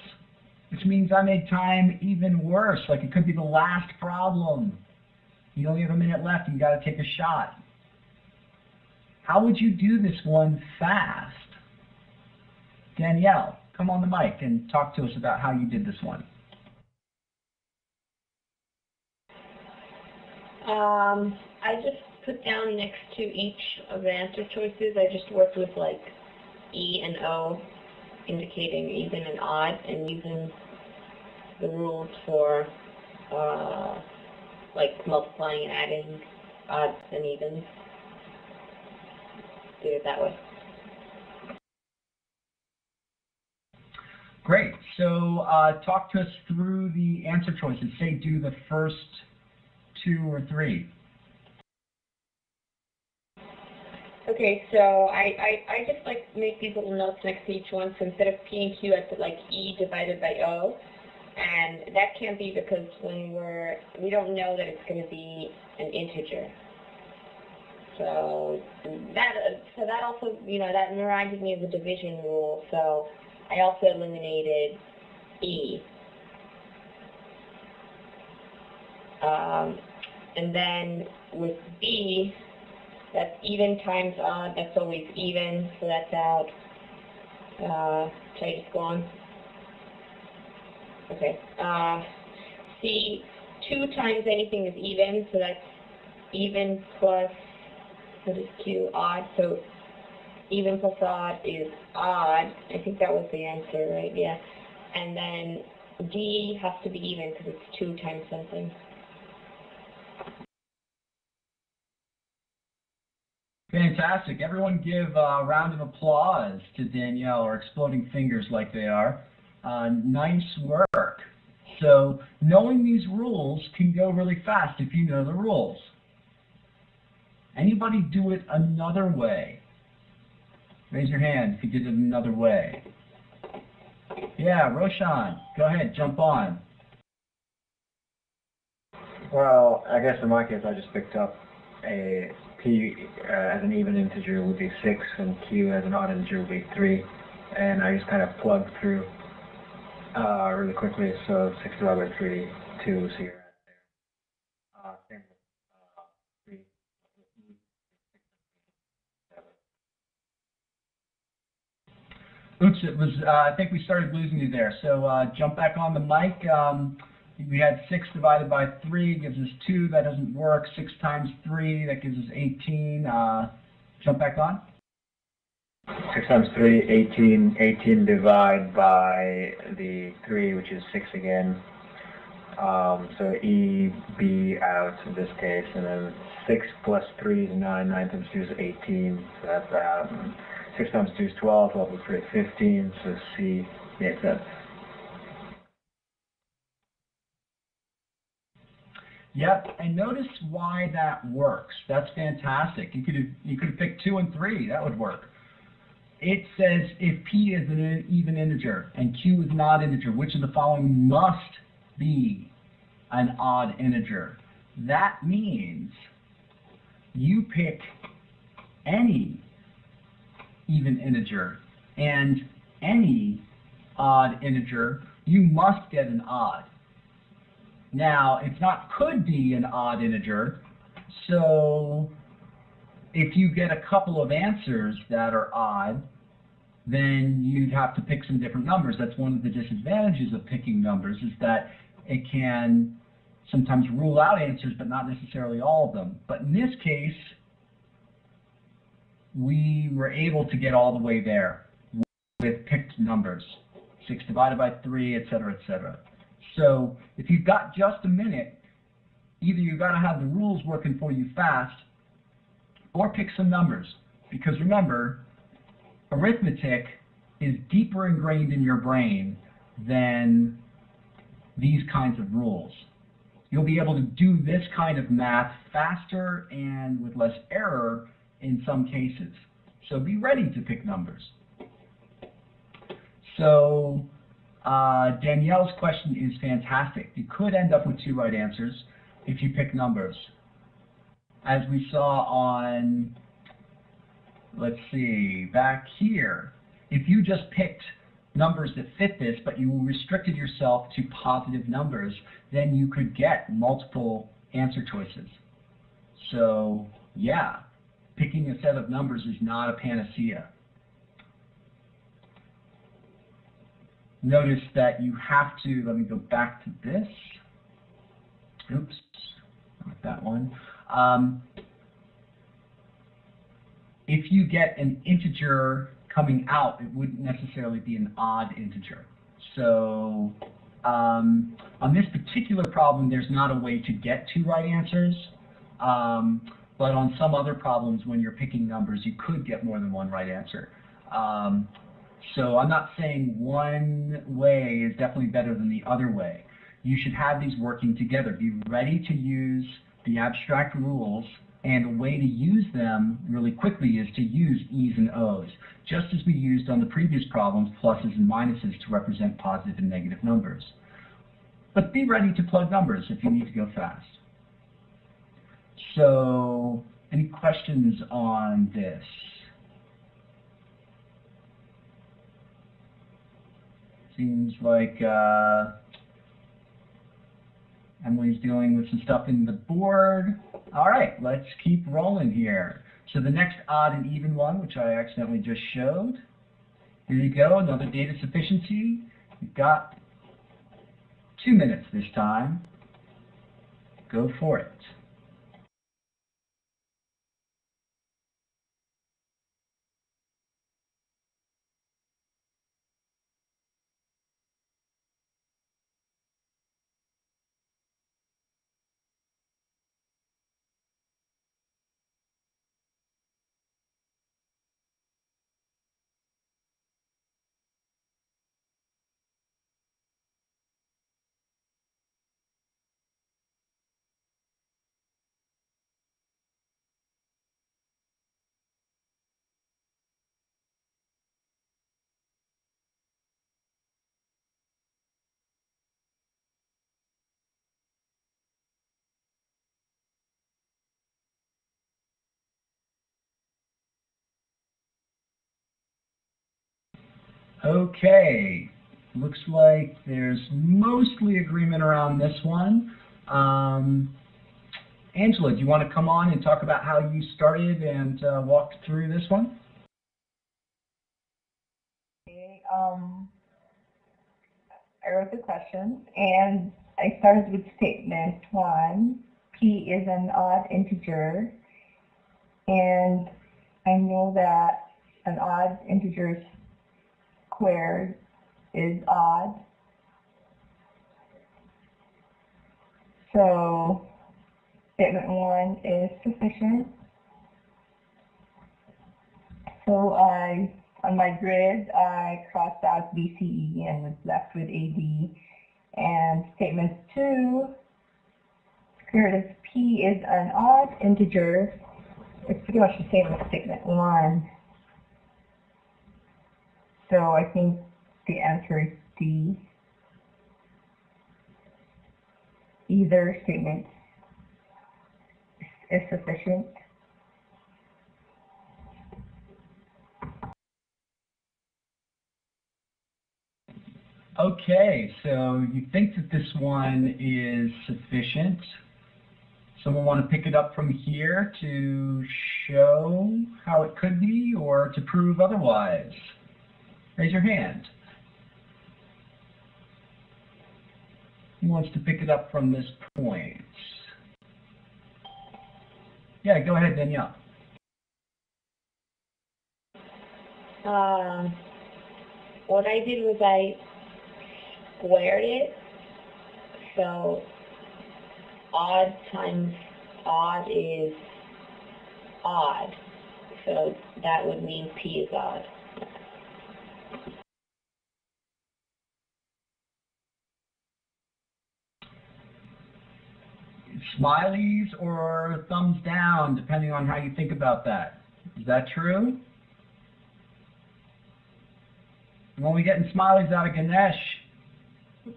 which means I made time even worse. Like it could be the last problem. You only have a minute left and you got to take a shot. How would you do this one fast? Danielle, come on the mic and talk to us about how you did this one. I just put down next to each of the answer choices, I just worked with like E and O, indicating even and odd, and using the rules for like multiplying and adding odds and evens. Did it that way. Great. So talk to us through the answer choices. Say do the first 2 or 3. Okay, so I just like make these little notes next to each one. So instead of P and Q, I put like E divided by O. And that can't be because when we don't know that it's going to be an integer. So that also, that reminded me of the division rule. So I also eliminated E. And then with B, that's even times odd. That's always even, so that's out. Should I just go on? Okay. C, 2 times anything is even, so that's even plus, what is Q, odd. So even plus odd is odd. I think that was the answer, right? Yeah. And then D has to be even because it's 2 times something. Fantastic. Everyone give a round of applause to Danielle, or exploding fingers like they are. Nice work. So knowing these rules can go really fast if you know the rules. Anybody do it another way? Raise your hand if you did it another way. Yeah, Roshan, go ahead, jump on. Well, I guess in my case, I just picked up a P as an even integer would be 6, and Q as an odd integer would be 3. And I just kind of plugged through really quickly. So 6 divided by 3, 2, so you're at there. Same with 3. Oops, it was. I think we started losing you there. So jump back on the mic. We had 6 divided by 3 gives us 2. That doesn't work. 6 times 3, that gives us 18. Jump back on. 6 times 3, 18. 18 divided by the 3, which is 6 again. So E, B out in this case, and then 6 plus 3 is 9, 9 times 2 is 18, so that's out. And 6 times 2 is 12, 12 plus 3 is 15, so C makes sense. Yep, and notice why that works. That's fantastic. You could have picked 2 and 3. That would work. It says if P is an even integer and Q is an odd integer, which of the following must be an odd integer? That means you pick any even integer and any odd integer, you must get an odd. Now, it's not could be an odd integer, so if you get a couple of answers that are odd, then you'd have to pick some different numbers. That's one of the disadvantages of picking numbers, is that it can sometimes rule out answers, but not necessarily all of them. But in this case, we were able to get all the way there with picked numbers. 6 divided by 3, etc., etc. So if you've got just a minute, either you've got to have the rules working for you fast, or pick some numbers. Because remember, arithmetic is deeper ingrained in your brain than these kinds of rules. You'll be able to do this kind of math faster and with less error in some cases. So be ready to pick numbers. So Danielle's question is fantastic. You could end up with 2 right answers if you pick numbers. As we saw on, let's see, back here, if you just picked numbers that fit this, but you restricted yourself to positive numbers, then you could get multiple answer choices. So, yeah, picking a set of numbers is not a panacea. Notice that you have to, let me go back to this. Oops, not that one. If you get an integer coming out, it wouldn't necessarily be an odd integer. So on this particular problem, there's not a way to get 2 right answers. But on some other problems, when you're picking numbers, you could get more than 1 right answer. So I'm not saying one way is definitely better than the other way. You should have these working together. Be ready to use the abstract rules, and a way to use them really quickly is to use E's and O's, just as we used on the previous problems, pluses and minuses to represent positive and negative numbers. But be ready to plug numbers if you need to go fast. So, any questions on this? Seems like Emily's dealing with some stuff in the board. All right, let's keep rolling here. So the next odd and even one, which I accidentally just showed. Here you go, another data sufficiency. You've got 2 minutes this time. Go for it. Okay, looks like there's mostly agreement around this one. Angela, do you want to come on and talk about how you started and walked through this one? Okay, I wrote the question, and I started with statement 1. P is an odd integer, and I know that an odd integer squared is odd. So statement 1 is sufficient. So on my grid, I crossed out BCE and was left with AD. And statement 2, square root of P is an odd integer. It's pretty much the same as statement 1. So I think the answer is D. Either statement is sufficient. Okay, so you think that this one is sufficient. Someone want to pick it up from here to show how it could be or to prove otherwise? Raise your hand. Who wants to pick it up from this point? Yeah, go ahead, Danielle. What I did was I squared it, so odd times odd is odd, so that would mean P is odd. Smileys or thumbs down, depending on how you think about that. Is that true? I'm only getting smileys out of Ganesh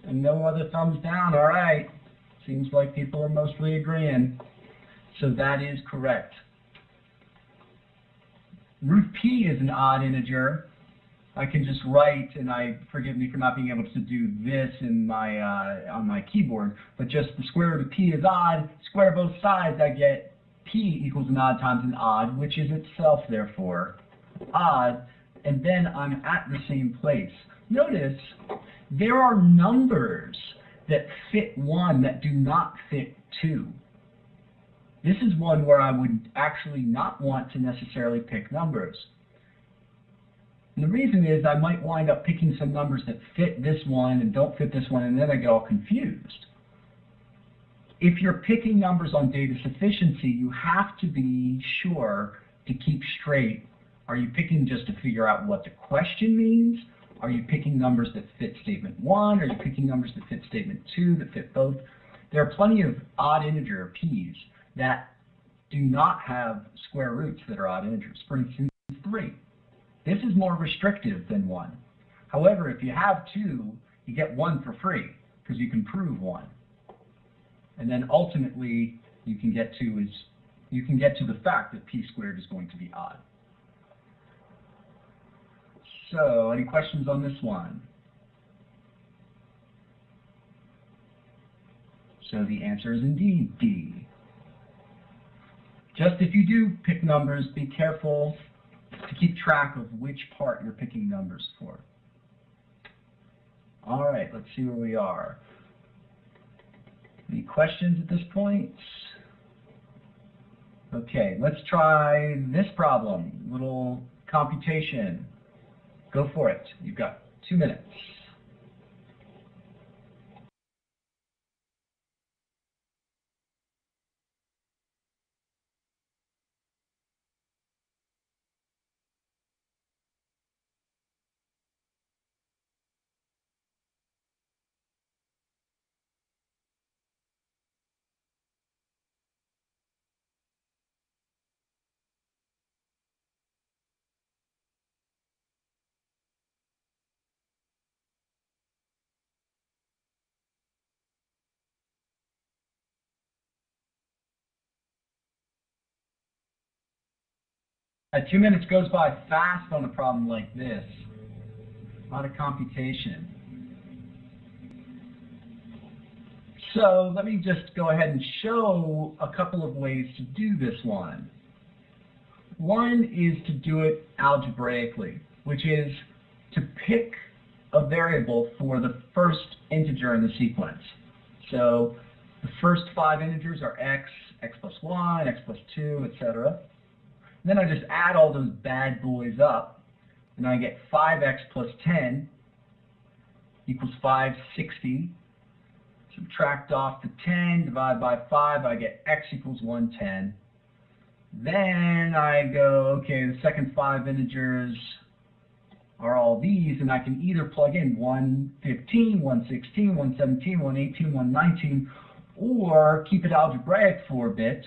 and no other thumbs down. All right. Seems like people are mostly agreeing. So that is correct. Root P is an odd integer. I can just write, and forgive me for not being able to do this in my on my keyboard, but just the square root of P is odd. Square both sides, I get P equals an odd times an odd, which is itself, therefore, odd. And then I'm at the same place. Notice there are numbers that fit 1 that do not fit 2. This is one where I would actually not want to necessarily pick numbers. And the reason is I might wind up picking some numbers that fit this one and don't fit this one, and then I get all confused. If you're picking numbers on data sufficiency, you have to be sure to keep straight. Are you picking just to figure out what the question means? Are you picking numbers that fit statement 1? Are you picking numbers that fit statement 2, that fit both? There are plenty of odd integer P's that do not have square roots that are odd integers. For instance, 3. This is more restrictive than 1. However, if you have 2, you get 1 for free because you can prove 1. And then ultimately, you can get to the fact that P squared is going to be odd. So, any questions on this one? So the answer is indeed D. Just if you do pick numbers, be careful to keep track of which part you're picking numbers for. All right, let's see where we are. Any questions at this point? Okay, let's try this problem, little computation. Go for it. You've got 2 minutes. At 2 minutes goes by fast on a problem like this. A lot of computation. So let me just go ahead and show a couple of ways to do this one. One is to do it algebraically, which is to pick a variable for the first integer in the sequence. So the first 5 integers are x, x plus 1, x plus 2, etc. Then I just add all those bad boys up, and I get 5x plus 10 equals 560. Subtract off the 10, divide by 5, I get x equals 110. Then I go, okay, the second 5 integers are all these, and I can either plug in 115, 116, 117, 118, 119, or keep it algebraic for a bit.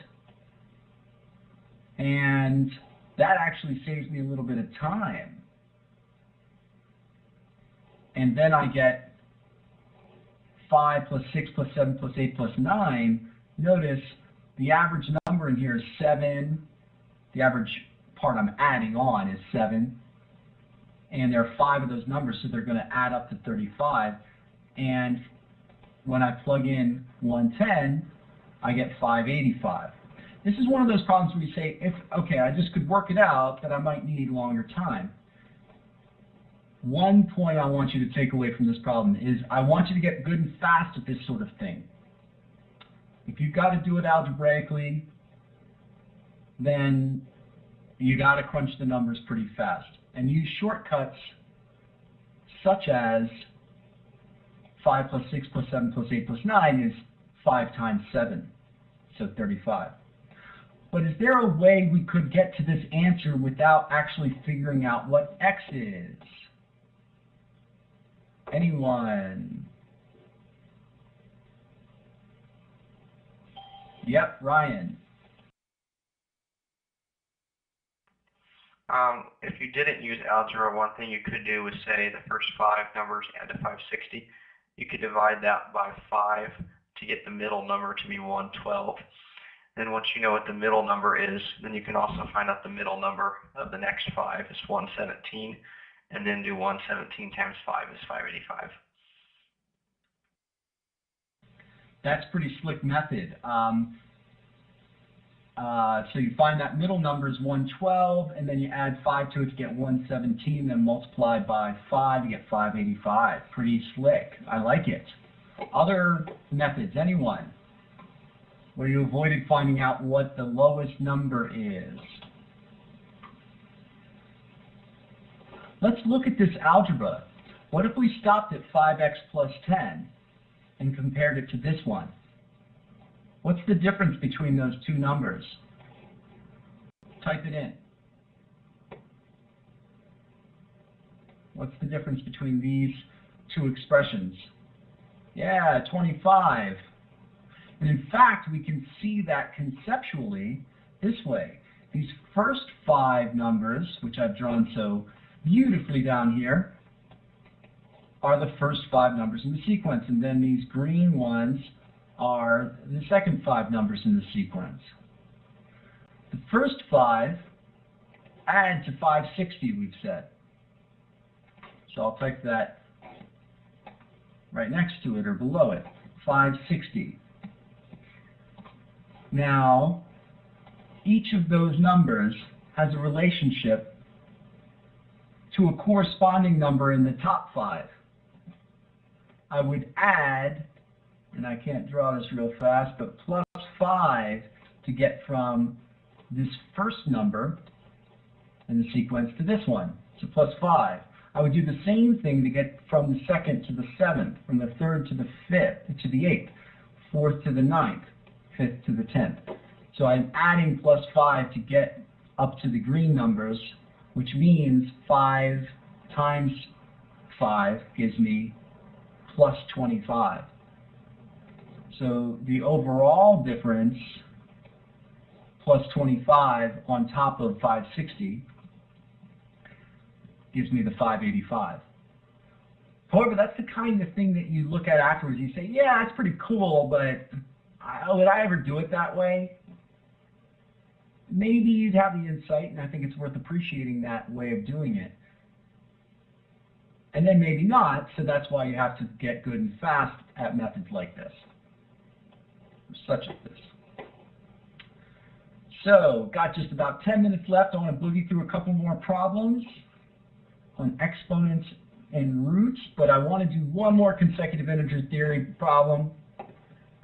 And that actually saves me a little bit of time. And then I get 5 plus 6 plus 7 plus 8 plus 9. Notice the average number in here is 7. The average part I'm adding on is 7. And there are 5 of those numbers, so they're going to add up to 35. And when I plug in 110, I get 585. This is one of those problems where you say, okay, I just could work it out, but I might need longer time. One point I want you to take away from this problem is I want you to get good and fast at this sort of thing. If you've got to do it algebraically, then you got to crunch the numbers pretty fast. And use shortcuts such as 5 plus 6 plus 7 plus 8 plus 9 is 5 times 7, so 35. But is there a way we could get to this answer without actually figuring out what x is? Anyone? Yep, Ryan. If you didn't use algebra, one thing you could do is say the first 5 numbers add to 560. You could divide that by 5 to get the middle number to be 112. Then once you know what the middle number is, then you can also find out the middle number of the next 5 is 117, and then do 117 times 5 is 585. That's a pretty slick method. So you find that middle number is 112, and then you add 5 to it to get 117, then multiply by 5 to get 585. Pretty slick. I like it. Other methods, anyone? Where you avoided finding out what the lowest number is. Let's look at this algebra. What if we stopped at 5x plus 10 and compared it to this one? What's the difference between those two numbers? Type it in. What's the difference between these two expressions? Yeah, 25. And in fact, we can see that conceptually this way. These first 5 numbers, which I've drawn so beautifully down here, are the first 5 numbers in the sequence. And then these green ones are the second 5 numbers in the sequence. The first 5 add to 560, we've said. So I'll type that right next to it or below it, 560. Now, each of those numbers has a relationship to a corresponding number in the top 5. I would add, and I can't draw this real fast, but plus 5 to get from this first number in the sequence to this one, so plus 5. I would do the same thing to get from the 2nd to the 7th, from the 3rd to the 5th, to the 8th, 4th to the 9th, 5th to the 10th. So I'm adding plus 5 to get up to the green numbers, which means 5 times 5 gives me plus 25. So the overall difference, plus 25 on top of 560, gives me the 585. However, that's the kind of thing that you look at afterwards. You say, yeah, that's pretty cool, but would I ever do it that way? Maybe you'd have the insight, and I think it's worth appreciating that way of doing it. And then maybe not, so that's why you have to get good and fast at methods like this, such as this. So, got just about 10 minutes left. I want to boogie through a couple more problems on exponents and roots, but I want to do one more consecutive integer theory problem,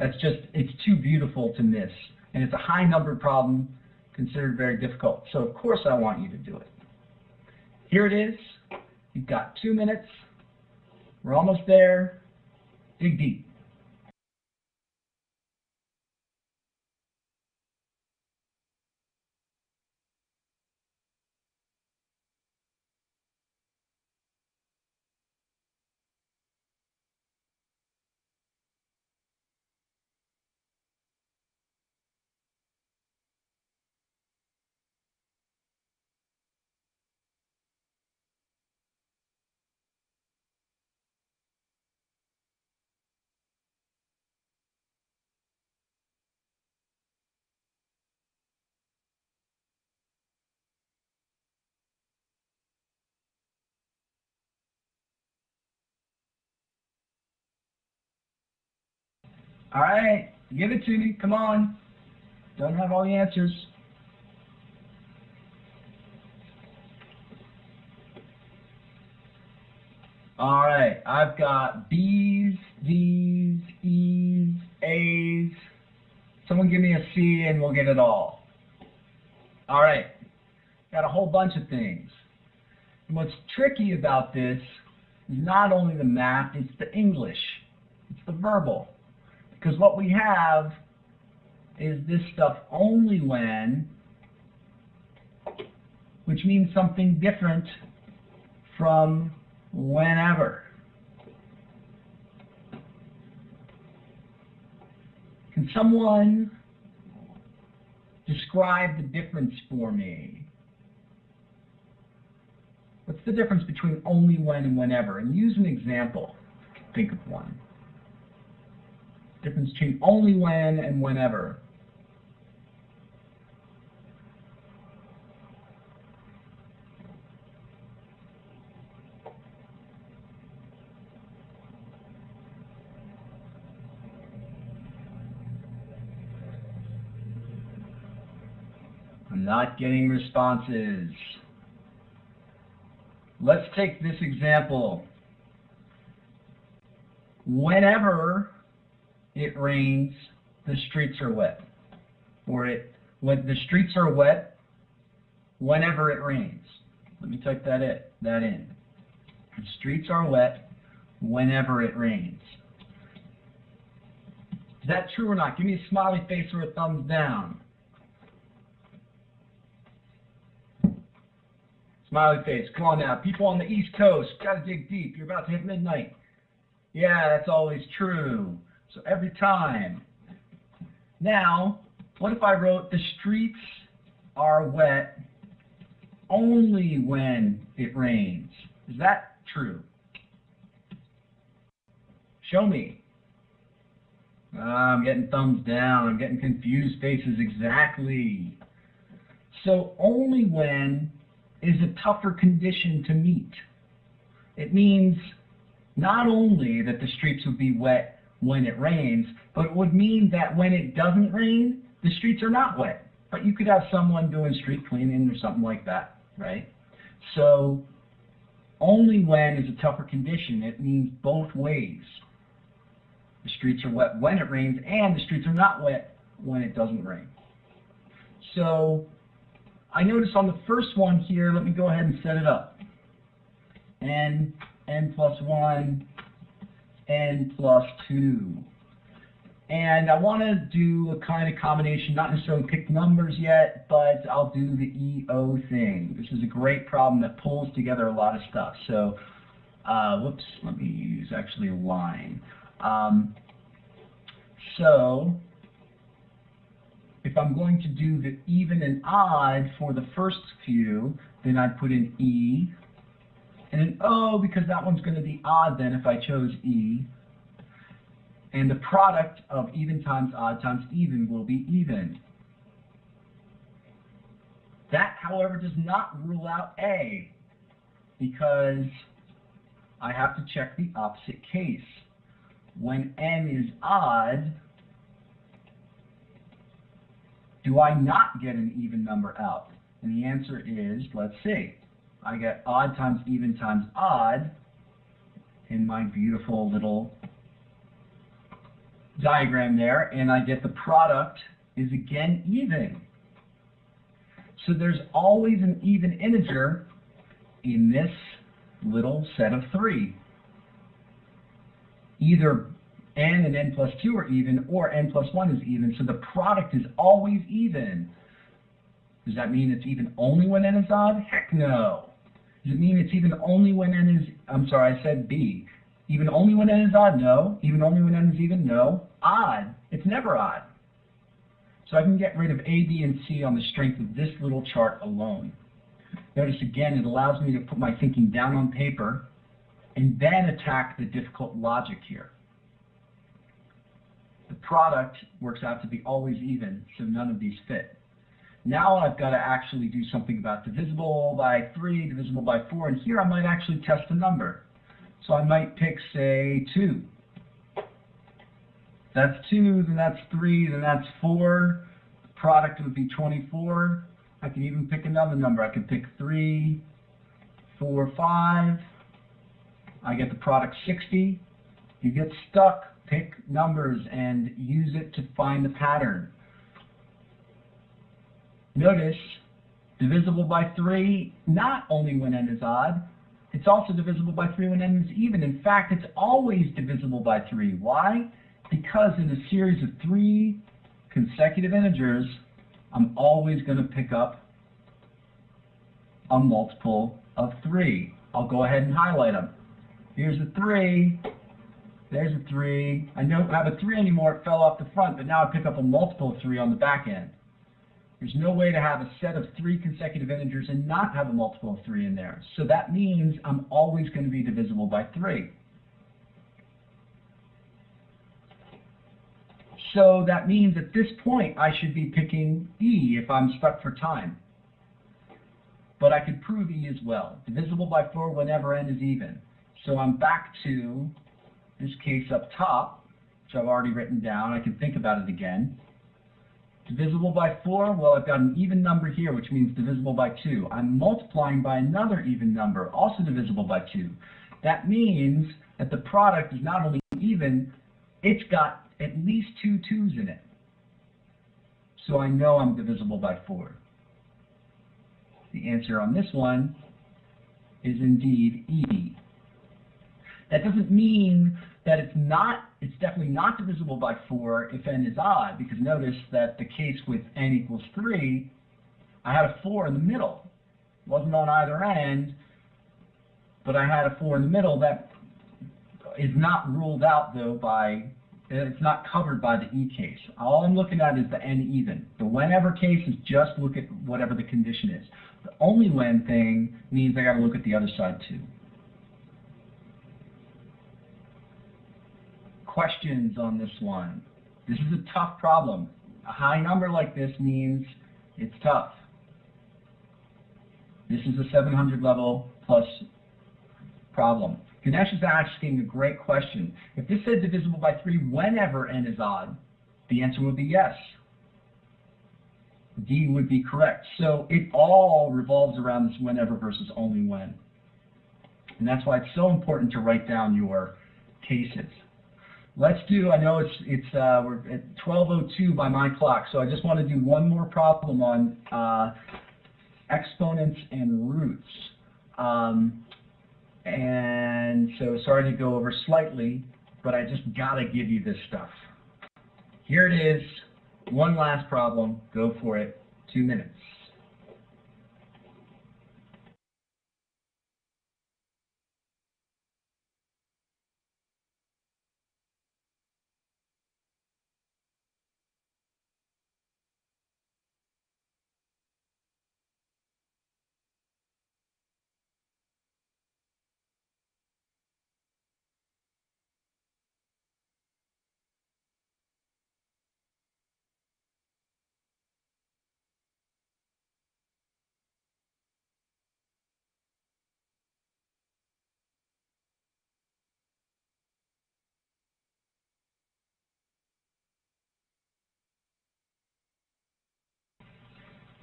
it's too beautiful to miss. And it's a high number problem, considered very difficult. So of course I want you to do it. Here it is. You've got 2 minutes. We're almost there. Dig deep. All right, give it to me. Come on. Don't have all the answers. All right, I've got B's, D's, E's, A's. Someone give me a C and we'll get it all. All right, got a whole bunch of things. And what's tricky about this is not only the math, it's the English. It's the verbal. Because what we have is this stuff only when, which means something different from whenever. Can someone describe the difference for me? What's the difference between only when and whenever? And use an example. Think of one. Difference between only when and whenever. I'm not getting responses. Let's take this example. Whenever it rains, the streets are wet. Or when the streets are wet, whenever it rains. Let me type that in. The streets are wet whenever it rains. Is that true or not? Give me a smiley face or a thumbs down. Smiley face. Come on now. People on the East Coast, got to dig deep. You're about to hit midnight. Yeah, that's always true. So every time. Now, what if I wrote the streets are wet only when it rains? Is that true? Show me. I'm getting thumbs down. I'm getting confused faces. Exactly. So only when is a tougher condition to meet. It means not only that the streets would be wet when it rains, but it would mean that when it doesn't rain, the streets are not wet. But you could have someone doing street cleaning or something like that, right? So only when is a tougher condition. It means both ways. The streets are wet when it rains, and the streets are not wet when it doesn't rain. So I notice on the first one here, let me go ahead and set it up. N plus 1, N plus 2. And I want to do a kind of combination, not necessarily pick numbers yet, but I'll do the EO thing. This is a great problem that pulls together a lot of stuff. So, whoops, let me use actually a line. So, if I'm going to do the even and odd for the first few, then I'd put in E and an O, because that one's going to be odd then if I chose E. And the product of even times odd times even will be even. That, however, does not rule out A, because I have to check the opposite case. When N is odd, do I not get an even number out? And the answer is, let's see. I get odd times odd in my beautiful little diagram there, and I get the product is again even. So there's always an even integer in this little set of 3. Either n and n plus 2 are even, or n plus 1 is even, so the product is always even. Does that mean it's even only when n is odd? Heck no. Does it mean it's even only when n is, I'm sorry, I said B. Even only when n is odd? No. Even only when n is even? No. Odd? It's never odd. So I can get rid of A, B, and C on the strength of this little chart alone. Notice again, it allows me to put my thinking down on paper and then attack the difficult logic here. The product works out to be always even, so none of these fit. Now I've got to actually do something about divisible by 3, divisible by 4, and here I might actually test a number. So I might pick, say, 2. That's 2, then that's 3, then that's 4. The product would be 24. I could even pick another number. I could pick 3, 4, 5. I get the product 60. You get stuck, pick numbers and use it to find the pattern. Notice, divisible by 3, not only when n is odd, it's also divisible by 3 when n is even. In fact, it's always divisible by 3. Why? Because in a series of 3 consecutive integers, I'm always going to pick up a multiple of 3. I'll go ahead and highlight them. Here's a 3. There's a 3. I don't have a 3 anymore. It fell off the front, but now I pick up a multiple of 3 on the back end. There's no way to have a set of 3 consecutive integers and not have a multiple of 3 in there. So that means I'm always going to be divisible by 3. So that means at this point I should be picking E if I'm stuck for time. But I could prove E as well. Divisible by 4 whenever n is even. So I'm back to this case up top, which I've already written down. I can think about it again. Divisible by 4, well, I've got an even number here, which means divisible by 2. I'm multiplying by another even number, also divisible by 2. That means that the product is not only even, it's got at least 2 2's in it. So I know I'm divisible by 4. The answer on this one is indeed E. That doesn't mean that it's definitely not divisible by 4 if n is odd, because notice that the case with n equals 3, I had a 4 in the middle. It wasn't on either end, but I had a 4 in the middle. That is not ruled out, though, it's not covered by the E case. All I'm looking at is the n even. The whenever case is just look at whatever the condition is. The only when thing means I got to look at the other side, too. Questions on this one? This is a tough problem. A high number like this means it's tough. This is a 700 level plus problem. Ganesh is asking a great question. If this said divisible by 3 whenever n is odd, the answer would be yes. D would be correct. So it all revolves around this whenever versus only when. And that's why it's so important to write down your cases. Let's do, I know we're at 12:02 by my clock, so I just want to do one more problem on exponents and roots. And so sorry to go over slightly, but I just got to give you this stuff. Here it is. One last problem. Go for it. 2 minutes.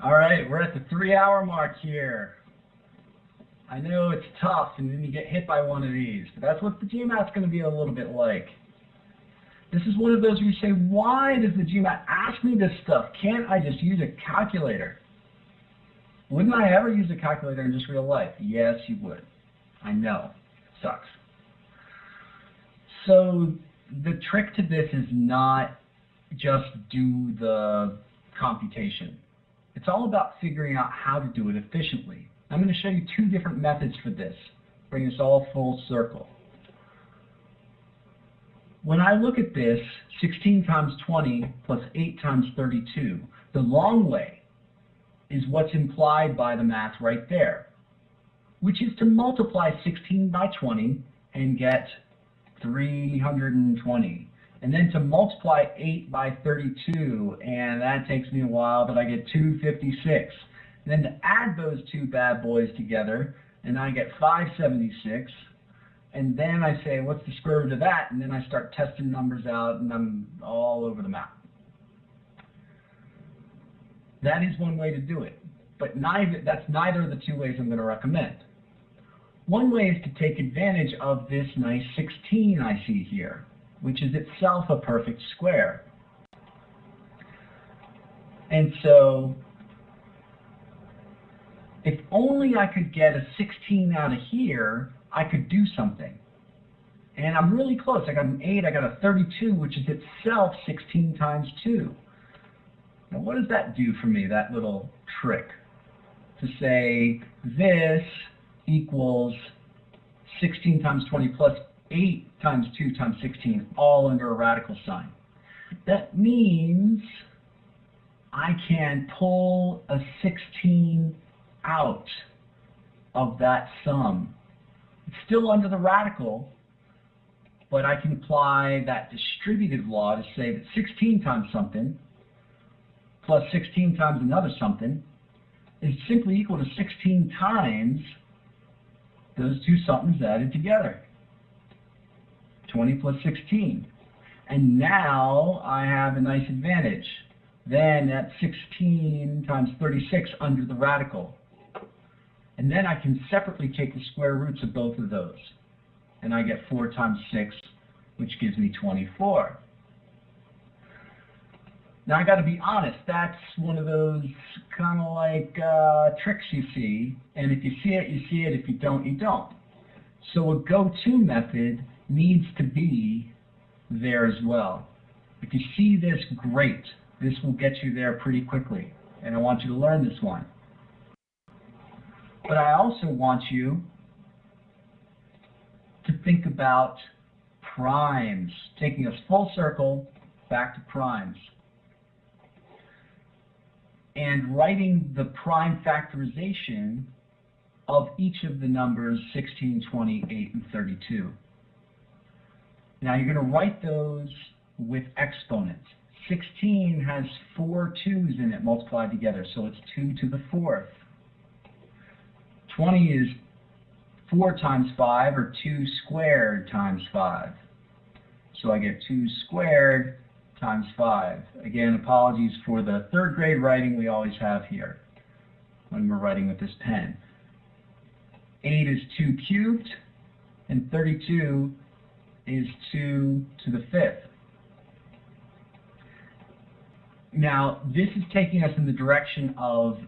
All right, we're at the 3-hour mark here. I know it's tough, and then you get hit by one of these, but that's what the GMAT's going to be a little bit like. This is one of those where you say, why does the GMAT ask me this stuff? Can't I just use a calculator? Wouldn't I ever use a calculator in just real life? Yes, you would. I know. Sucks. So the trick to this is not just do the computation. It's all about figuring out how to do it efficiently. I'm going to show you two different methods for this, bring us all full circle. When I look at this, 16 times 20 plus 8 times 32, the long way is what's implied by the math right there, which is to multiply 16 by 20 and get 320. And then to multiply 8 by 32, and that takes me a while, but I get 256. And then to add those two bad boys together, and I get 576. And then I say, what's the square root of that? And then I start testing numbers out, and I'm all over the map. That is one way to do it. But that's neither of the two ways I'm going to recommend. One way is to take advantage of this nice 16 I see here, which is itself a perfect square. And so, if only I could get a 16 out of here, I could do something. And I'm really close. I got an 8, I got a 32, which is itself 16 times 2. Now what does that do for me, that little trick? To say this equals 16 times 20 plus 8 times 2 times 16, all under a radical sign. That means I can pull a 16 out of that sum. It's still under the radical, but I can apply that distributive law to say that 16 times something plus 16 times another something is simply equal to 16 times those two somethings added together. 20 plus 16. And now I have a nice advantage. Then that's 16 times 36 under the radical. And then I can separately take the square roots of both of those. And I get 4 times 6, which gives me 24. Now I got to be honest, that's one of those kind of like tricks you see, and if you see it, you see it. If you don't, you don't. So a go-to method needs to be there as well. If you see this, great. This will get you there pretty quickly, and I want you to learn this one. But I also want you to think about primes, taking us full circle back to primes, and writing the prime factorization of each of the numbers 16, 20, 8, and 32. Now you're going to write those with exponents. 16 has 4 2's in it multiplied together, so it's 2 to the 4th. 20 is 4 times 5, or 2 squared times 5. So I get 2 squared times 5. Again, apologies for the third grade writing we always have here when we're writing with this pen. 8 is 2 cubed, and 32 is 2 to the 5th. Now, this is taking us in the direction of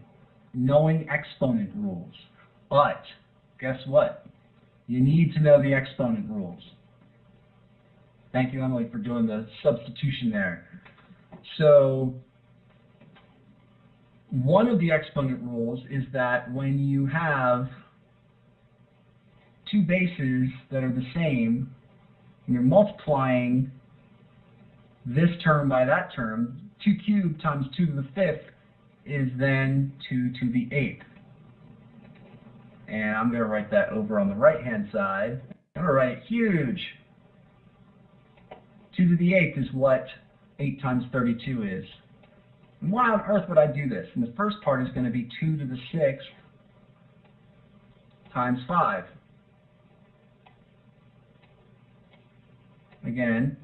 knowing exponent rules. But, guess what? You need to know the exponent rules. Thank you, Emily, for doing the substitution there. So, one of the exponent rules is that when you have two bases that are the same, and you're multiplying this term by that term, 2 cubed times 2 to the 5th is then 2 to the 8th. And I'm going to write that over on the right-hand side. I'm going to write it huge. 2 to the 8th is what 8 times 32 is. And why on earth would I do this? And the first part is going to be 2 to the 6th times 5. Again,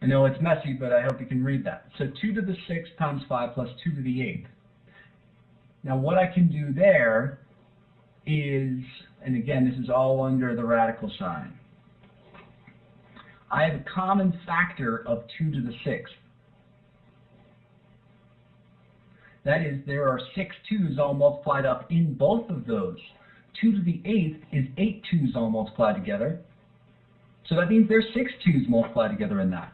I know it's messy, but I hope you can read that. So 2 to the 6th times 5 plus 2 to the 8th. Now what I can do there is, and again, this is all under the radical sign, I have a common factor of 2 to the 6th. That is, there are 6 2's all multiplied up in both of those. 2 to the 8th is 8 2's all multiplied together. So that means there's 6 2's multiplied together in that.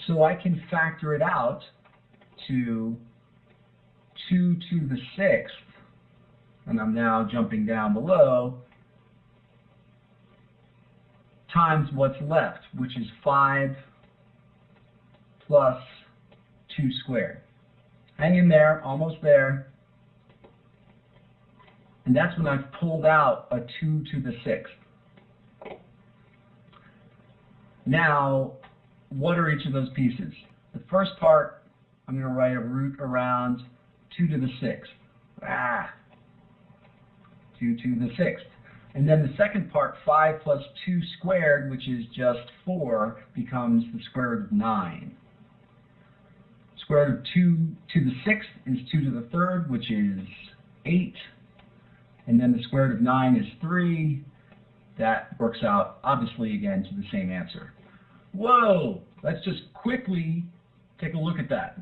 So I can factor it out to 2 to the 6th, and I'm now jumping down below, times what's left, which is 5 plus 2 squared. Hang in there, almost there. And that's when I've pulled out a 2 to the 6th. Now, what are each of those pieces? The first part, I'm going to write a root around 2 to the 6th. 2 to the 6th. And then the second part, 5 plus 2 squared, which is just 4, becomes the square root of 9. Square root of 2 to the 6th is 2 to the 3rd, which is 8. And then the square root of 9 is 3. That works out, obviously, again, to the same answer. Whoa! Let's just quickly take a look at that.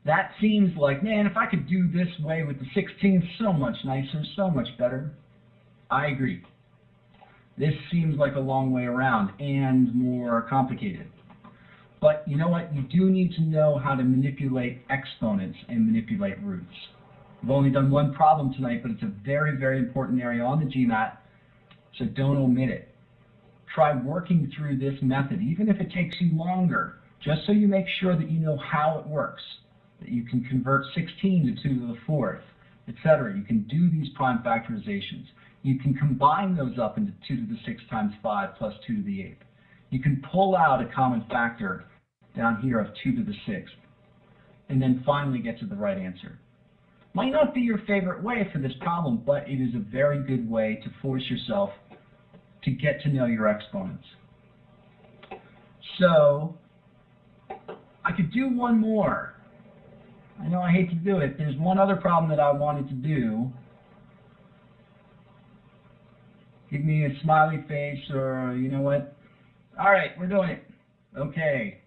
That seems like, man, if I could do this way with the 16th, so much nicer, so much better. I agree. This seems like a long way around and more complicated. But you know what? You do need to know how to manipulate exponents and manipulate roots. I've only done one problem tonight, but it's a very, very important area on the GMAT, so don't omit it. Try working through this method, even if it takes you longer, just so you make sure that you know how it works, that you can convert 16 to 2 to the 4th, etc. You can do these prime factorizations. You can combine those up into 2 to the 6th times 5 plus 2 to the 8th. You can pull out a common factor down here of 2 to the 6th, and then finally get to the right answer. Might not be your favorite way for this problem, but it is a very good way to force yourself to get to know your exponents. So I could do one more. I know I hate to do it. There's one other problem that I wanted to do. Give me a smiley face, or you know what? All right, we're doing it. Okay.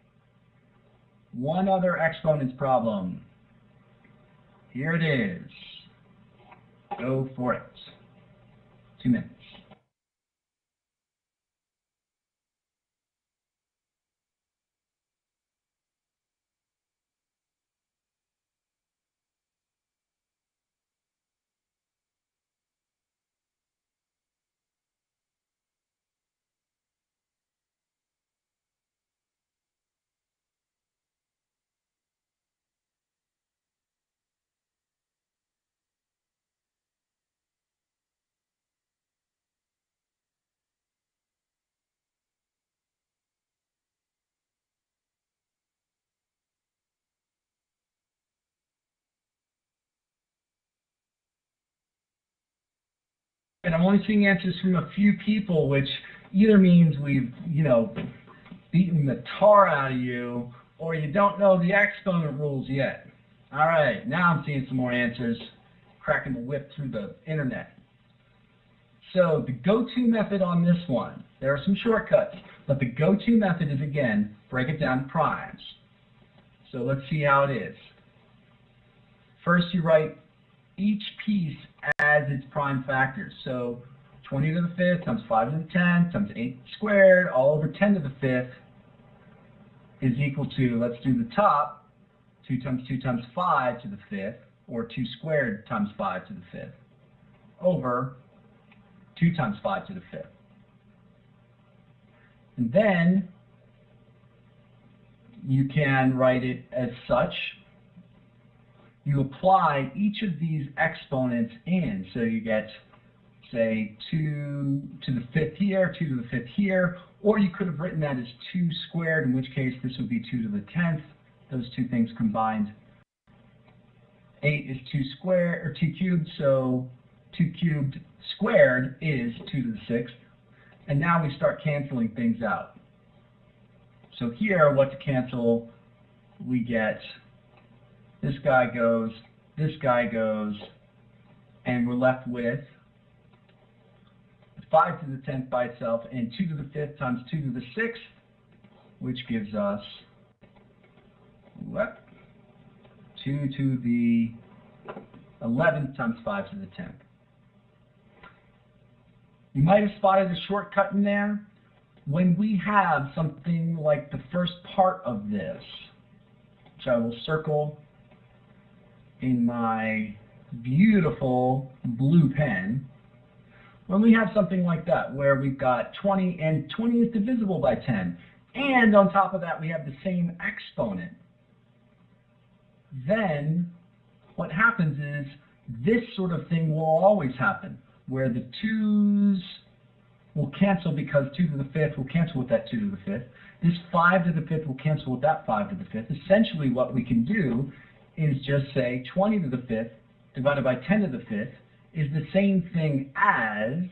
One other exponents problem. Here it is. Go for it. 2 minutes. And I'm only seeing answers from a few people, which either means we've, beaten the tar out of you, or you don't know the exponent rules yet. All right, now I'm seeing some more answers, cracking the whip through the internet. So the go-to method on this one, there are some shortcuts, but the go-to method is, again, break it down to primes. So let's see how it is. First, you write each piece as its prime factors. So 20 to the 5th times 5 to the 10th times 8 squared all over 10 to the 5th is equal to, let's do the top, 2 times 2 times 5 to the 5th, or 2 squared times 5 to the 5th, over 2 times 5 to the 5th. And then you can write it as such. You apply each of these exponents in, so you get, say, 2 to the 5th here, 2 to the 5th here, or you could have written that as 2 squared, in which case this would be 2 to the 10th, those two things combined. 8 is 2 squared, or 2 cubed, so 2 cubed squared is 2 to the 6th, and now we start canceling things out. So here, what to cancel, we get this guy goes, and we're left with 5 to the 10th by itself, and 2 to the 5th times 2 to the 6th, which gives us what? 2 to the 11th times 5 to the 10th. You might have spotted a shortcut in there. When we have something like the first part of this, which I will circle in my beautiful blue pen, when we have something like that where we've got 20 and 20 is divisible by 10, and on top of that we have the same exponent, then what happens is this sort of thing will always happen, where the 2's will cancel because 2 to the 5th will cancel with that 2 to the 5th. This 5 to the 5th will cancel with that 5 to the 5th. Essentially what we can do is just say 20 to the 5th divided by 10 to the 5th is the same thing as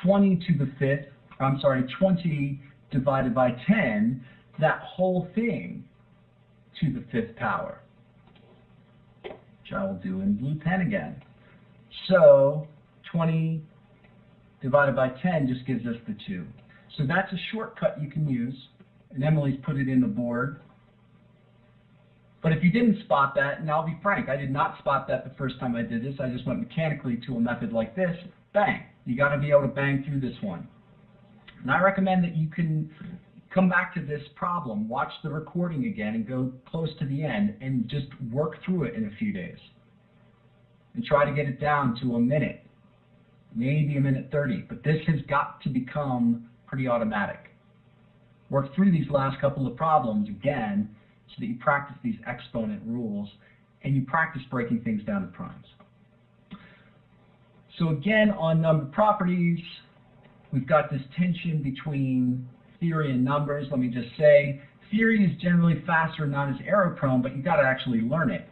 20 to the 5th, I'm sorry, 20 divided by 10, that whole thing to the 5th power, which I will do in blue pen again. So 20 divided by 10 just gives us the 2. So that's a shortcut you can use, and Emily's put it in the board. But if you didn't spot that, and I'll be frank, I did not spot that the first time I did this. I just went mechanically to a method like this. Bang. You got to be able to bang through this one. And I recommend that you can come back to this problem, watch the recording again, and go close to the end, and just work through it in a few days. And try to get it down to a minute, maybe a minute 30. But this has got to become pretty automatic. Work through these last couple of problems again, so that you practice these exponent rules, and you practice breaking things down to primes. So again, on number properties, we've got this tension between theory and numbers. Let me just say, theory is generally faster, not as error-prone, but you've got to actually learn it.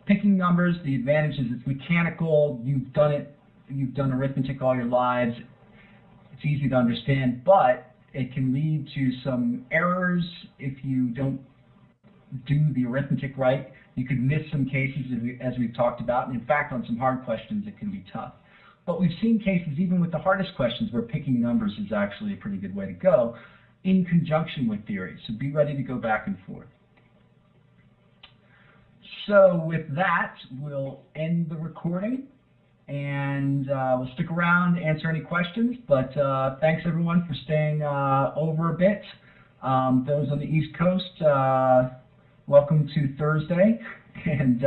Picking numbers, the advantage is it's mechanical. You've done it. You've done arithmetic all your lives. It's easy to understand, but it can lead to some errors if you don't do the arithmetic right. You could miss some cases as we've talked about, and in fact on some hard questions it can be tough. But we've seen cases even with the hardest questions where picking numbers is actually a pretty good way to go in conjunction with theory. So be ready to go back and forth. So with that, we'll end the recording, and we'll stick around to answer any questions. But thanks everyone for staying over a bit. Those on the East Coast, welcome to Thursday, and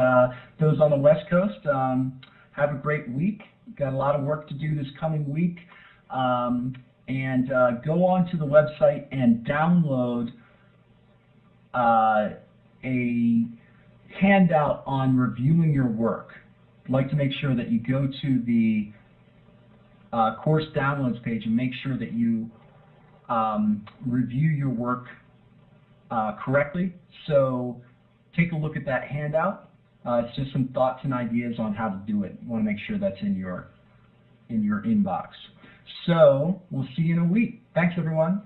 those on the West Coast, have a great week. Got a lot of work to do this coming week, and go onto the website and download a handout on reviewing your work. I'd like to make sure that you go to the course downloads page and make sure that you review your work correctly. So take a look at that handout. It's just some thoughts and ideas on how to do it. You want to make sure that's in your inbox. So we'll see you in a week. Thanks, everyone.